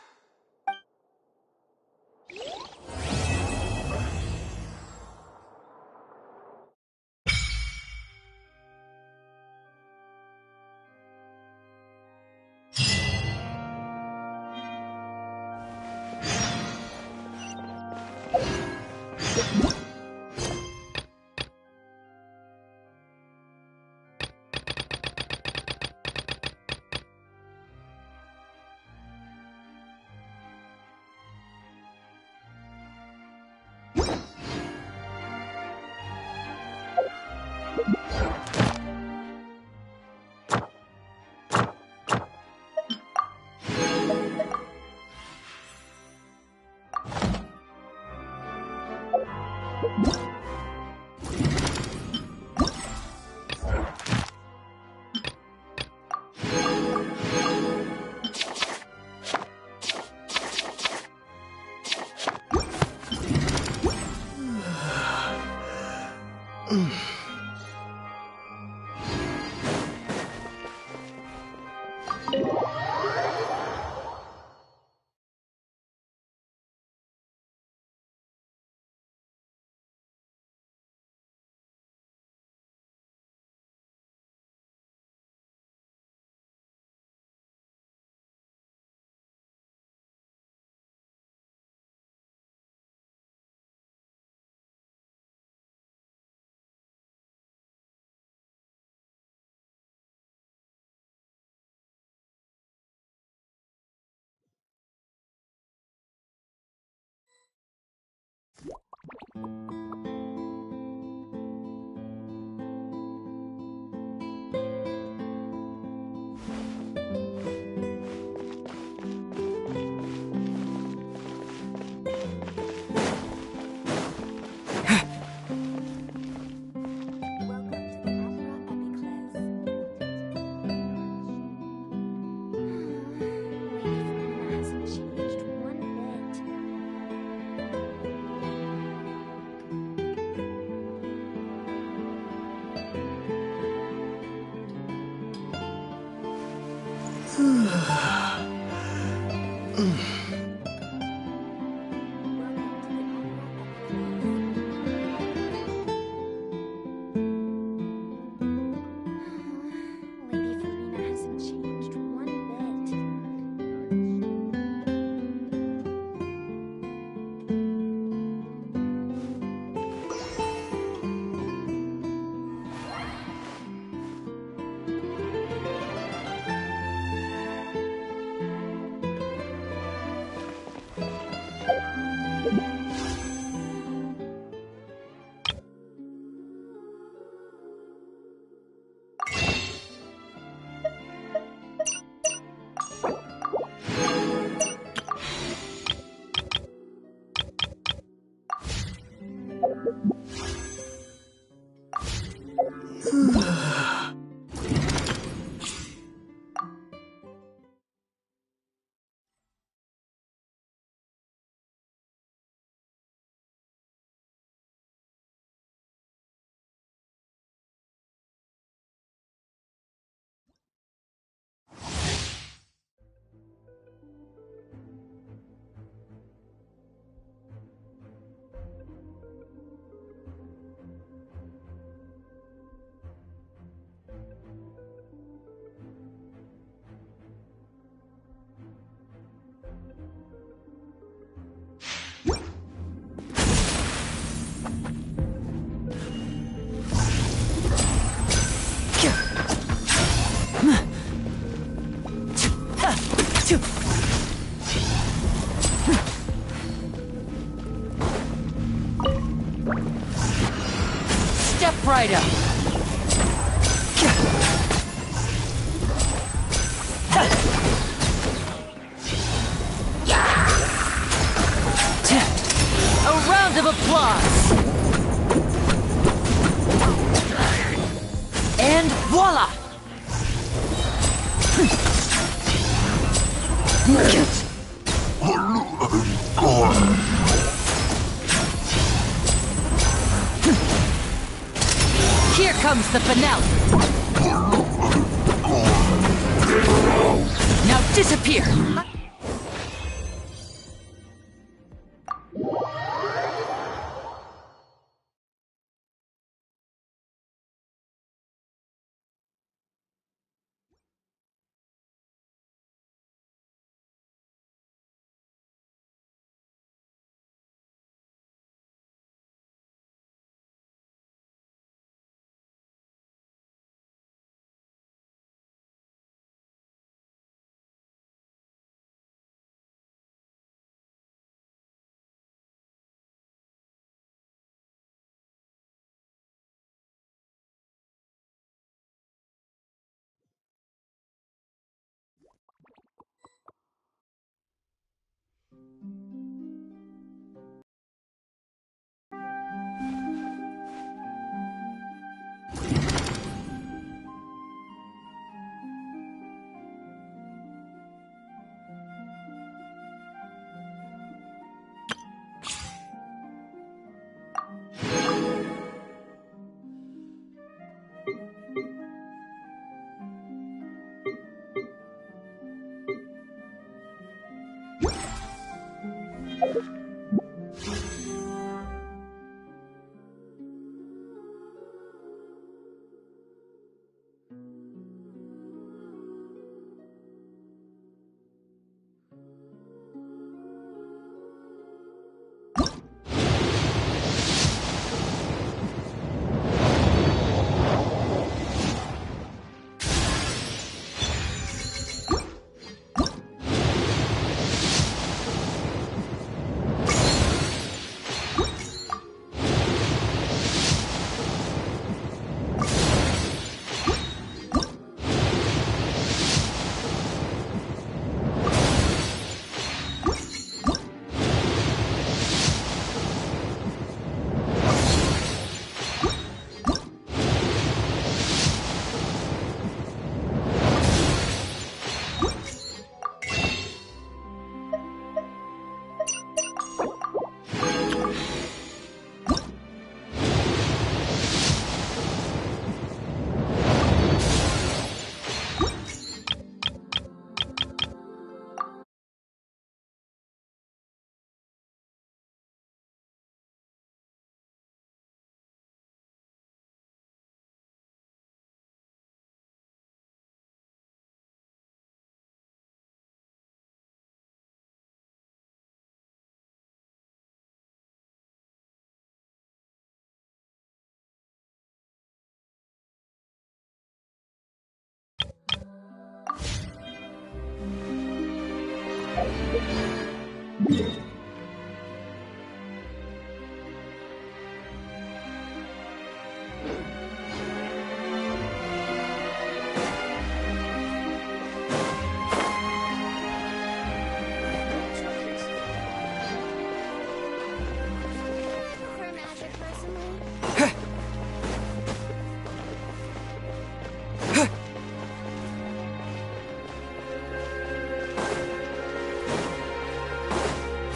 Lady Farina hasn't changed one bit. Step right up. A round of applause. And voila! Here comes the finale. Now disappear.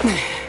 You